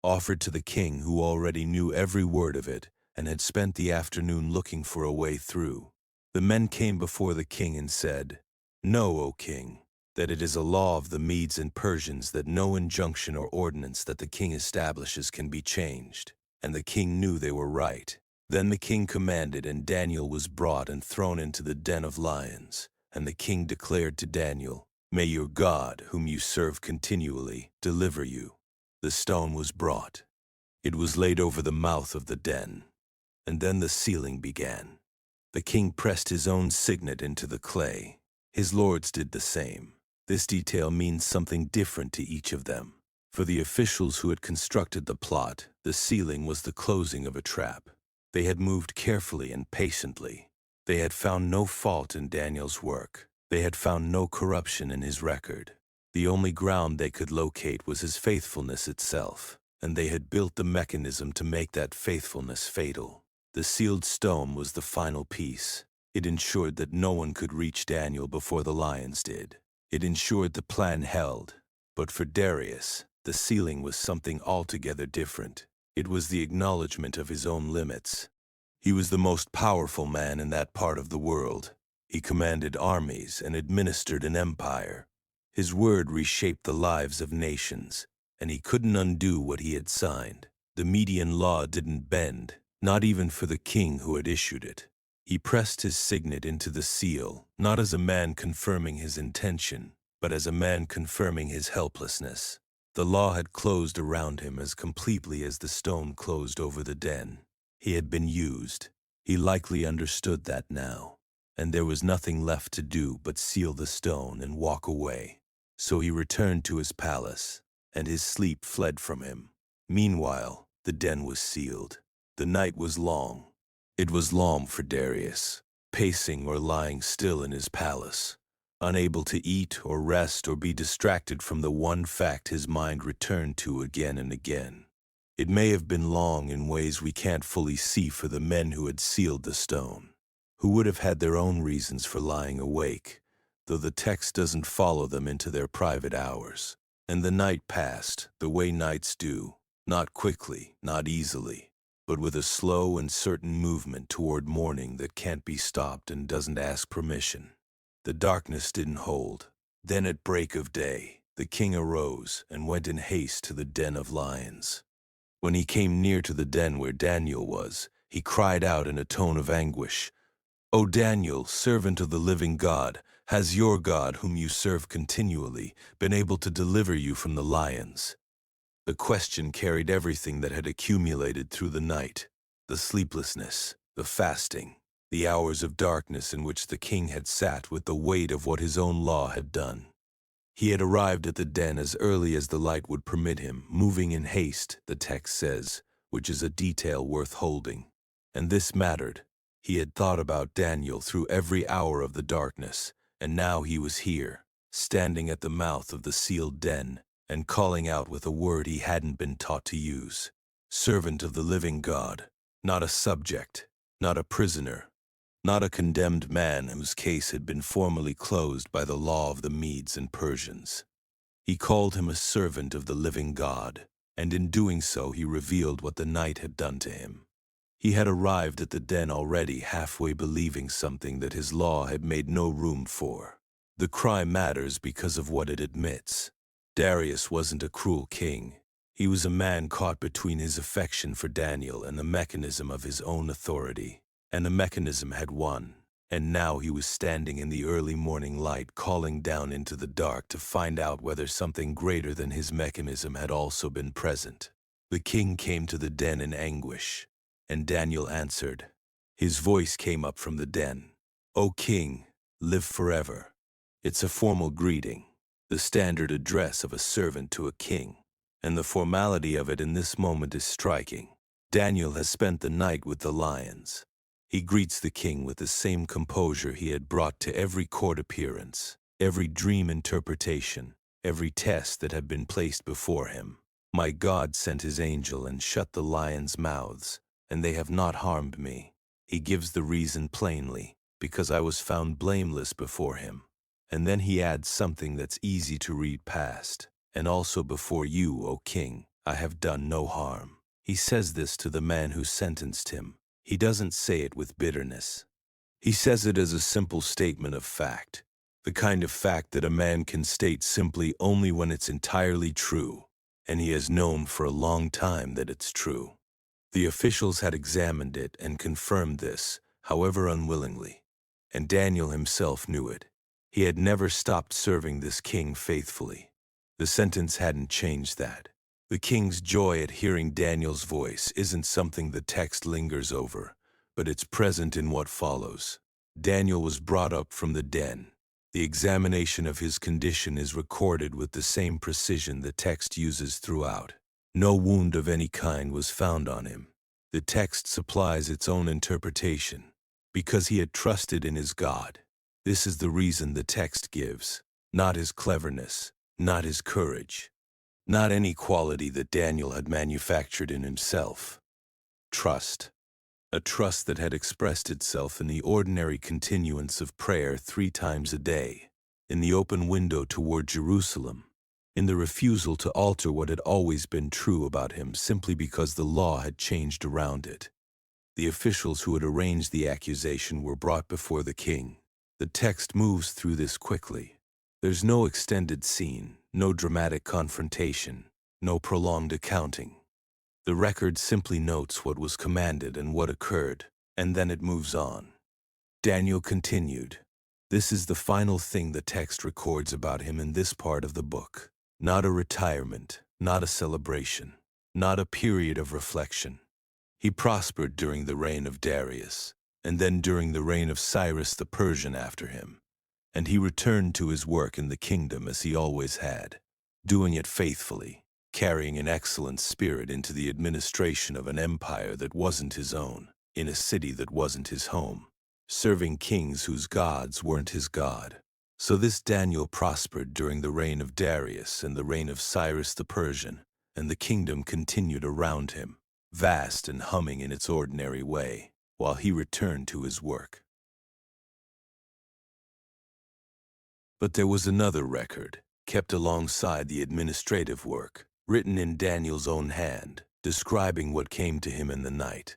Speaker 1: offered to the king who already knew every word of it and had spent the afternoon looking for a way through. The men came before the king and said, "Know, O king, that it is a law of the Medes and Persians that no injunction or ordinance that the king establishes can be changed." And the king knew they were right. Then the king commanded, and Daniel was brought and thrown into the den of lions. And the king declared to Daniel, "May your God, whom you serve continually, deliver you." The stone was brought. It was laid over the mouth of the den. And then the sealing began. The king pressed his own signet into the clay. His lords did the same. This detail means something different to each of them. For the officials who had constructed the plot, the sealing was the closing of a trap. They had moved carefully and patiently. They had found no fault in Daniel's work. They had found no corruption in his record. The only ground they could locate was his faithfulness itself, and they had built the mechanism to make that faithfulness fatal. The sealed stone was the final piece. It ensured that no one could reach Daniel before the lions did. It ensured the plan held. But for Darius, the sealing was something altogether different. It was the acknowledgement of his own limits. He was the most powerful man in that part of the world. He commanded armies and administered an empire. His word reshaped the lives of nations, and he couldn't undo what he had signed. The Median law didn't bend, not even for the king who had issued it. He pressed his signet into the seal, not as a man confirming his intention, but as a man confirming his helplessness. The law had closed around him as completely as the stone closed over the den. He had been used. He likely understood that now, and there was nothing left to do but seal the stone and walk away. So he returned to his palace, and his sleep fled from him. Meanwhile, the den was sealed. The night was long. It was long for Darius, pacing or lying still in his palace, unable to eat or rest or be distracted from the one fact his mind returned to again and again. It may have been long in ways we can't fully see for the men who had sealed the stone, who would have had their own reasons for lying awake, though the text doesn't follow them into their private hours. And the night passed, the way nights do, not quickly, not easily, but with a slow and certain movement toward morning that can't be stopped and doesn't ask permission. The darkness didn't hold. Then at break of day, the king arose and went in haste to the den of lions. When he came near to the den where Daniel was, he cried out in a tone of anguish, "O Daniel, servant of the living God, has your God, whom you serve continually, been able to deliver you from the lions?" The question carried everything that had accumulated through the night, the sleeplessness, the fasting, the hours of darkness in which the king had sat with the weight of what his own law had done. He had arrived at the den as early as the light would permit him, moving in haste, the text says, which is a detail worth holding. And this mattered. He had thought about Daniel through every hour of the darkness, and now he was here, standing at the mouth of the sealed den, and calling out with a word he hadn't been taught to use. Servant of the living God, not a subject, not a prisoner, not a condemned man whose case had been formally closed by the law of the Medes and Persians. He called him a servant of the living God, and in doing so he revealed what the night had done to him. He had arrived at the den already halfway believing something that his law had made no room for. The cry matters because of what it admits. Darius wasn't a cruel king. He was a man caught between his affection for Daniel and the mechanism of his own authority. And the mechanism had won, and now he was standing in the early morning light calling down into the dark to find out whether something greater than his mechanism had also been present. The king came to the den in anguish, and Daniel answered. His voice came up from the den. "O king, live forever." It's a formal greeting, the standard address of a servant to a king, and the formality of it in this moment is striking. Daniel has spent the night with the lions. He greets the king with the same composure he had brought to every court appearance, every dream interpretation, every test that had been placed before him. "My God sent his angel and shut the lions' mouths, and they have not harmed me." He gives the reason plainly, because I was found blameless before him. And then he adds something that's easy to read past. "And also before you, O king, I have done no harm." He says this to the man who sentenced him. He doesn't say it with bitterness. He says it as a simple statement of fact, the kind of fact that a man can state simply only when it's entirely true, and he has known for a long time that it's true. The officials had examined it and confirmed this, however unwillingly, and Daniel himself knew it. He had never stopped serving this king faithfully. The sentence hadn't changed that. The king's joy at hearing Daniel's voice isn't something the text lingers over, but it's present in what follows. Daniel was brought up from the den. The examination of his condition is recorded with the same precision the text uses throughout. No wound of any kind was found on him. The text supplies its own interpretation, because he had trusted in his God. This is the reason the text gives, not his cleverness, not his courage, not any quality that Daniel had manufactured in himself. Trust. A trust that had expressed itself in the ordinary continuance of prayer 3 times a day, in the open window toward Jerusalem, in the refusal to alter what had always been true about him simply because the law had changed around it. The officials who had arranged the accusation were brought before the king. The text moves through this quickly. There's no extended scene, no dramatic confrontation, no prolonged accounting. The record simply notes what was commanded and what occurred, and then it moves on. Daniel continued. This is the final thing the text records about him in this part of the book. Not a retirement, not a celebration, not a period of reflection. He prospered during the reign of Darius, and then during the reign of Cyrus the Persian after him, and he returned to his work in the kingdom as he always had, doing it faithfully, carrying an excellent spirit into the administration of an empire that wasn't his own, in a city that wasn't his home, serving kings whose gods weren't his God. So this Daniel prospered during the reign of Darius and the reign of Cyrus the Persian, and the kingdom continued around him, vast and humming in its ordinary way, while he returned to his work. But there was another record, kept alongside the administrative work, written in Daniel's own hand, describing what came to him in the night.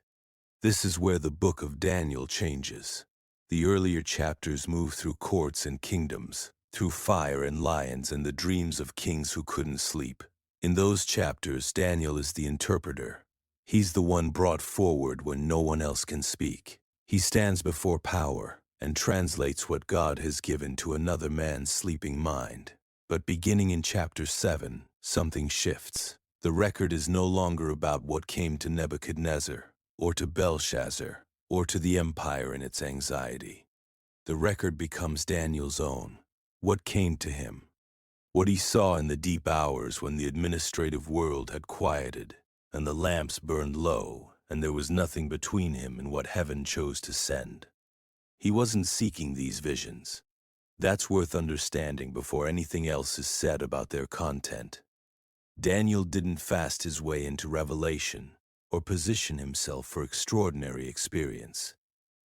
Speaker 1: This is where the book of Daniel changes. The earlier chapters move through courts and kingdoms, through fire and lions and the dreams of kings who couldn't sleep. In those chapters, Daniel is the interpreter. He's the one brought forward when no one else can speak. He stands before power and translates what God has given to another man's sleeping mind. But beginning in chapter 7, something shifts. The record is no longer about what came to Nebuchadnezzar, or to Belshazzar, or to the empire in its anxiety. The record becomes Daniel's own. What came to him? What he saw in the deep hours when the administrative world had quieted, and the lamps burned low, and there was nothing between him and what heaven chose to send. He wasn't seeking these visions. That's worth understanding before anything else is said about their content. Daniel didn't fast his way into revelation or position himself for extraordinary experience.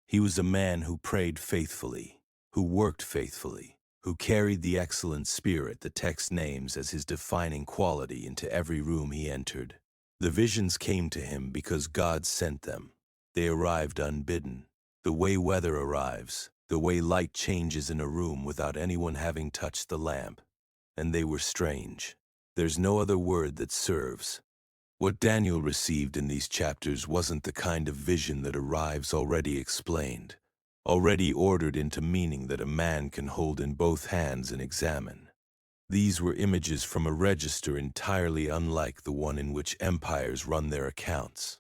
Speaker 1: He was a man who prayed faithfully, who worked faithfully, who carried the excellent spirit the text names as his defining quality into every room he entered. The visions came to him because God sent them. They arrived unbidden, the way weather arrives, the way light changes in a room without anyone having touched the lamp. And they were strange. There's no other word that serves. What Daniel received in these chapters wasn't the kind of vision that arrives already explained, already ordered into meaning that a man can hold in both hands and examine. These were images from a register entirely unlike the one in which empires run their accounts.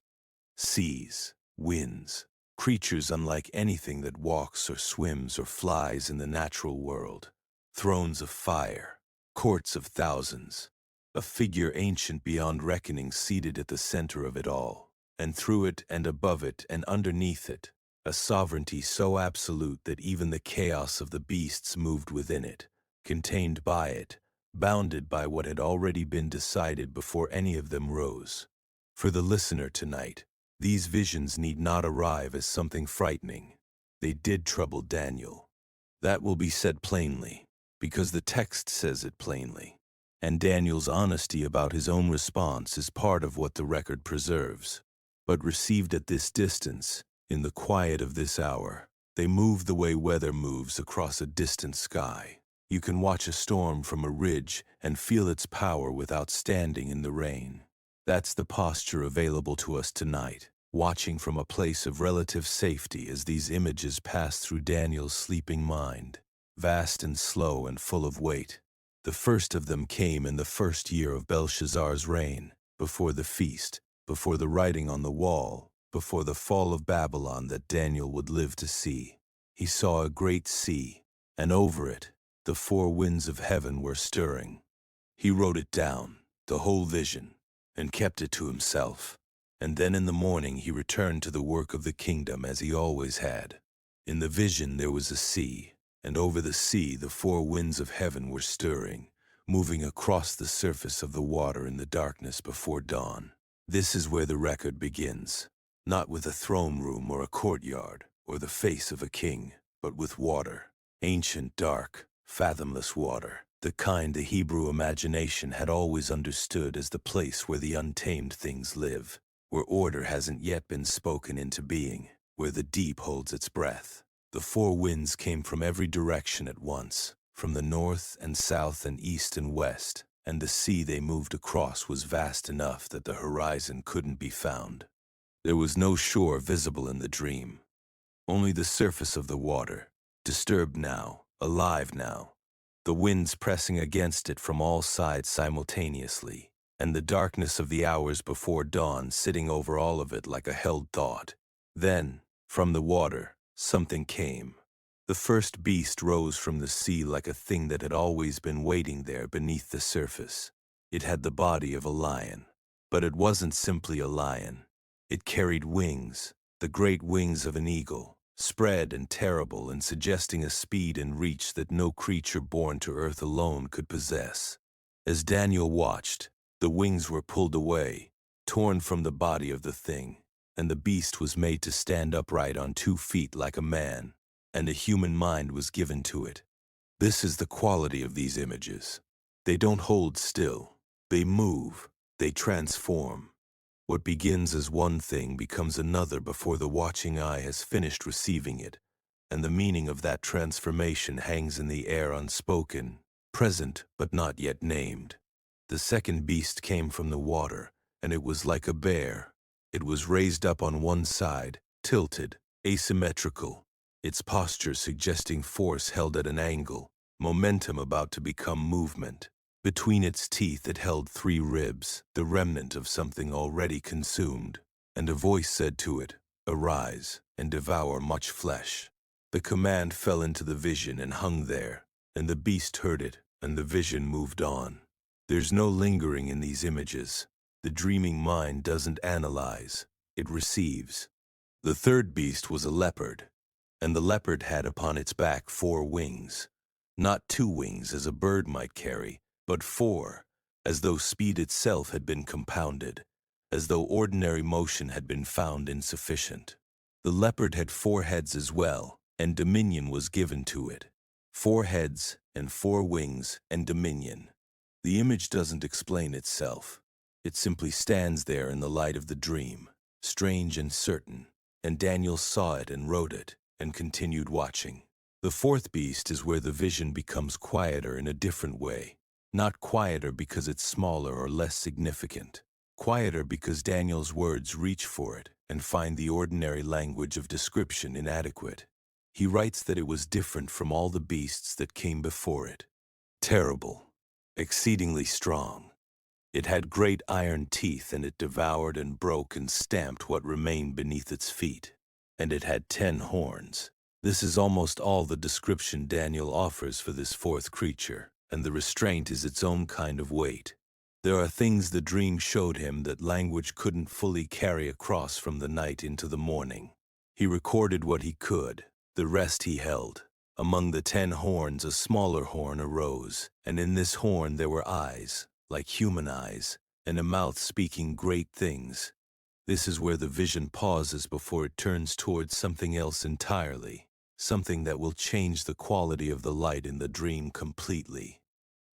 Speaker 1: Seas, winds, creatures unlike anything that walks or swims or flies in the natural world, thrones of fire, courts of thousands, a figure ancient beyond reckoning seated at the center of it all, and through it and above it and underneath it, a sovereignty so absolute that even the chaos of the beasts moved within it, contained by it, bounded by what had already been decided before any of them rose. For the listener tonight, these visions need not arrive as something frightening. They did trouble Daniel. That will be said plainly, because the text says it plainly. And Daniel's honesty about his own response is part of what the record preserves. But received at this distance, in the quiet of this hour, they move the way weather moves across a distant sky. You can watch a storm from a ridge and feel its power without standing in the rain. That's the posture available to us tonight, watching from a place of relative safety as these images pass through Daniel's sleeping mind, vast and slow and full of weight. The first of them came in the first year of Belshazzar's reign, before the feast, before the writing on the wall, before the fall of Babylon that Daniel would live to see. He saw a great sea, and over it, the four winds of heaven were stirring. He wrote it down, the whole vision, and kept it to himself. And then in the morning he returned to the work of the kingdom as he always had. In the vision there was a sea, and over the sea the four winds of heaven were stirring, moving across the surface of the water in the darkness before dawn. This is where the record begins, not with a throne room or a courtyard, or the face of a king, but with water, ancient, dark, fathomless water, the kind the Hebrew imagination had always understood as the place where the untamed things live, where order hasn't yet been spoken into being, where the deep holds its breath. The four winds came from every direction at once, from the north and south and east and west, and the sea they moved across was vast enough that the horizon couldn't be found. There was no shore visible in the dream, only the surface of the water, disturbed now, alive now, the winds pressing against it from all sides simultaneously, and the darkness of the hours before dawn sitting over all of it like a held thought. Then, from the water, something came. The first beast rose from the sea like a thing that had always been waiting there beneath the surface. It had the body of a lion, but it wasn't simply a lion. It carried wings, the great wings of an eagle, spread and terrible and suggesting a speed and reach that no creature born to earth alone could possess. As Daniel watched, the wings were pulled away, torn from the body of the thing, and the beast was made to stand upright on 2 feet like a man, and a human mind was given to it. This is the quality of these images. They don't hold still. They move. They transform. What begins as one thing becomes another before the watching eye has finished receiving it, and the meaning of that transformation hangs in the air unspoken, present but not yet named. The second beast came from the water, and it was like a bear. It was raised up on one side, tilted, asymmetrical, its posture suggesting force held at an angle, momentum about to become movement. Between its teeth it held 3 ribs, the remnant of something already consumed, and a voice said to it, "Arise, and devour much flesh." The command fell into the vision and hung there, and the beast heard it, and the vision moved on. There's no lingering in these images. The dreaming mind doesn't analyze, it receives. The third beast was a leopard, and the leopard had upon its back 4 wings, not 2 wings as a bird might carry, but 4, as though speed itself had been compounded, as though ordinary motion had been found insufficient. The leopard had 4 heads as well, and dominion was given to it. 4 heads and 4 wings and dominion. The image doesn't explain itself. It simply stands there in the light of the dream, strange and certain, and Daniel saw it and wrote it, and continued watching. The fourth beast is where the vision becomes quieter in a different way. Not quieter because it's smaller or less significant. Quieter because Daniel's words reach for it and find the ordinary language of description inadequate. He writes that it was different from all the beasts that came before it. Terrible, exceedingly strong. It had great iron teeth, and it devoured and broke and stamped what remained beneath its feet. And it had 10 horns. This is almost all the description Daniel offers for this fourth creature, and the restraint is its own kind of weight. There are things the dream showed him that language couldn't fully carry across from the night into the morning. He recorded what he could, the rest he held. Among the 10 horns a smaller horn arose, and in this horn there were eyes, like human eyes, and a mouth speaking great things. This is where the vision pauses before it turns towards something else entirely, something that will change the quality of the light in the dream completely.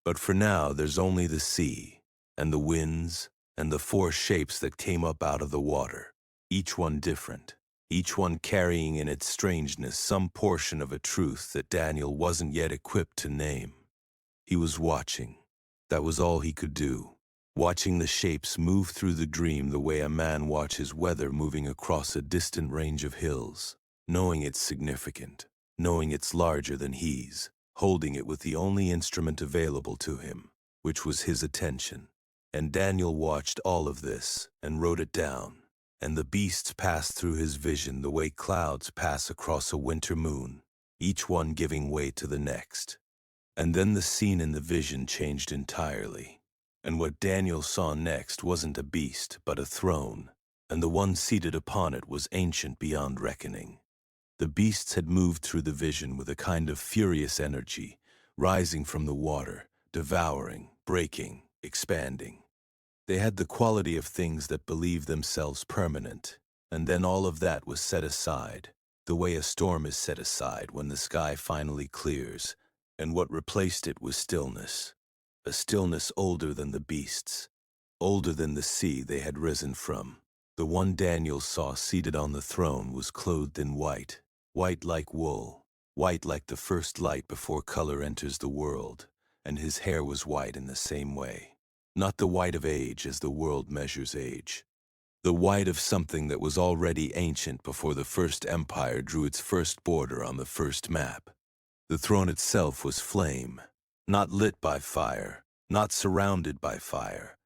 Speaker 1: But for now there's only the sea, and the winds, and the 4 shapes that came up out of the water, each one different, each one carrying in its strangeness some portion of a truth that Daniel wasn't yet equipped to name. He was watching. That was all he could do. Watching the shapes move through the dream the way a man watches weather moving across a distant range of hills, knowing it's significant, knowing it's larger than he's, holding it with the only instrument available to him, which was his attention. And Daniel watched all of this and wrote it down, and the beasts passed through his vision the way clouds pass across a winter moon, each one giving way to the next. And then the scene in the vision changed entirely. And what Daniel saw next wasn't a beast, but a throne, and the one seated upon it was ancient beyond reckoning. The beasts had moved through the vision with a kind of furious energy, rising from the water, devouring, breaking, expanding. They had the quality of things that believe themselves permanent, and then all of that was set aside, the way a storm is set aside when the sky finally clears, and what replaced it was stillness. A stillness older than the beasts, older than the sea they had risen from. The one Daniel saw seated on the throne was clothed in white, white like wool, white like the first light before color enters the world, and his hair was white in the same way. Not the white of age as the world measures age. The white of something that was already ancient before the first empire drew its first border on the first map. The throne itself was flame, not lit by fire, not surrounded by fire,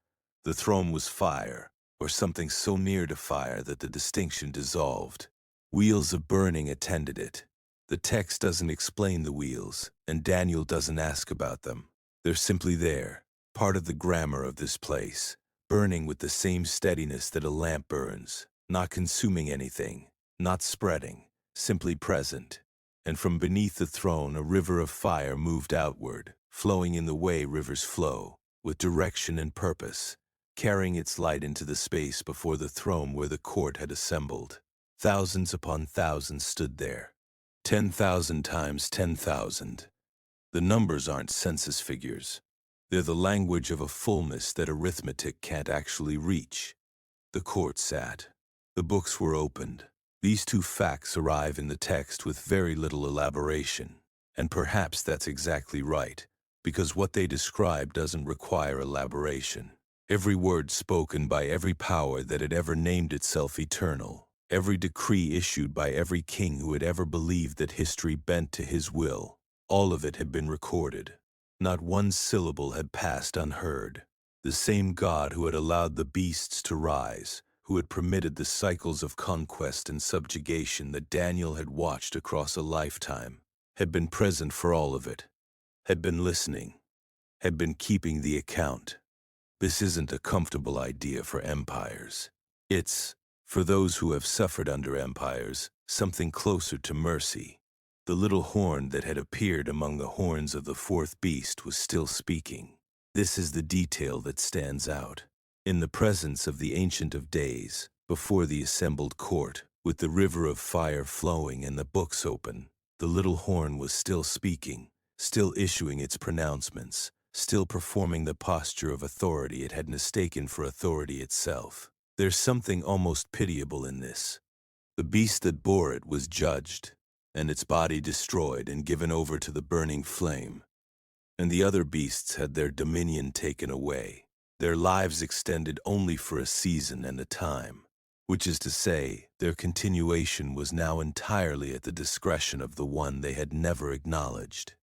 Speaker 1: The throne was fire, or something so near to fire that the distinction dissolved. Wheels of burning attended it. The text doesn't explain the wheels, and Daniel doesn't ask about them. They're simply there, part of the grammar of this place, burning with the same steadiness that a lamp burns, not consuming anything, not spreading, simply present. And from beneath the throne a river of fire moved outward, flowing in the way rivers flow, with direction and purpose, carrying its light into the space before the throne where the court had assembled. Thousands upon thousands stood there. 10,000 times 10,000. The numbers aren't census figures. They're the language of a fullness that arithmetic can't actually reach. The court sat. The books were opened. These two facts arrive in the text with very little elaboration. And perhaps that's exactly right, because what they describe doesn't require elaboration. Every word spoken by every power that had ever named itself eternal, every decree issued by every king who had ever believed that history bent to his will, all of it had been recorded. Not one syllable had passed unheard. The same God who had allowed the beasts to rise, who had permitted the cycles of conquest and subjugation that Daniel had watched across a lifetime, had been present for all of it, had been listening, had been keeping the account. This isn't a comfortable idea for empires. It's, for those who have suffered under empires, something closer to mercy. The little horn that had appeared among the horns of the fourth beast was still speaking. This is the detail that stands out. In the presence of the Ancient of Days, before the assembled court, with the river of fire flowing and the books open, the little horn was still speaking, still issuing its pronouncements, still performing the posture of authority it had mistaken for authority itself. There's something almost pitiable in this. The beast that bore it was judged, and its body destroyed and given over to the burning flame. And the other beasts had their dominion taken away, their lives extended only for a season and a time, which is to say, their continuation was now entirely at the discretion of the one they had never acknowledged.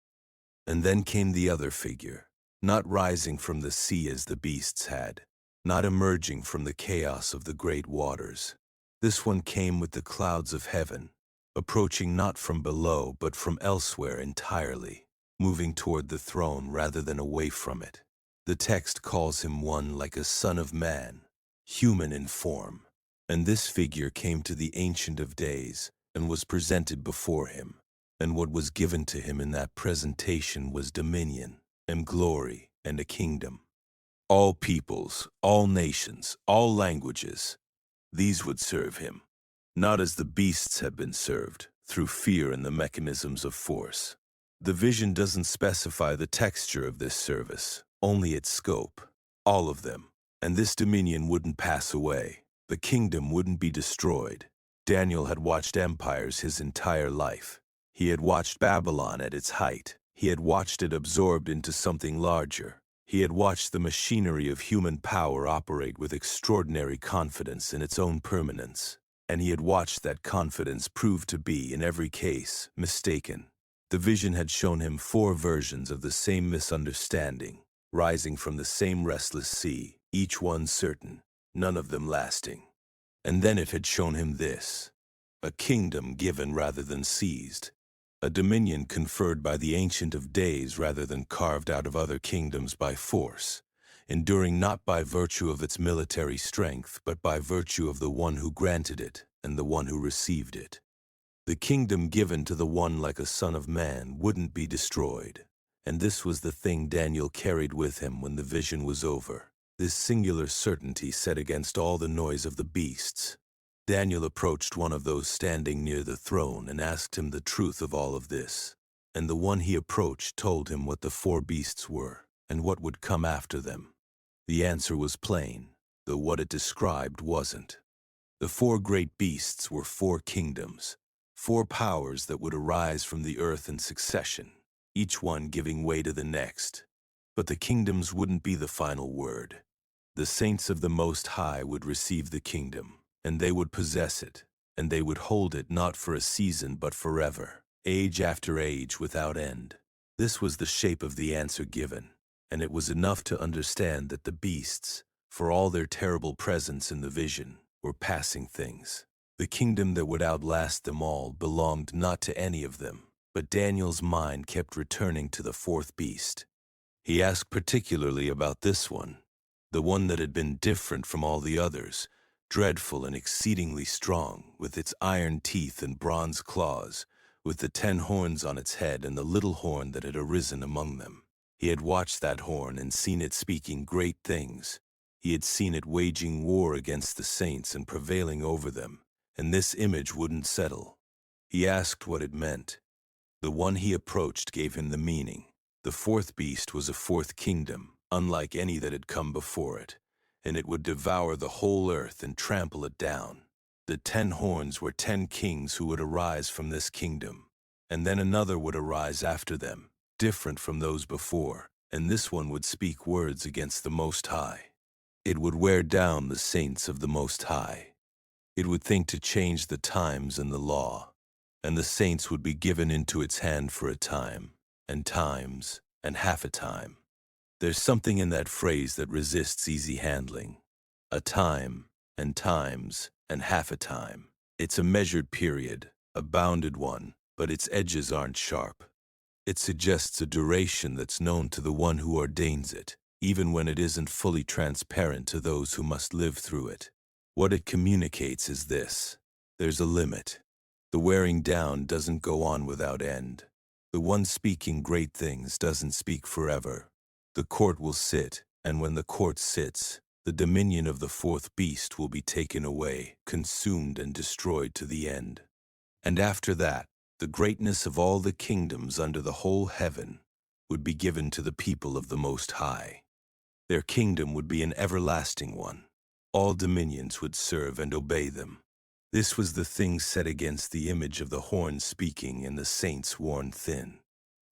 Speaker 1: And then came the other figure, not rising from the sea as the beasts had, not emerging from the chaos of the great waters. This one came with the clouds of heaven, approaching not from below but from elsewhere entirely, moving toward the throne rather than away from it. The text calls him one like a son of man, human in form. And this figure came to the Ancient of Days and was presented before him. And what was given to him in that presentation was dominion and glory and a kingdom. All peoples, all nations, all languages, these would serve him, not as the beasts have been served, through fear and the mechanisms of force. The vision doesn't specify the texture of this service, only its scope, all of them. And this dominion wouldn't pass away. The kingdom wouldn't be destroyed. Daniel had watched empires his entire life. He had watched Babylon at its height. He had watched it absorbed into something larger. He had watched the machinery of human power operate with extraordinary confidence in its own permanence. And he had watched that confidence prove to be, in every case, mistaken. The vision had shown him 4 versions of the same misunderstanding, rising from the same restless sea, each one certain, none of them lasting. And then it had shown him this: a kingdom given rather than seized, a dominion conferred by the Ancient of Days rather than carved out of other kingdoms by force, enduring not by virtue of its military strength, but by virtue of the one who granted it and the one who received it. The kingdom given to the one like a son of man wouldn't be destroyed, and this was the thing Daniel carried with him when the vision was over, this singular certainty set against all the noise of the beasts. Daniel approached one of those standing near the throne and asked him the truth of all of this. And the one he approached told him what the 4 beasts were and what would come after them. The answer was plain, though what it described wasn't. The 4 great beasts were 4 kingdoms, 4 powers that would arise from the earth in succession, each one giving way to the next. But the kingdoms wouldn't be the final word. The saints of the Most High would receive the kingdom, and they would possess it, and they would hold it not for a season but forever, age after age without end. This was the shape of the answer given, and it was enough to understand that the beasts, For all their terrible presence in the vision were passing things. The kingdom that would outlast them all belonged not to any of them, but Daniel's mind kept returning to the fourth beast. He asked particularly about this one, the one that had been different from all the others, dreadful and exceedingly strong, with its iron teeth and bronze claws, with the 10 horns on its head and the little horn that had arisen among them. He had watched that horn and seen it speaking great things. He had seen it waging war against the saints and prevailing over them, and this image wouldn't settle. He asked what it meant. The one he approached gave him the meaning. The fourth beast was a fourth kingdom, unlike any that had come before it, and it would devour the whole earth and trample it down. The 10 horns were 10 kings who would arise from this kingdom, and then another would arise after them, different from those before, and this one would speak words against the Most High. It would wear down the saints of the Most High. It would think to change the times and the law, and the saints would be given into its hand for a time, and times, and half a time. There's something in that phrase that resists easy handling. A time, and times, and half a time. It's a measured period, a bounded one, but its edges aren't sharp. It suggests a duration that's known to the one who ordains it, even when it isn't fully transparent to those who must live through it. What it communicates is this: there's a limit. The wearing down doesn't go on without end. The one speaking great things doesn't speak forever. The court will sit, and when the court sits, the dominion of the fourth beast will be taken away, consumed and destroyed to the end. And after that, the greatness of all the kingdoms under the whole heaven would be given to the people of the Most High. Their kingdom would be an everlasting one. All dominions would serve and obey them. This was the thing set against the image of the horn speaking and the saints worn thin.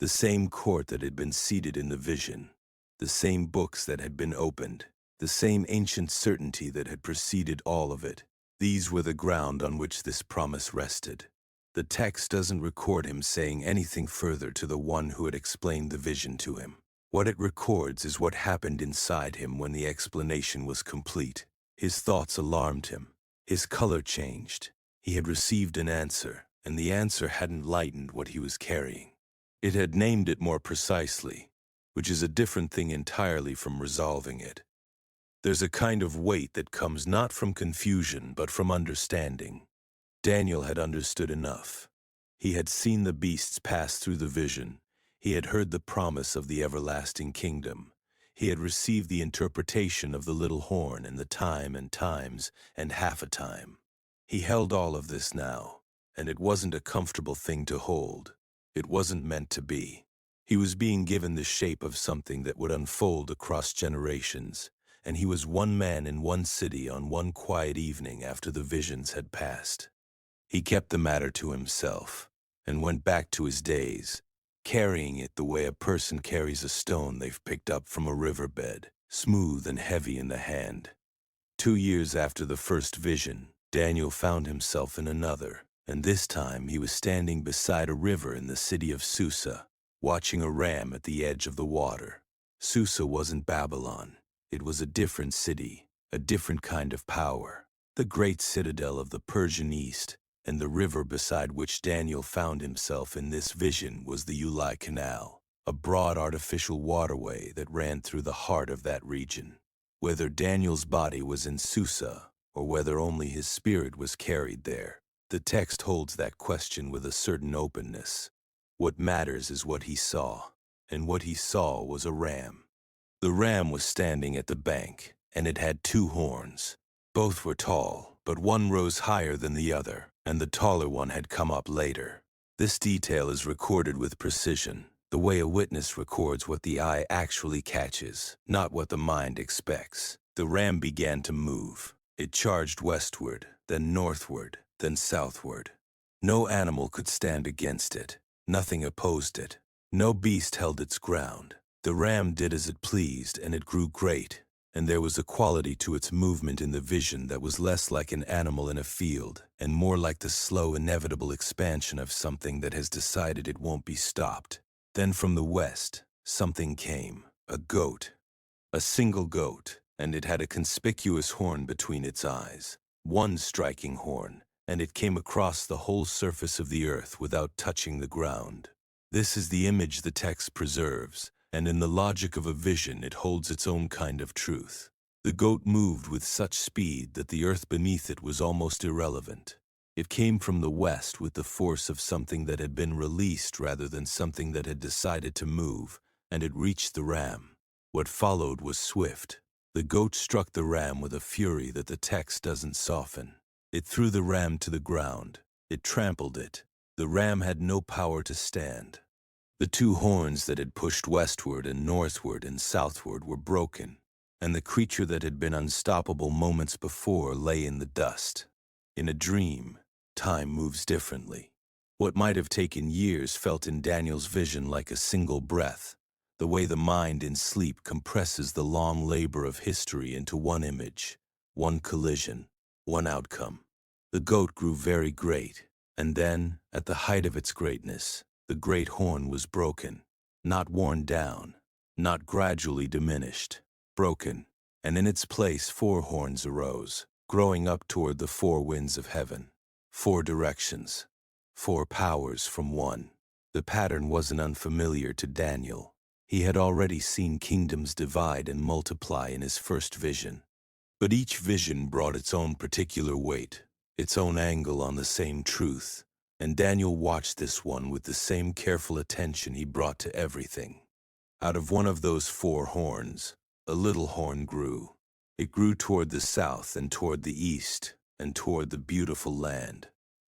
Speaker 1: The same court that had been seated in the vision, the same books that had been opened, the same ancient certainty that had preceded all of it. These were the ground on which this promise rested. The text doesn't record him saying anything further to the one who had explained the vision to him. What it records is what happened inside him when the explanation was complete. His thoughts alarmed him. His color changed. He had received an answer, and the answer hadn't lightened what he was carrying. It had named it more precisely, which is a different thing entirely from resolving it. There's a kind of weight that comes not from confusion but from understanding. Daniel had understood enough. He had seen the beasts pass through the vision. He had heard the promise of the everlasting kingdom. He had received the interpretation of the little horn and the time and times and half a time. He held all of this now, and it wasn't a comfortable thing to hold. It wasn't meant to be. He was being given the shape of something that would unfold across generations, and he was one man in one city on one quiet evening after the visions had passed. He kept the matter to himself and went back to his days, carrying it the way a person carries a stone they've picked up from a riverbed, smooth and heavy in the hand. 2 years after the first vision, Daniel found himself in another, and this time he was standing beside a river in the city of Susa, watching a ram at the edge of the water. Susa wasn't Babylon. It was a different city, a different kind of power, the great citadel of the Persian East, and the river beside which Daniel found himself in this vision was the Ulai Canal, a broad artificial waterway that ran through the heart of that region. Whether Daniel's body was in Susa, or whether only his spirit was carried there, the text holds that question with a certain openness. What matters is what he saw, and what he saw was a ram. The ram was standing at the bank, and it had 2 horns. Both were tall, but one rose higher than the other, and the taller one had come up later. This detail is recorded with precision, the way a witness records what the eye actually catches, not what the mind expects. The ram began to move. It charged westward, then northward, then southward. No animal could stand against it. Nothing opposed it. No beast held its ground. The ram did as it pleased, and it grew great, and there was a quality to its movement in the vision that was less like an animal in a field, and more like the slow, inevitable expansion of something that has decided it won't be stopped. Then from the west, something came, a goat. A single goat, and it had a conspicuous horn between its eyes. One striking horn, and it came across the whole surface of the earth without touching the ground. This is the image the text preserves, and in the logic of a vision it holds its own kind of truth. The goat moved with such speed that the earth beneath it was almost irrelevant. It came from the west with the force of something that had been released rather than something that had decided to move, and it reached the ram. What followed was swift. The goat struck the ram with a fury that the text doesn't soften. It threw the ram to the ground. It trampled it. The ram had no power to stand. The two horns that had pushed westward and northward and southward were broken, and the creature that had been unstoppable moments before lay in the dust. In a dream, time moves differently. What might have taken years felt in Daniel's vision like a single breath, the way the mind in sleep compresses the long labor of history into one image, one collision, one outcome. The goat grew very great, and then, at the height of its greatness, the great horn was broken, not worn down, not gradually diminished, broken, and in its place 4 horns arose, growing up toward the 4 winds of heaven. 4 directions, 4 powers from one. The pattern wasn't unfamiliar to Daniel. He had already seen kingdoms divide and multiply in his first vision. But each vision brought its own particular weight, its own angle on the same truth, and Daniel watched this one with the same careful attention he brought to everything. Out of one of those 4 horns, a little horn grew. It grew toward the south and toward the east and toward the beautiful land.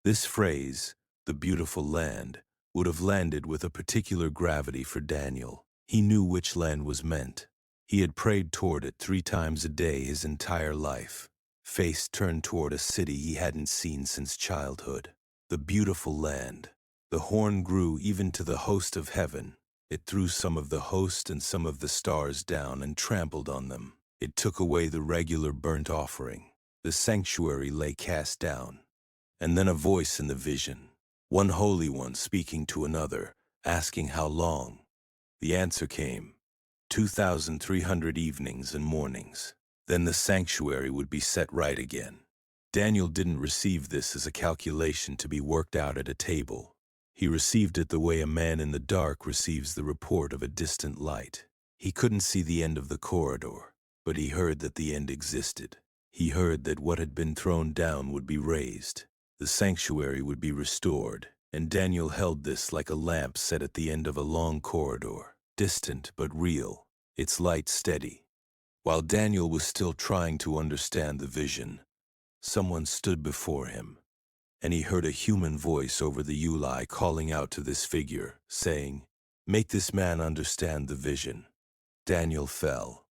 Speaker 1: This phrase, the beautiful land, would have landed with a particular gravity for Daniel. He knew which land was meant. He had prayed toward it 3 times a day his entire life, face turned toward a city he hadn't seen since childhood. The beautiful land. The horn grew even to the host of heaven. It threw some of the host and some of the stars down and trampled on them. It took away the regular burnt offering. The sanctuary lay cast down. And then a voice in the vision, one holy one speaking to another, asking how long. The answer came, 2,300 evenings and mornings. Then the sanctuary would be set right again. Daniel didn't receive this as a calculation to be worked out at a table. He received it the way a man in the dark receives the report of a distant light. He couldn't see the end of the corridor, but he heard that the end existed. He heard that what had been thrown down would be raised. The sanctuary would be restored, and Daniel held this like a lamp set at the end of a long corridor, distant but real, its light steady. While Daniel was still trying to understand the vision, someone stood before him, and he heard a human voice over the Uli calling out to this figure, saying, "Make this man understand the vision." Daniel fell.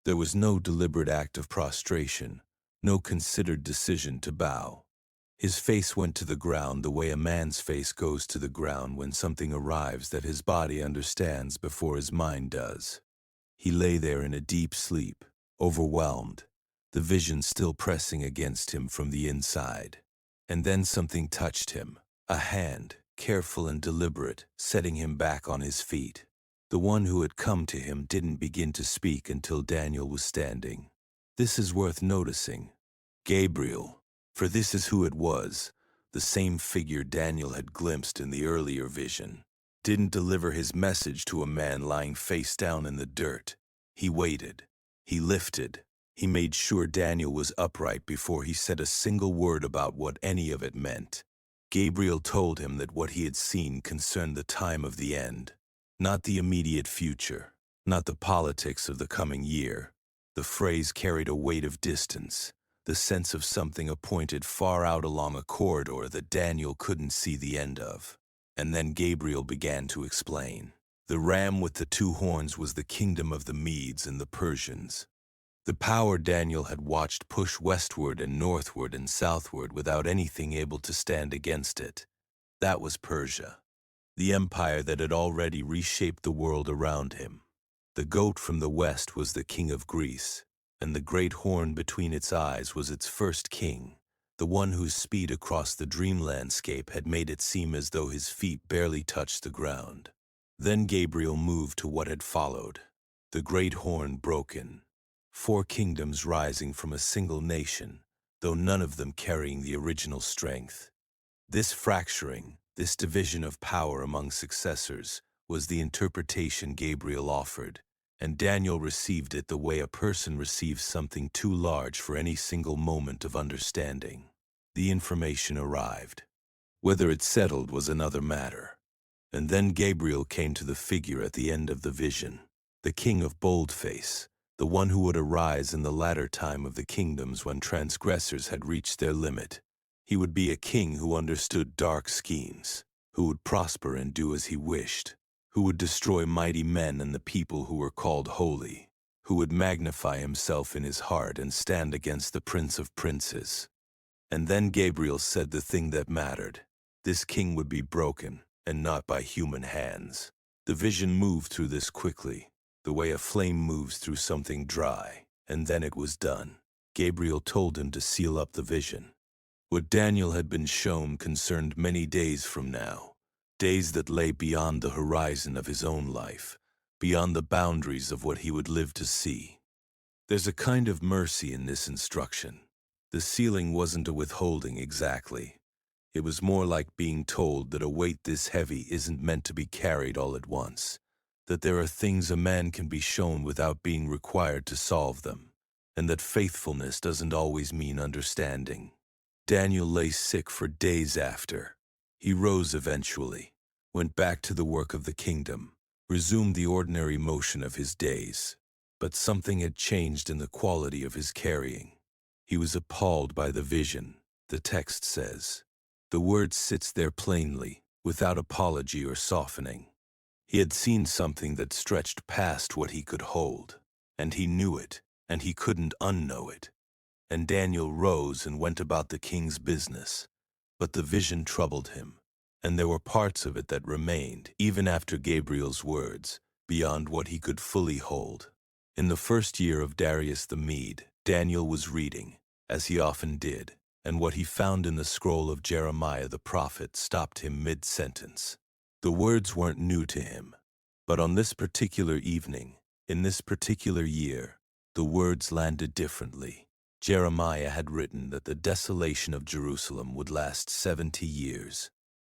Speaker 1: There was no deliberate act of prostration, no considered decision to bow. His face went to the ground the way a man's face goes to the ground when something arrives that his body understands before his mind does. He lay there in a deep sleep, overwhelmed, the vision still pressing against him from the inside. And then something touched him, a hand, careful and deliberate, setting him back on his feet. The one who had come to him didn't begin to speak until Daniel was standing. This is worth noticing. Gabriel. For this is who it was, the same figure Daniel had glimpsed in the earlier vision. Didn't deliver his message to a man lying face down in the dirt. He waited. He lifted. He made sure Daniel was upright before he said a single word about what any of it meant. Gabriel told him that what he had seen concerned the time of the end, not the immediate future, not the politics of the coming year. The phrase carried a weight of distance, the sense of something appointed far out along a corridor that Daniel couldn't see the end of. And then Gabriel began to explain. The ram with the 2 horns was the kingdom of the Medes and the Persians. The power Daniel had watched push westward and northward and southward without anything able to stand against it. That was Persia, the empire that had already reshaped the world around him. The goat from the west was the king of Greece, and the great horn between its eyes was its first king, the one whose speed across the dream landscape had made it seem as though his feet barely touched the ground. Then Gabriel moved to what had followed, the great horn broken, 4 kingdoms rising from a single nation, though none of them carrying the original strength. This fracturing, this division of power among successors, was the interpretation Gabriel offered, and Daniel received it the way a person receives something too large for any single moment of understanding. The information arrived. Whether it settled was another matter. And then Gabriel came to the figure at the end of the vision, the king of boldface, the one who would arise in the latter time of the kingdoms when transgressors had reached their limit. He would be a king who understood dark schemes, who would prosper and do as he wished, who would destroy mighty men and the people who were called holy, who would magnify himself in his heart and stand against the Prince of Princes. And then Gabriel said the thing that mattered. This king would be broken, and not by human hands. The vision moved through this quickly, the way a flame moves through something dry, and then it was done. Gabriel told him to seal up the vision. What Daniel had been shown concerned many days from now, days that lay beyond the horizon of his own life, beyond the boundaries of what he would live to see. There's a kind of mercy in this instruction. The sealing wasn't a withholding exactly. It was more like being told that a weight this heavy isn't meant to be carried all at once, that there are things a man can be shown without being required to solve them, and that faithfulness doesn't always mean understanding. Daniel lay sick for days after. He rose eventually, went back to the work of the kingdom, resumed the ordinary motion of his days. But something had changed in the quality of his carrying. He was appalled by the vision, the text says. The word sits there plainly, without apology or softening. He had seen something that stretched past what he could hold, and he knew it, and he couldn't unknow it. And Daniel rose and went about the king's business. But the vision troubled him, and there were parts of it that remained, even after Gabriel's words, beyond what he could fully hold. In the first year of Darius the Mede, Daniel was reading, as he often did, and what he found in the scroll of Jeremiah the prophet stopped him mid-sentence. The words weren't new to him, but on this particular evening, in this particular year, the words landed differently. Jeremiah had written that the desolation of Jerusalem would last 70 years,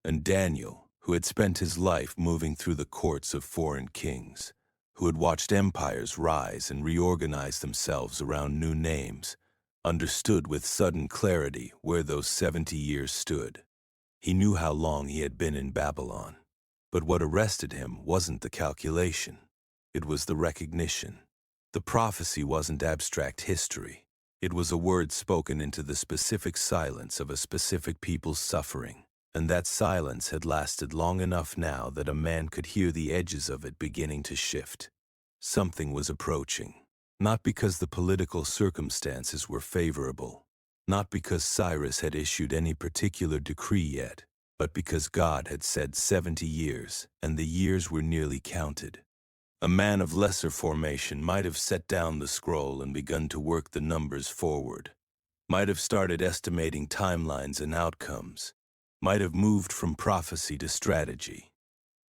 Speaker 1: and Daniel, who had spent his life moving through the courts of foreign kings, who had watched empires rise and reorganize themselves around new names, understood with sudden clarity where those 70 years stood. He knew how long he had been in Babylon, but what arrested him wasn't the calculation. It was the recognition. The prophecy wasn't abstract history. It was a word spoken into the specific silence of a specific people's suffering, and that silence had lasted long enough now that a man could hear the edges of it beginning to shift. Something was approaching, not because the political circumstances were favorable, not because Cyrus had issued any particular decree yet, but because God had said 70 years, and the years were nearly counted. A man of lesser formation might have set down the scroll and begun to work the numbers forward, might have started estimating timelines and outcomes, might have moved from prophecy to strategy.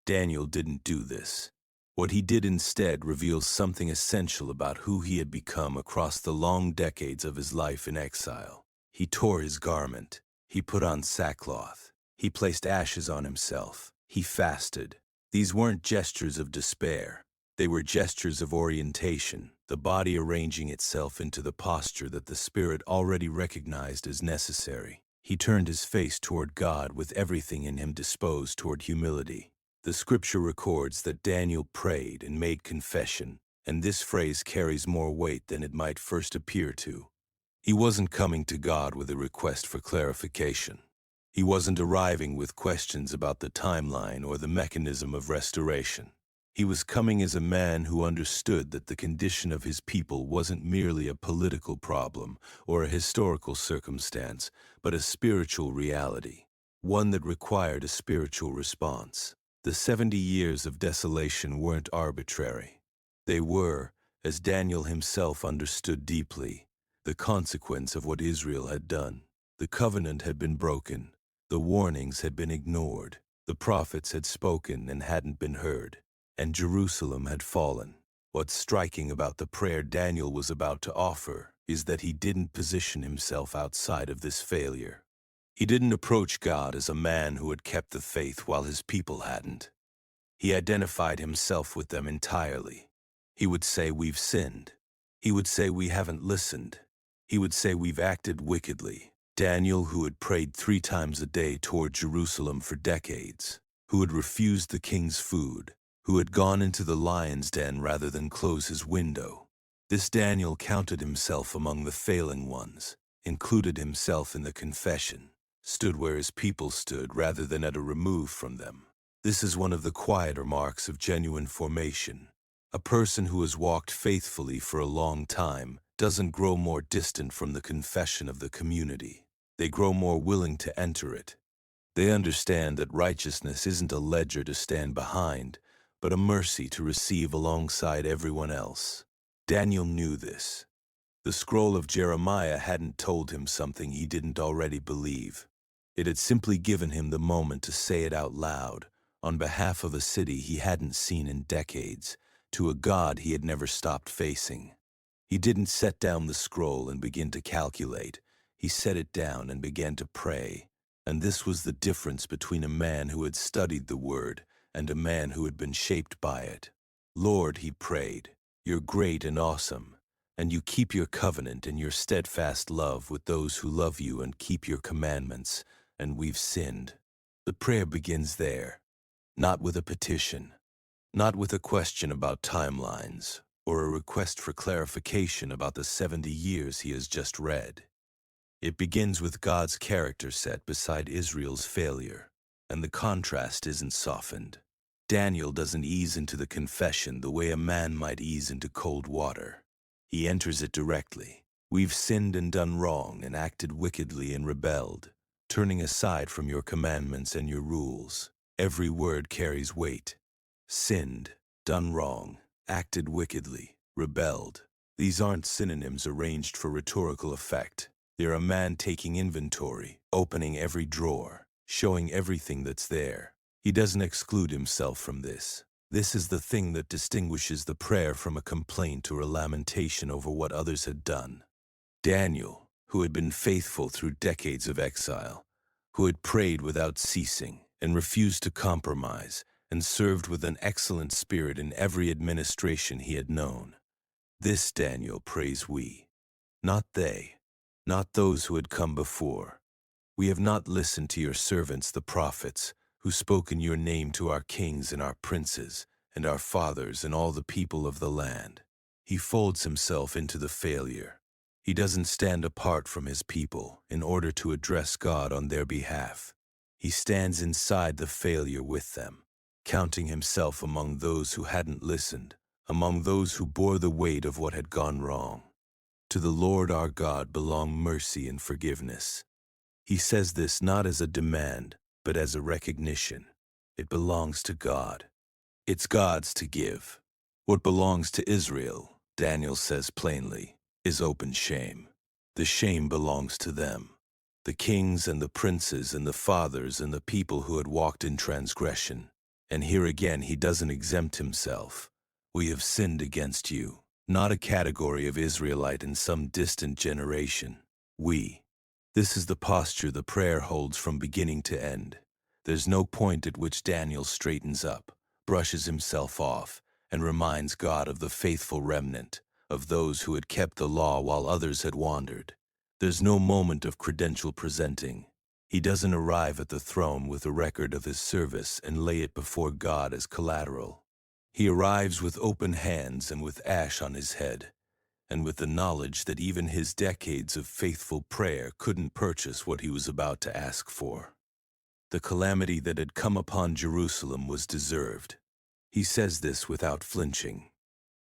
Speaker 1: Daniel didn't do this. What he did instead reveals something essential about who he had become across the long decades of his life in exile. He tore his garment. He put on sackcloth. He placed ashes on himself. He fasted. These weren't gestures of despair. They were gestures of orientation, the body arranging itself into the posture that the spirit already recognized as necessary. He turned his face toward God with everything in him disposed toward humility. The scripture records that Daniel prayed and made confession, and this phrase carries more weight than it might first appear to. He wasn't coming to God with a request for clarification. He wasn't arriving with questions about the timeline or the mechanism of restoration. He was coming as a man who understood that the condition of his people wasn't merely a political problem or a historical circumstance, but a spiritual reality, one that required a spiritual response. The 70 years of desolation weren't arbitrary. They were, as Daniel himself understood deeply, the consequence of what Israel had done. The covenant had been broken. The warnings had been ignored. The prophets had spoken and hadn't been heard. And Jerusalem had fallen. What's striking about the prayer Daniel was about to offer is that he didn't position himself outside of this failure. He didn't approach God as a man who had kept the faith while his people hadn't. He identified himself with them entirely. He would say, "We've sinned." He would say, "We haven't listened." He would say, "We've acted wickedly." Daniel, who had prayed 3 times a day toward Jerusalem for decades, who had refused the king's food, who had gone into the lion's den rather than close his window. This Daniel counted himself among the failing ones, included himself in the confession, stood where his people stood rather than at a remove from them. This is one of the quieter marks of genuine formation. A person who has walked faithfully for a long time doesn't grow more distant from the confession of the community. They grow more willing to enter it. They understand that righteousness isn't a ledger to stand behind, but a mercy to receive alongside everyone else. Daniel knew this. The scroll of Jeremiah hadn't told him something he didn't already believe. It had simply given him the moment to say it out loud, on behalf of a city he hadn't seen in decades, to a God he had never stopped facing. He didn't set down the scroll and begin to calculate. He set it down and began to pray. And this was the difference between a man who had studied the word and a man who had been shaped by it. "Lord," he prayed, "you're great and awesome, and you keep your covenant and your steadfast love with those who love you and keep your commandments, and we've sinned." The prayer begins there, not with a petition, not with a question about timelines, or a request for clarification about the 70 years he has just read. It begins with God's character set beside Israel's failure, and the contrast isn't softened. Daniel doesn't ease into the confession the way a man might ease into cold water. He enters it directly. "We've sinned and done wrong and acted wickedly and rebelled, turning aside from your commandments and your rules." Every word carries weight. Sinned, done wrong, acted wickedly, rebelled. These aren't synonyms arranged for rhetorical effect. They're a man taking inventory, opening every drawer, showing everything that's there. He doesn't exclude himself from this. This is the thing that distinguishes the prayer from a complaint or a lamentation over what others had done. Daniel, who had been faithful through decades of exile, who had prayed without ceasing and refused to compromise, and served with an excellent spirit in every administration he had known. This Daniel prays we, not they, not those who had come before. "We have not listened to your servants the prophets, who spoke in your name to our kings and our princes, and our fathers and all the people of the land." He folds himself into the failure. He doesn't stand apart from his people in order to address God on their behalf. He stands inside the failure with them, counting himself among those who hadn't listened, among those who bore the weight of what had gone wrong. To the Lord our God belong mercy and forgiveness. He says this not as a demand, but as a recognition. It belongs to God. It's God's to give. What belongs to Israel, Daniel says plainly, is open shame. The shame belongs to them. The kings and the princes and the fathers and the people who had walked in transgression. And here again he doesn't exempt himself. "We have sinned against you." Not a category of Israelite in some distant generation. We. This is the posture the prayer holds from beginning to end. There's no point at which Daniel straightens up, brushes himself off, and reminds God of the faithful remnant, of those who had kept the law while others had wandered. There's no moment of credential presenting. He doesn't arrive at the throne with a record of his service and lay it before God as collateral. He arrives with open hands and with ash on his head, and with the knowledge that even his decades of faithful prayer couldn't purchase what he was about to ask for. The calamity that had come upon Jerusalem was deserved. He says this without flinching.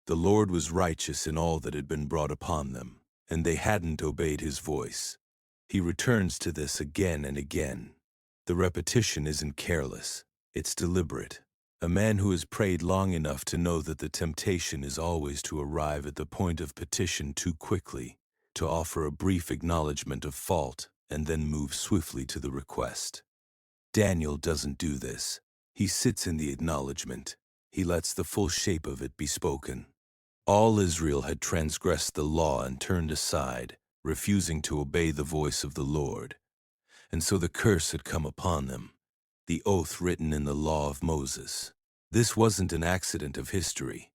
Speaker 1: The Lord was righteous in all that had been brought upon them, and they hadn't obeyed his voice. He returns to this again and again. The repetition isn't careless, it's deliberate. A man who has prayed long enough to know that the temptation is always to arrive at the point of petition too quickly, to offer a brief acknowledgement of fault, and then move swiftly to the request. Daniel doesn't do this. He sits in the acknowledgement. He lets the full shape of it be spoken. All Israel had transgressed the law and turned aside, refusing to obey the voice of the Lord. And so the curse had come upon them, the oath written in the law of Moses. This wasn't an accident of history.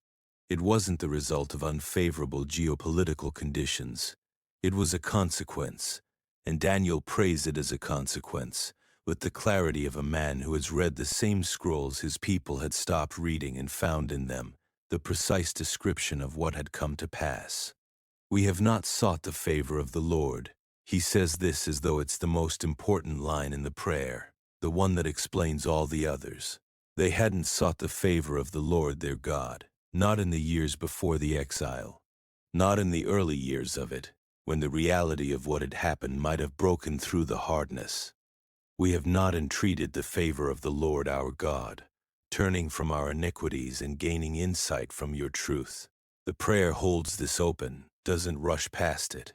Speaker 1: It wasn't the result of unfavorable geopolitical conditions. It was a consequence, and Daniel praised it as a consequence, with the clarity of a man who has read the same scrolls his people had stopped reading and found in them the precise description of what had come to pass. We have not sought the favor of the Lord. He says this as though it's the most important line in the prayer, the one that explains all the others. They hadn't sought the favor of the Lord their God, not in the years before the exile, not in the early years of it, when the reality of what had happened might have broken through the hardness. We have not entreated the favor of the Lord our God, turning from our iniquities and gaining insight from your truth. The prayer holds this open, doesn't rush past it.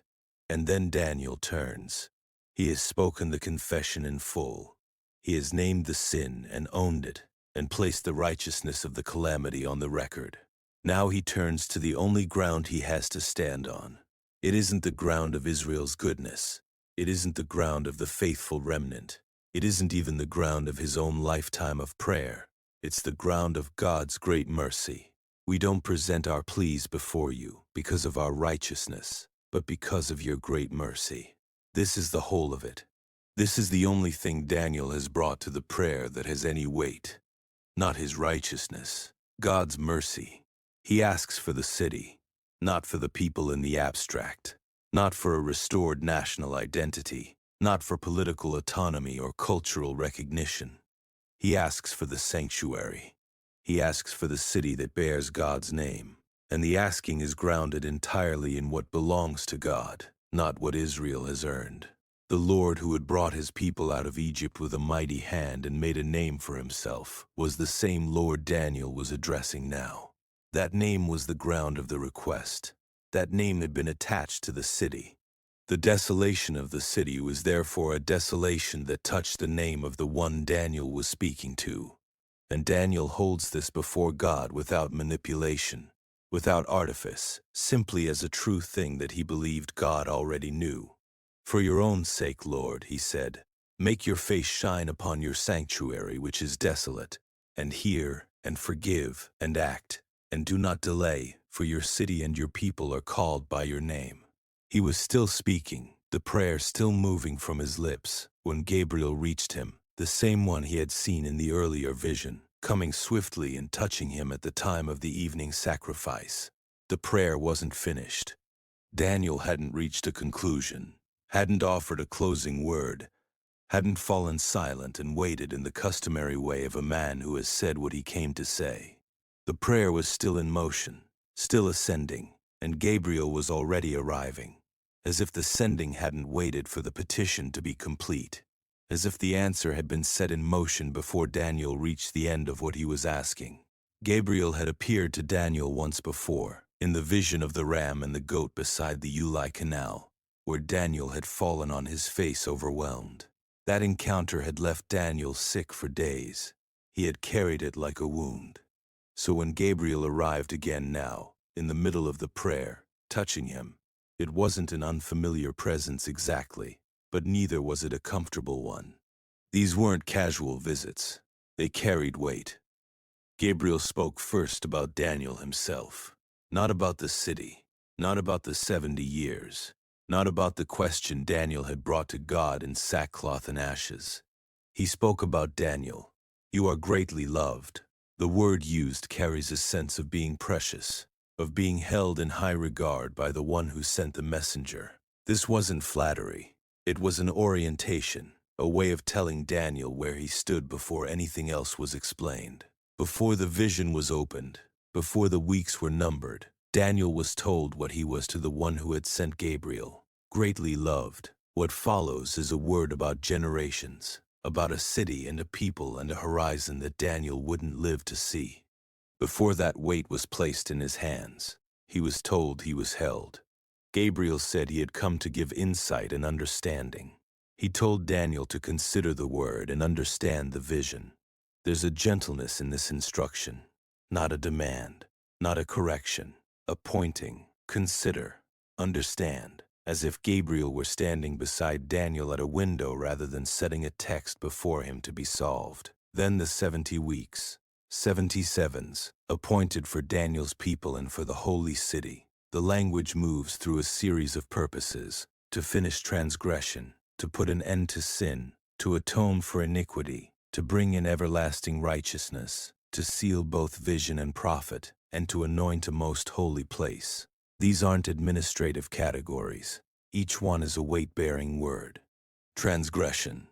Speaker 1: And then Daniel turns. He has spoken the confession in full. He has named the sin and owned it, and placed the righteousness of the calamity on the record. Now he turns to the only ground he has to stand on. It isn't the ground of Israel's goodness. It isn't the ground of the faithful remnant. It isn't even the ground of his own lifetime of prayer. It's the ground of God's great mercy. We don't present our pleas before you because of our righteousness, but because of your great mercy. This is the whole of it. This is the only thing Daniel has brought to the prayer that has any weight. Not his righteousness, God's mercy. He asks for the city, not for the people in the abstract, not for a restored national identity, not for political autonomy or cultural recognition. He asks for the sanctuary. He asks for the city that bears God's name. And the asking is grounded entirely in what belongs to God, not what Israel has earned. The Lord who had brought his people out of Egypt with a mighty hand and made a name for himself was the same Lord Daniel was addressing now. That name was the ground of the request. That name had been attached to the city. The desolation of the city was therefore a desolation that touched the name of the one Daniel was speaking to. And Daniel holds this before God without manipulation, without artifice, simply as a true thing that he believed God already knew. For your own sake, Lord, he said, make your face shine upon your sanctuary which is desolate, and hear, and forgive, and act, and do not delay, for your city and your people are called by your name. He was still speaking, the prayer still moving from his lips, when Gabriel reached him, the same one he had seen in the earlier vision, coming swiftly and touching him at the time of the evening sacrifice. The prayer wasn't finished. Daniel hadn't reached a conclusion, hadn't offered a closing word, hadn't fallen silent and waited in the customary way of a man who has said what he came to say. The prayer was still in motion, still ascending, and Gabriel was already arriving, as if the sending hadn't waited for the petition to be complete, as if the answer had been set in motion before Daniel reached the end of what he was asking. Gabriel had appeared to Daniel once before, in the vision of the ram and the goat beside the Ulai Canal, where Daniel had fallen on his face overwhelmed. That encounter had left Daniel sick for days. He had carried it like a wound. So when Gabriel arrived again now, in the middle of the prayer, touching him, it wasn't an unfamiliar presence exactly, but neither was it a comfortable one. These weren't casual visits. They carried weight. Gabriel spoke first about Daniel himself, not about the city, not about the 70 years, not about the question Daniel had brought to God in sackcloth and ashes. He spoke about Daniel. You are greatly loved. The word used carries a sense of being precious, of being held in high regard by the one who sent the messenger. This wasn't flattery. It was an orientation, a way of telling Daniel where he stood before anything else was explained. Before the vision was opened, before the weeks were numbered, Daniel was told what he was to the one who had sent Gabriel. Greatly loved. What follows is a word about generations, about a city and a people and a horizon that Daniel wouldn't live to see. Before that weight was placed in his hands, he was told he was held. Gabriel said he had come to give insight and understanding. He told Daniel to consider the word and understand the vision. There's a gentleness in this instruction, not a demand, not a correction, appointing, consider, understand, as if Gabriel were standing beside Daniel at a window rather than setting a text before him to be solved. Then the 70 weeks, 77s, appointed for Daniel's people and for the holy city. The language moves through a series of purposes: to finish transgression, to put an end to sin, to atone for iniquity, to bring in everlasting righteousness, to seal both vision and prophet, and to anoint a most holy place. These aren't administrative categories. Each one is a weight-bearing word. Transgression,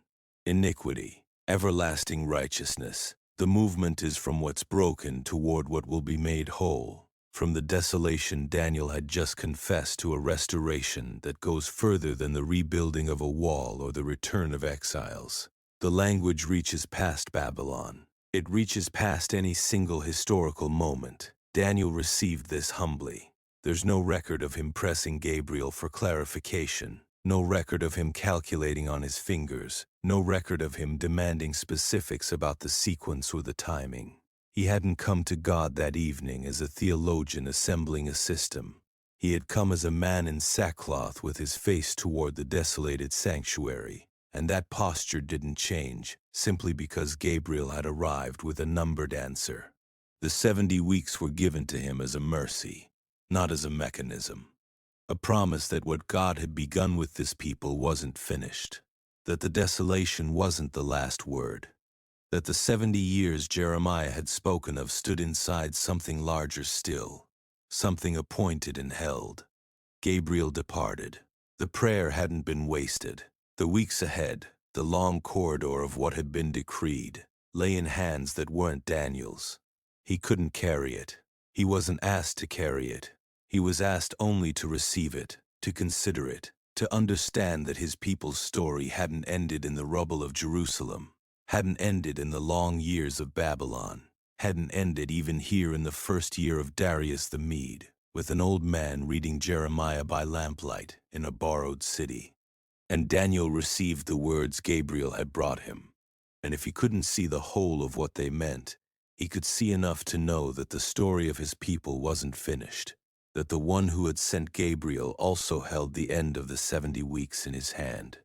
Speaker 1: iniquity, everlasting righteousness. The movement is from what's broken toward what will be made whole. From the desolation Daniel had just confessed to a restoration that goes further than the rebuilding of a wall or the return of exiles. The language reaches past Babylon. It reaches past any single historical moment. Daniel received this humbly. There's no record of him pressing Gabriel for clarification, no record of him calculating on his fingers, no record of him demanding specifics about the sequence or the timing. He hadn't come to God that evening as a theologian assembling a system. He had come as a man in sackcloth with his face toward the desolated sanctuary, and that posture didn't change simply because Gabriel had arrived with a numbered answer. The 70 weeks were given to him as a mercy, not as a mechanism. A promise that what God had begun with this people wasn't finished, that the desolation wasn't the last word, that the 70 years Jeremiah had spoken of stood inside something larger still, something appointed and held. Gabriel departed. The prayer hadn't been wasted. The weeks ahead, the long corridor of what had been decreed, lay in hands that weren't Daniel's. He couldn't carry it. He wasn't asked to carry it. He was asked only to receive it, to consider it, to understand that his people's story hadn't ended in the rubble of Jerusalem, hadn't ended in the long years of Babylon, hadn't ended even here in the first year of Darius the Mede, with an old man reading Jeremiah by lamplight in a borrowed city. And Daniel received the words Gabriel had brought him, and if he couldn't see the whole of what they meant, he could see enough to know that the story of his people wasn't finished, that the one who had sent Gabriel also held the end of the 70 weeks in his hand.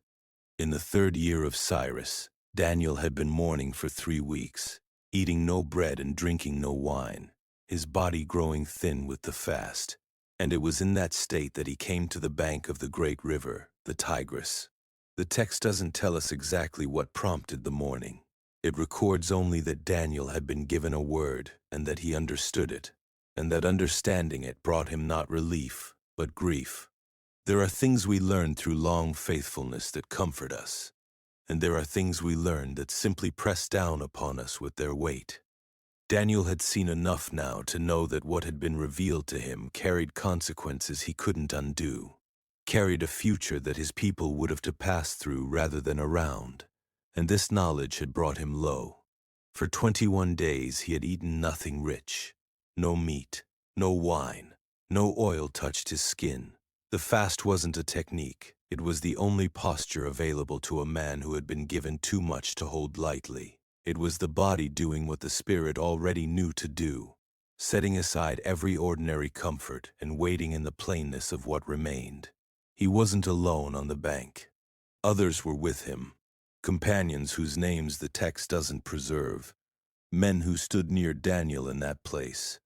Speaker 1: In the 3rd year of Cyrus, Daniel had been mourning for 3 weeks, eating no bread and drinking no wine, his body growing thin with the fast. And it was in that state that he came to the bank of the great river, the Tigris. The text doesn't tell us exactly what prompted the mourning. It records only that Daniel had been given a word and that he understood it, and that understanding it brought him not relief, but grief. There are things we learn through long faithfulness that comfort us, and there are things we learn that simply press down upon us with their weight. Daniel had seen enough now to know that what had been revealed to him carried consequences he couldn't undo, carried a future that his people would have to pass through rather than around, and this knowledge had brought him low. For 21 days he had eaten nothing rich. No meat, no wine, no oil touched his skin. The fast wasn't a technique. It was the only posture available to a man who had been given too much to hold lightly. It was the body doing what the spirit already knew to do, setting aside every ordinary comfort and waiting in the plainness of what remained. He wasn't alone on the bank. Others were with him, companions whose names the text doesn't preserve, men who stood near Daniel in that place.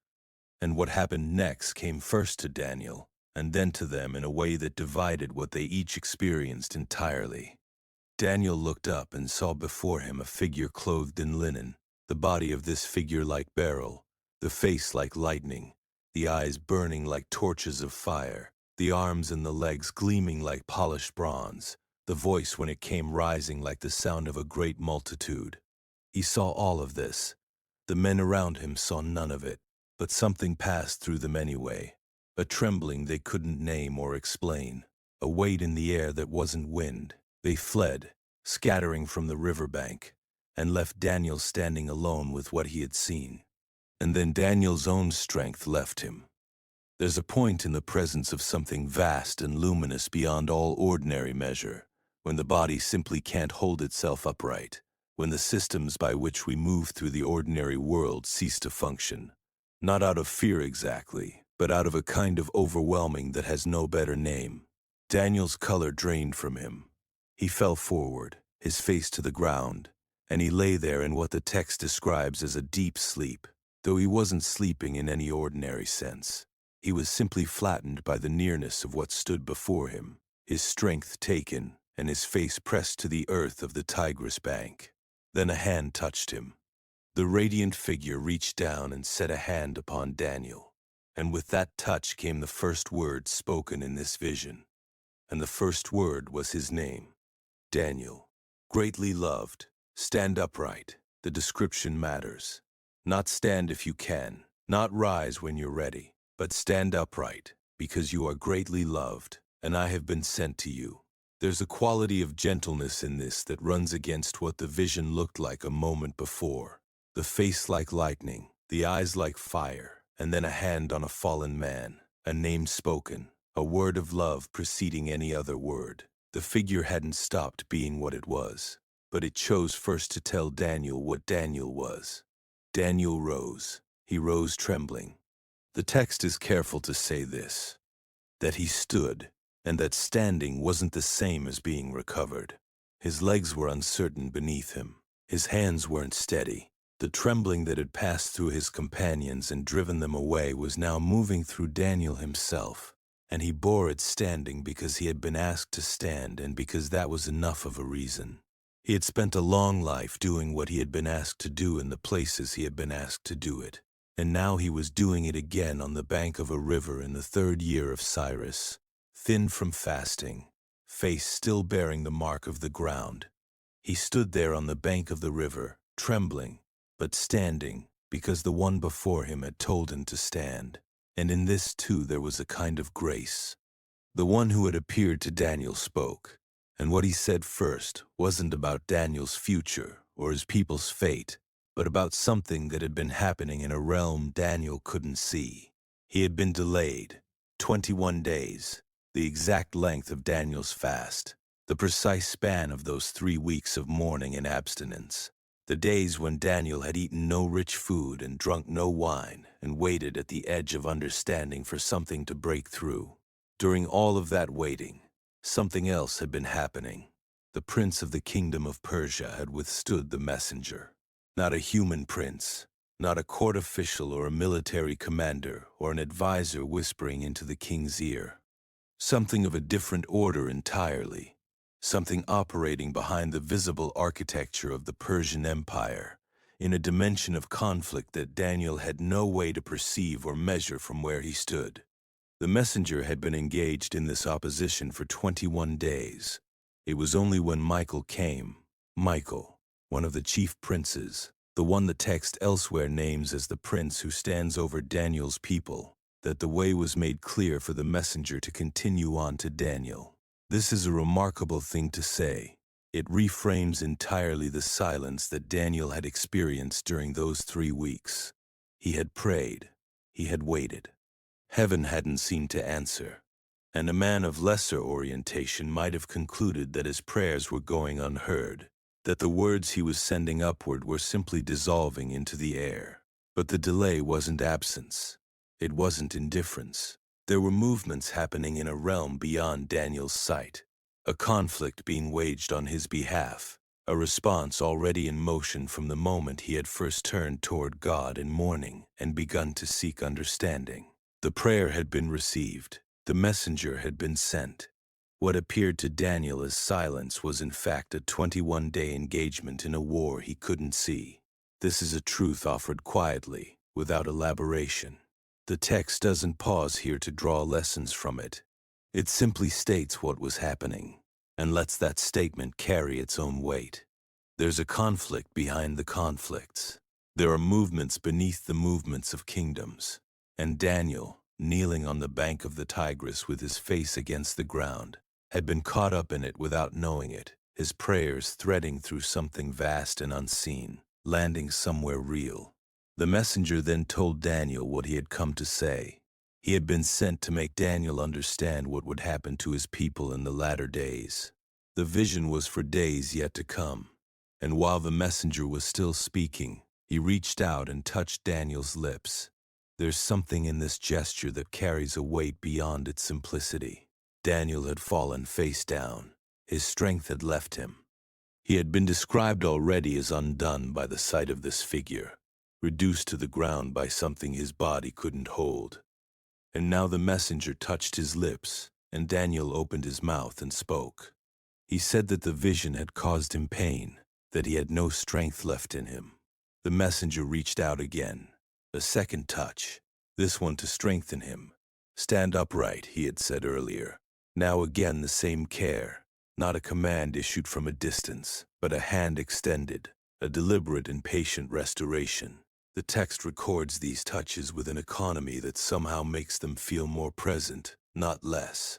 Speaker 1: And what happened next came first to Daniel, and then to them in a way that divided what they each experienced entirely. Daniel looked up and saw before him a figure clothed in linen, the body of this figure like beryl, the face like lightning, the eyes burning like torches of fire, the arms and the legs gleaming like polished bronze, the voice when it came rising like the sound of a great multitude. He saw all of this. The men around him saw none of it, but something passed through them anyway, a trembling they couldn't name or explain, a weight in the air that wasn't wind. They fled, scattering from the riverbank, and left Daniel standing alone with what he had seen. And then Daniel's own strength left him. There's a point in the presence of something vast and luminous beyond all ordinary measure, when the body simply can't hold itself upright, when the systems by which we move through the ordinary world cease to function. Not out of fear exactly, but out of a kind of overwhelming that has no better name. Daniel's color drained from him. He fell forward, his face to the ground, and he lay there in what the text describes as a deep sleep, though he wasn't sleeping in any ordinary sense. He was simply flattened by the nearness of what stood before him, his strength taken, and his face pressed to the earth of the Tigris bank. Then a hand touched him. The radiant figure reached down and set a hand upon Daniel, and with that touch came the first word spoken in this vision. And the first word was his name, Daniel. Greatly loved, stand upright. The description matters. Not stand if you can, not rise when you're ready, but stand upright, because you are greatly loved, and I have been sent to you. There's a quality of gentleness in this that runs against what the vision looked like a moment before. The face like lightning, the eyes like fire, and then a hand on a fallen man, a name spoken, a word of love preceding any other word. The figure hadn't stopped being what it was, but it chose first to tell Daniel what Daniel was. Daniel rose. He rose trembling. The text is careful to say this, that he stood, and that standing wasn't the same as being recovered. His legs were uncertain beneath him. His hands weren't steady. The trembling that had passed through his companions and driven them away was now moving through Daniel himself, and he bore it standing because he had been asked to stand and because that was enough of a reason. He had spent a long life doing what he had been asked to do in the places he had been asked to do it, and now he was doing it again on the bank of a river in the 3rd year of Cyrus, thin from fasting, face still bearing the mark of the ground. He stood there on the bank of the river, trembling, but standing, because the one before him had told him to stand, and in this too there was a kind of grace. The one who had appeared to Daniel spoke, and what he said first wasn't about Daniel's future or his people's fate, but about something that had been happening in a realm Daniel couldn't see. He had been delayed, 21 days, the exact length of Daniel's fast, the precise span of those 3 weeks of mourning and abstinence. The days when Daniel had eaten no rich food and drunk no wine and waited at the edge of understanding for something to break through. During all of that waiting, something else had been happening. The prince of the kingdom of Persia had withstood the messenger. Not a human prince, not a court official or a military commander or an advisor whispering into the king's ear. Something of a different order entirely. Something operating behind the visible architecture of the Persian Empire, in a dimension of conflict that Daniel had no way to perceive or measure from where he stood. The messenger had been engaged in this opposition for 21 days. It was only when Michael came, Michael, one of the chief princes, the one the text elsewhere names as the prince who stands over Daniel's people, that the way was made clear for the messenger to continue on to Daniel. This is a remarkable thing to say. It reframes entirely the silence that Daniel had experienced during those 3 weeks. He had prayed. He had waited. Heaven hadn't seemed to answer, and a man of lesser orientation might have concluded that his prayers were going unheard, that the words he was sending upward were simply dissolving into the air. But the delay wasn't absence. It wasn't indifference. There were movements happening in a realm beyond Daniel's sight, a conflict being waged on his behalf, a response already in motion from the moment he had first turned toward God in mourning and begun to seek understanding. The prayer had been received. The messenger had been sent. What appeared to Daniel as silence was in fact a 21-day engagement in a war he couldn't see. This is a truth offered quietly, without elaboration. The text doesn't pause here to draw lessons from it. It simply states what was happening, and lets that statement carry its own weight. There's a conflict behind the conflicts. There are movements beneath the movements of kingdoms. And Daniel, kneeling on the bank of the Tigris with his face against the ground, had been caught up in it without knowing it, his prayers threading through something vast and unseen, landing somewhere real. The messenger then told Daniel what he had come to say. He had been sent to make Daniel understand what would happen to his people in the latter days. The vision was for days yet to come, and while the messenger was still speaking, he reached out and touched Daniel's lips. There's something in this gesture that carries a weight beyond its simplicity. Daniel had fallen face down. His strength had left him. He had been described already as undone by the sight of this figure, reduced to the ground by something his body couldn't hold. And now the messenger touched his lips, and Daniel opened his mouth and spoke. He said that the vision had caused him pain, that he had no strength left in him. The messenger reached out again. A second touch, this one to strengthen him. Stand upright, he had said earlier. Now again the same care, not a command issued from a distance, but a hand extended, a deliberate and patient restoration. The text records these touches with an economy that somehow makes them feel more present, not less.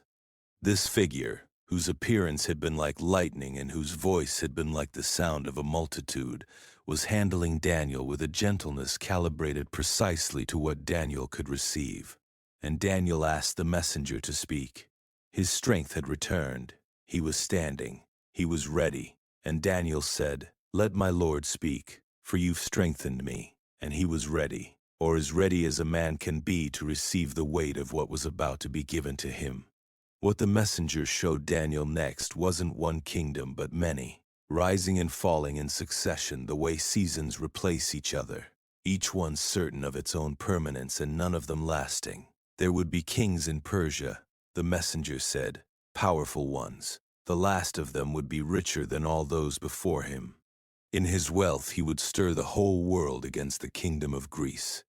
Speaker 1: This figure, whose appearance had been like lightning and whose voice had been like the sound of a multitude, was handling Daniel with a gentleness calibrated precisely to what Daniel could receive. And Daniel asked the messenger to speak. His strength had returned. He was standing. He was ready. And Daniel said, "Let my Lord speak, for you've strengthened me." And he was ready, or as ready as a man can be to receive the weight of what was about to be given to him. What the messenger showed Daniel next wasn't one kingdom but many, rising and falling in succession the way seasons replace each other, each one certain of its own permanence and none of them lasting. There would be kings in Persia, the messenger said, powerful ones. The last of them would be richer than all those before him. In his wealth he would stir the whole world against the kingdom of Greece.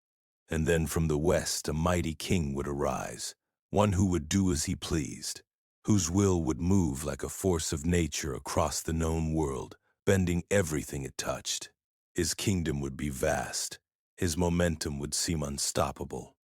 Speaker 1: And then from the west a mighty king would arise, one who would do as he pleased, whose will would move like a force of nature across the known world, bending everything it touched. His kingdom would be vast, his momentum would seem unstoppable,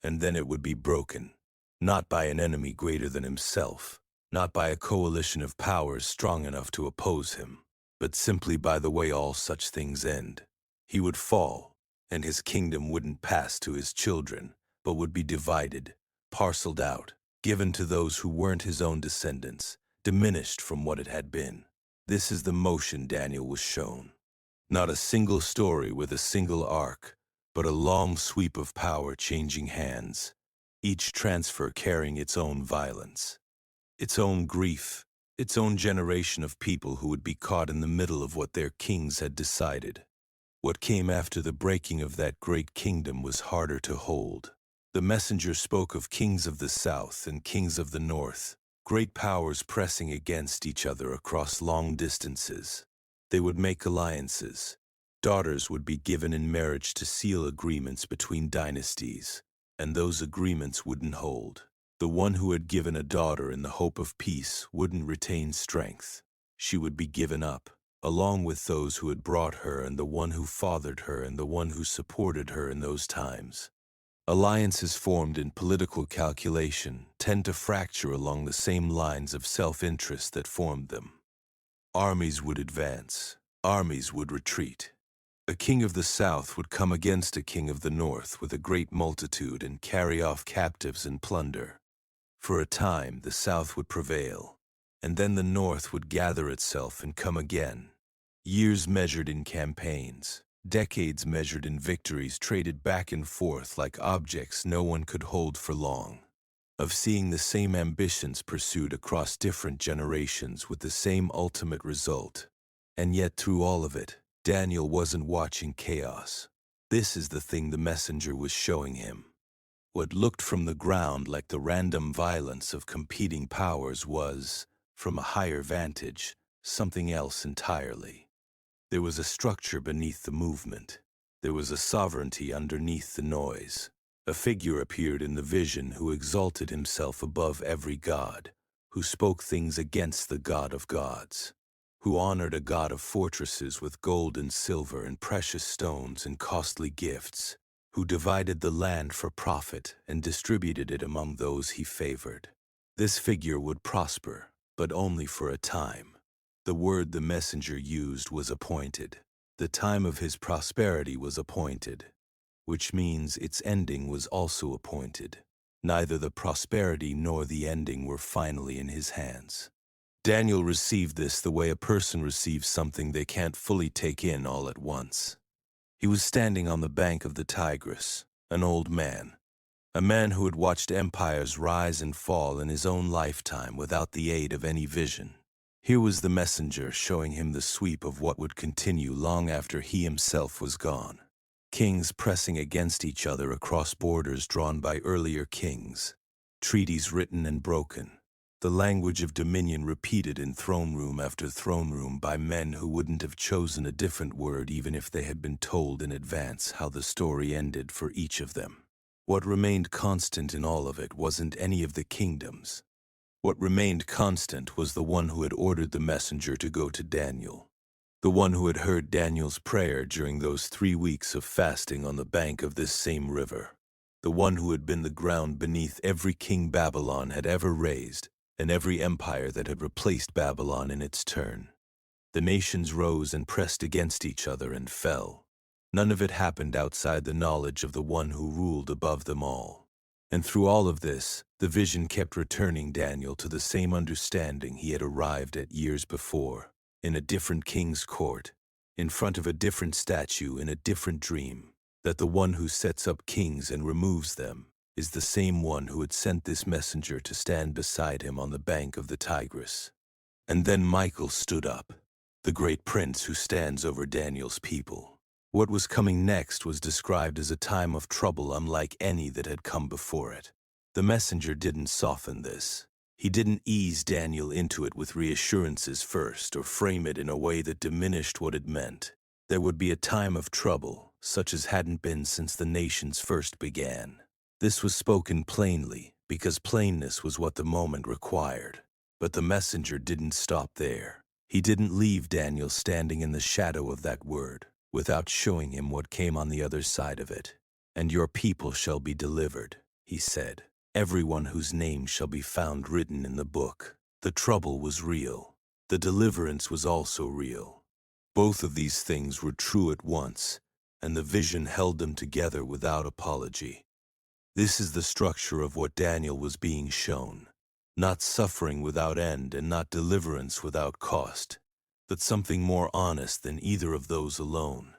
Speaker 1: and then it would be broken, not by an enemy greater than himself, not by a coalition of powers strong enough to oppose him, but simply by the way all such things end. He would fall, and his kingdom wouldn't pass to his children, but would be divided, parceled out, given to those who weren't his own descendants, diminished from what it had been. This is the motion Daniel was shown. Not a single story with a single arc, but a long sweep of power changing hands, each transfer carrying its own violence, its own grief, its own generation of people who would be caught in the middle of what their kings had decided. What came after the breaking of that great kingdom was harder to hold. The messenger spoke of kings of the south and kings of the north, great powers pressing against each other across long distances. They would make alliances. Daughters would be given in marriage to seal agreements between dynasties, and those agreements wouldn't hold. The one who had given a daughter in the hope of peace wouldn't retain strength. She would be given up, along with those who had brought her and the one who fathered her and the one who supported her in those times. Alliances formed in political calculation tend to fracture along the same lines of self-interest that formed them. Armies would advance. Armies would retreat. A king of the south would come against a king of the north with a great multitude and carry off captives and plunder. For a time, the south would prevail, and then the north would gather itself and come again. Years measured in campaigns, decades measured in victories traded back and forth like objects no one could hold for long. Of seeing the same ambitions pursued across different generations with the same ultimate result. And yet through all of it, Daniel wasn't watching chaos. This is the thing the messenger was showing him. What looked from the ground like the random violence of competing powers was, from a higher vantage, something else entirely. There was a structure beneath the movement. There was a sovereignty underneath the noise. A figure appeared in the vision who exalted himself above every god, who spoke things against the God of gods, who honored a god of fortresses with gold and silver and precious stones and costly gifts, who divided the land for profit and distributed it among those he favored. This figure would prosper, but only for a time. The word the messenger used was appointed. The time of his prosperity was appointed, which means its ending was also appointed. Neither the prosperity nor the ending were finally in his hands. Daniel received this the way a person receives something they can't fully take in all at once. He was standing on the bank of the Tigris, an old man, a man who had watched empires rise and fall in his own lifetime without the aid of any vision. Here was the messenger showing him the sweep of what would continue long after he himself was gone. Kings pressing against each other across borders drawn by earlier kings, treaties written and broken, the language of dominion repeated in throne room after throne room by men who wouldn't have chosen a different word even if they had been told in advance how the story ended for each of them. What remained constant in all of it wasn't any of the kingdoms. What remained constant was the one who had ordered the messenger to go to Daniel, the one who had heard Daniel's prayer during those 3 weeks of fasting on the bank of this same river, the one who had been the ground beneath every king Babylon had ever raised and every empire that had replaced Babylon in its turn. The nations rose and pressed against each other and fell. None of it happened outside the knowledge of the one who ruled above them all. And through all of this, the vision kept returning Daniel to the same understanding he had arrived at years before, in a different king's court, in front of a different statue in a different dream, that the one who sets up kings and removes them is the same one who had sent this messenger to stand beside him on the bank of the Tigris. And then Michael stood up, the great prince who stands over Daniel's people. What was coming next was described as a time of trouble unlike any that had come before it. The messenger didn't soften this. He didn't ease Daniel into it with reassurances first or frame it in a way that diminished what it meant. There would be a time of trouble, such as hadn't been since the nations first began. This was spoken plainly, because plainness was what the moment required. But the messenger didn't stop there. He didn't leave Daniel standing in the shadow of that word, without showing him what came on the other side of it. And your people shall be delivered, he said. Everyone whose name shall be found written in the book. The trouble was real. The deliverance was also real. Both of these things were true at once, and the vision held them together without apology. This is the structure of what Daniel was being shown. Not suffering without end and not deliverance without cost, but something more honest than either of those alone.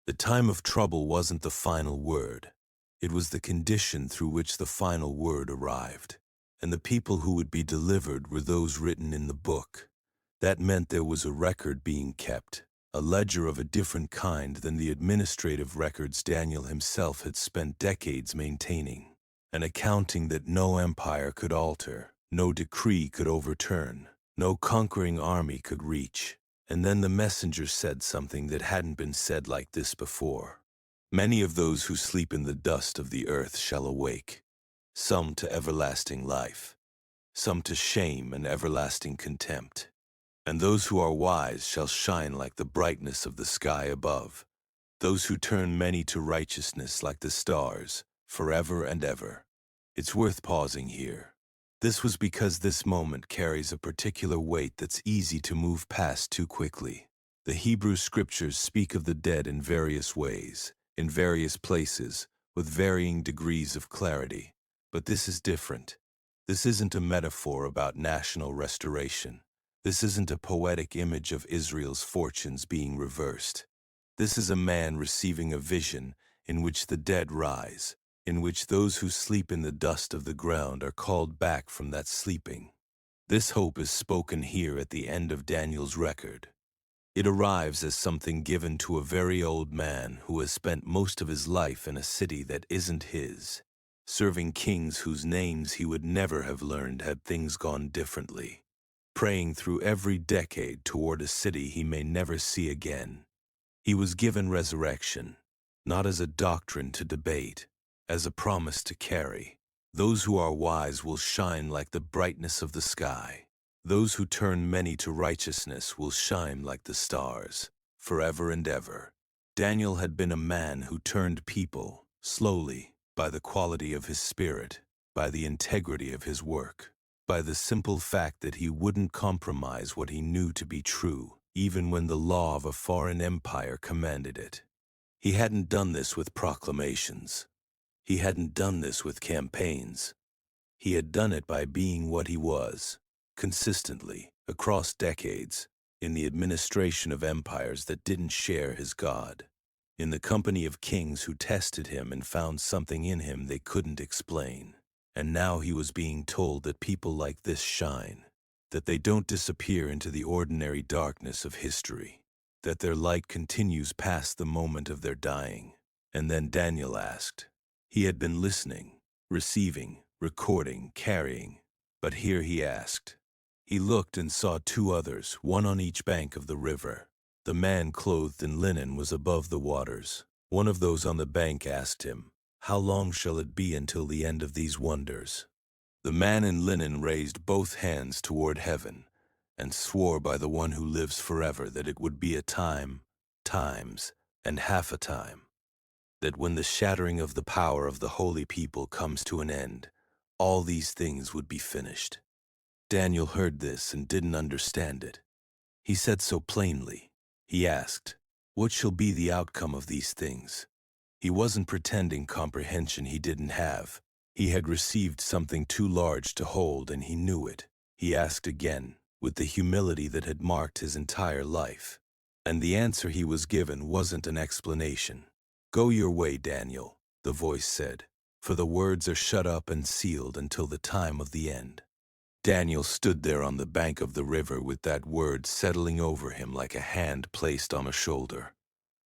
Speaker 1: The time of trouble wasn't the final word. It was the condition through which the final word arrived. And the people who would be delivered were those written in the book. That meant there was a record being kept, a ledger of a different kind than the administrative records Daniel himself had spent decades maintaining. An accounting that no empire could alter, no decree could overturn, no conquering army could reach. And then the messenger said something that hadn't been said like this before. Many of those who sleep in the dust of the earth shall awake, some to everlasting life, some to shame and everlasting contempt. And those who are wise shall shine like the brightness of the sky above, those who turn many to righteousness like the stars, forever and ever. It's worth pausing here. This was because this moment carries a particular weight that's easy to move past too quickly. The Hebrew scriptures speak of the dead in various ways, in various places, with varying degrees of clarity. But this is different. This isn't a metaphor about national restoration. This isn't a poetic image of Israel's fortunes being reversed. This is a man receiving a vision in which the dead rise, in which those who sleep in the dust of the ground are called back from that sleeping. This hope is spoken here at the end of Daniel's record. It arrives as something given to a very old man who has spent most of his life in a city that isn't his, serving kings whose names he would never have learned had things gone differently, praying through every decade toward a city he may never see again. He was given resurrection, not as a doctrine to debate, as a promise to carry. Those who are wise will shine like the brightness of the sky. Those who turn many to righteousness will shine like the stars, forever and ever. Daniel had been a man who turned people, slowly, by the quality of his spirit, by the integrity of his work, by the simple fact that he wouldn't compromise what he knew to be true, even when the law of a foreign empire commanded it. He hadn't done this with proclamations. He hadn't done this with campaigns. He had done it by being what he was, consistently, across decades, in the administration of empires that didn't share his God. in the company of kings who tested him and found something in him they couldn't explain. And now he was being told that people like this shine, that they don't disappear into the ordinary darkness of history, that their light continues past the moment of their dying. And then Daniel asked. He had been listening, receiving, recording, carrying, but here he asked. He looked and saw two others, one on each bank of the river. The man clothed in linen was above the waters. One of those on the bank asked him, "How long shall it be until the end of these wonders?" The man in linen raised both hands toward heaven and swore by the one who lives forever that it would be a time, times, and half a time, that when the shattering of the power of the holy people comes to an end, all these things would be finished. Daniel heard this and didn't understand it. He said so plainly. He asked, "What shall be the outcome of these things?" He wasn't pretending comprehension he didn't have. He had received something too large to hold and he knew it. He asked again, with the humility that had marked his entire life. And the answer he was given wasn't an explanation. "Go your way, Daniel," the voice said, "for the words are shut up and sealed until the time of the end." Daniel stood there on the bank of the river with that word settling over him like a hand placed on a shoulder.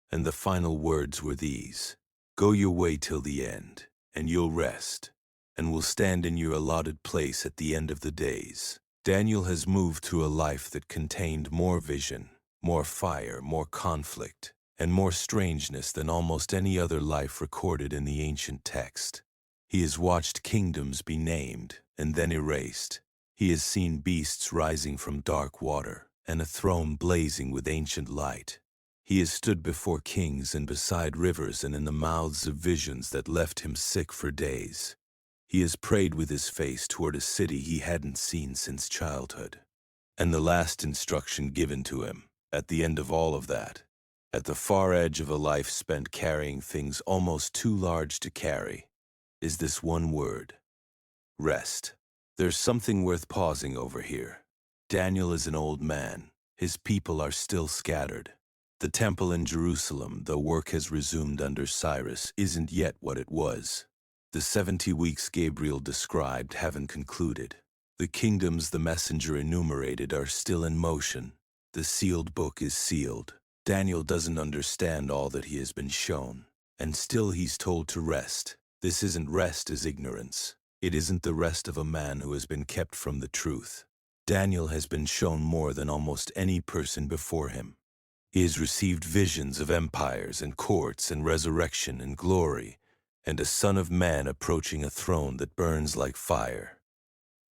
Speaker 1: And the final words were these: "Go your way till the end, and you'll rest, and will stand in your allotted place at the end of the days." Daniel has moved through a life that contained more vision, more fire, more conflict, and more strangeness than almost any other life recorded in the ancient text. He has watched kingdoms be named and then erased. He has seen beasts rising from dark water and a throne blazing with ancient light. He has stood before kings and beside rivers and in the mouths of visions that left him sick for days. He has prayed with his face toward a city he hadn't seen since childhood. And the last instruction given to him, at the end of all of that, at the far edge of a life spent carrying things almost too large to carry, is this one word: rest. There's something worth pausing over here. Daniel is an old man. His people are still scattered. The temple in Jerusalem, though work has resumed under Cyrus, isn't yet what it was. The 70 weeks Gabriel described haven't concluded. The kingdoms the messenger enumerated are still in motion. The sealed book is sealed. Daniel doesn't understand all that he has been shown, and still he's told to rest. This isn't rest as ignorance. It isn't the rest of a man who has been kept from the truth. Daniel has been shown more than almost any person before him. He has received visions of empires and courts and resurrection and glory, and a son of man approaching a throne that burns like fire.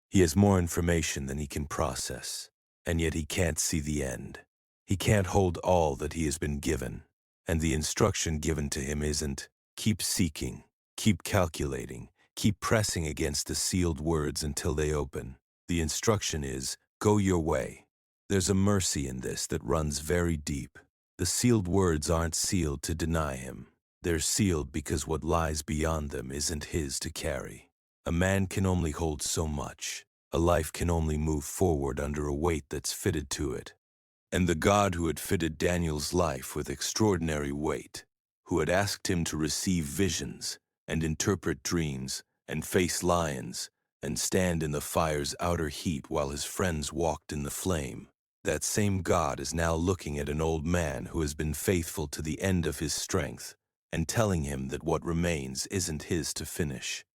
Speaker 1: He has more information than he can process, and yet he can't see the end. He can't hold all that he has been given, and the instruction given to him isn't, "Keep seeking, keep calculating, keep pressing against the sealed words until they open." The instruction is, "Go your way." There's a mercy in this that runs very deep. The sealed words aren't sealed to deny him. They're sealed because what lies beyond them isn't his to carry. A man can only hold so much. A life can only move forward under a weight that's fitted to it. And the God who had fitted Daniel's life with extraordinary weight, who had asked him to receive visions and interpret dreams and face lions and stand in the fire's outer heat while his friends walked in the flame, that same God is now looking at an old man who has been faithful to the end of his strength and telling him that what remains isn't his to finish.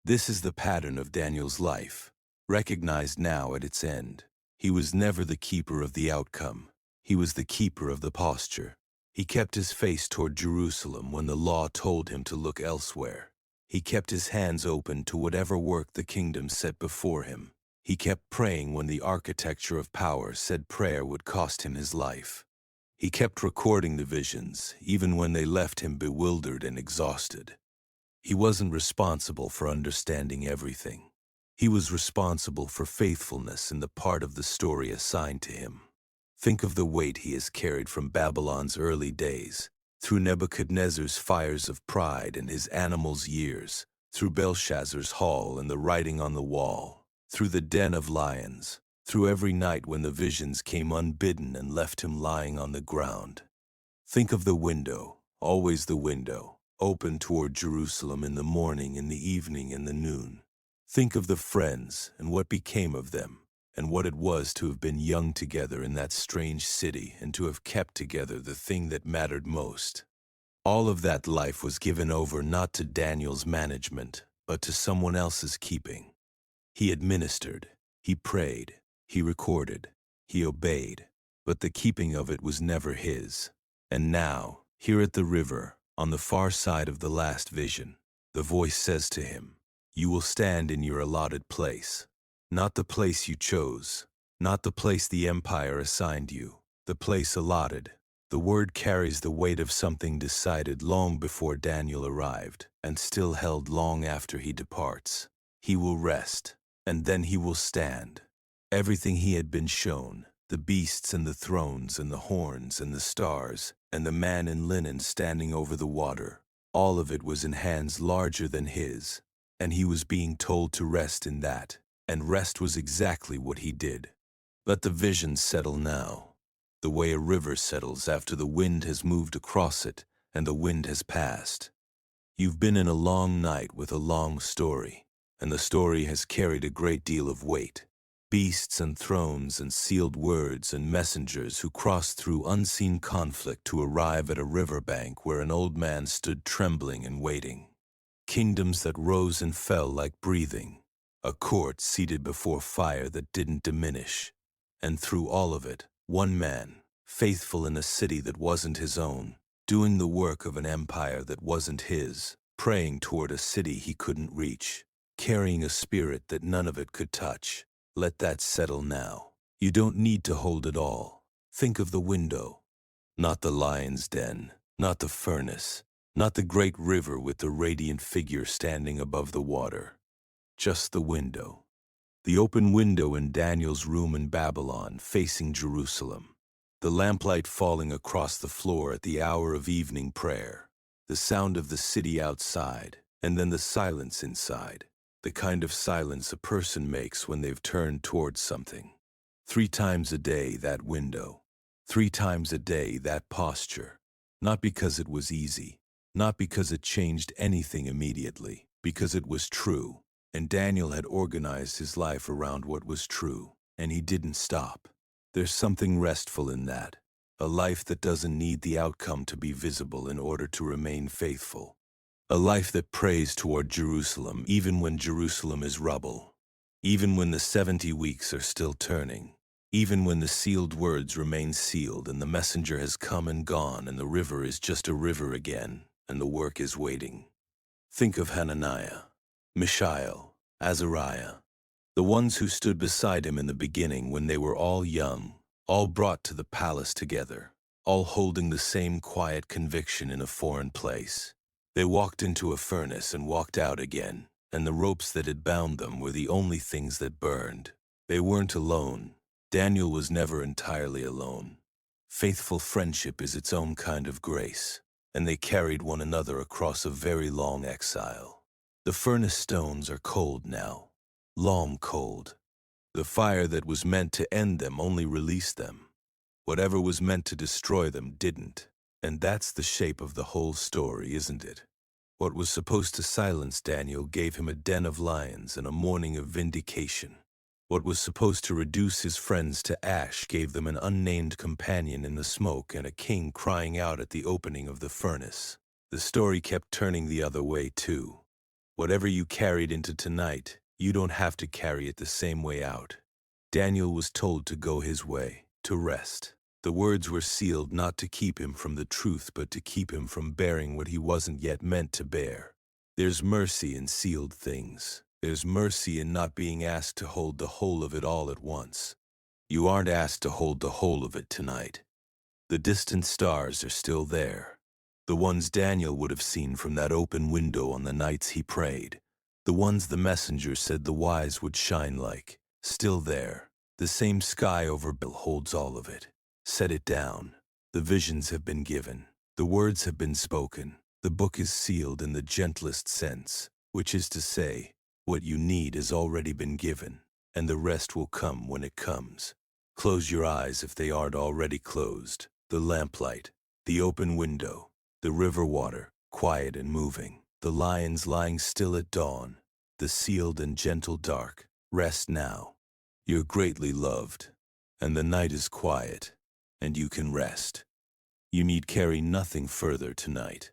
Speaker 1: This is the pattern of Daniel's life, recognized now at its end. He was never the keeper of the outcome. He was the keeper of the posture. He kept his face toward Jerusalem when the law told him to look elsewhere. He kept his hands open to whatever work the kingdom set before him. He kept praying when the architecture of power said prayer would cost him his life. He kept recording the visions, even when they left him bewildered and exhausted. He wasn't responsible for understanding everything. He was responsible for faithfulness in the part of the story assigned to him. Think of the weight he has carried from Babylon's early days, through Nebuchadnezzar's fires of pride and his animals' years, through Belshazzar's hall and the writing on the wall, through the den of lions, through every night when the visions came unbidden and left him lying on the ground. Think of the window, always the window, open toward Jerusalem in the morning, in the evening, in the noon. Think of the friends and what became of them, and what it was to have been young together in that strange city and to have kept together the thing that mattered most. All of that life was given over not to Daniel's management, but to someone else's keeping. He administered, he prayed, he recorded, he obeyed, but the keeping of it was never his. And now, here at the river, on the far side of the last vision, the voice says to him, "You will stand in your allotted place." Not the place you chose, not the place the empire assigned you, the place allotted. The word carries the weight of something decided long before Daniel arrived, and still held long after he departs. He will rest, and then he will stand. Everything he had been shown, the beasts and the thrones and the horns and the stars, and the man in linen standing over the water, all of it was in hands larger than his, and he was being told to rest in that, and rest was exactly what he did. Let the vision settle now, the way a river settles after the wind has moved across it and the wind has passed. You've been in a long night with a long story, and the story has carried a great deal of weight. Beasts and thrones and sealed words and messengers who crossed through unseen conflict to arrive at a riverbank where an old man stood trembling and waiting. Kingdoms that rose and fell like breathing. A court seated before fire that didn't diminish. And through all of it, one man, faithful in a city that wasn't his own, doing the work of an empire that wasn't his, praying toward a city he couldn't reach, carrying a spirit that none of it could touch. Let that settle now. You don't need to hold it all. Think of the window. Not the lion's den, not the furnace, not the great river with the radiant figure standing above the water. Just the window. The open window in Daniel's room in Babylon facing Jerusalem. The lamplight falling across the floor at the hour of evening prayer. The sound of the city outside, and then the silence inside. The kind of silence a person makes when they've turned towards something. 3 times a day, that window. 3 times a day, that posture. Not because it was easy, not because it changed anything immediately, because it was true. And Daniel had organized his life around what was true, and he didn't stop. There's something restful in that, a life that doesn't need the outcome to be visible in order to remain faithful. A life that prays toward Jerusalem even when Jerusalem is rubble, even when the 70 weeks are still turning, even when the sealed words remain sealed and the messenger has come and gone and the river is just a river again and the work is waiting. Think of Hananiah, Mishael, Azariah, the ones who stood beside him in the beginning when they were all young, all brought to the palace together, all holding the same quiet conviction in a foreign place. They walked into a furnace and walked out again, and the ropes that had bound them were the only things that burned. They weren't alone. Daniel was never entirely alone. Faithful friendship is its own kind of grace, and they carried one another across a very long exile. The furnace stones are cold now, long cold. The fire that was meant to end them only released them. Whatever was meant to destroy them didn't. And that's the shape of the whole story, isn't it? What was supposed to silence Daniel gave him a den of lions and a morning of vindication. What was supposed to reduce his friends to ash gave them an unnamed companion in the smoke and a king crying out at the opening of the furnace. The story kept turning the other way, too. Whatever you carried into tonight, you don't have to carry it the same way out. Daniel was told to go his way, to rest. The words were sealed not to keep him from the truth but to keep him from bearing what he wasn't yet meant to bear. There's mercy in sealed things. There's mercy in not being asked to hold the whole of it all at once. You aren't asked to hold the whole of it tonight. The distant stars are still there. The ones Daniel would have seen from that open window on the nights he prayed. The ones the messenger said the wise would shine like. Still there. The same sky over Bill holds all of it. Set it down. The visions have been given. The words have been spoken. The book is sealed in the gentlest sense, which is to say, what you need has already been given, and the rest will come when it comes. Close your eyes if they aren't already closed. The lamplight, the open window, The river water, quiet and moving. The lions lying still at dawn. The sealed and gentle dark. Rest now. You're greatly loved. And the night is quiet. And you can rest. You need carry nothing further tonight.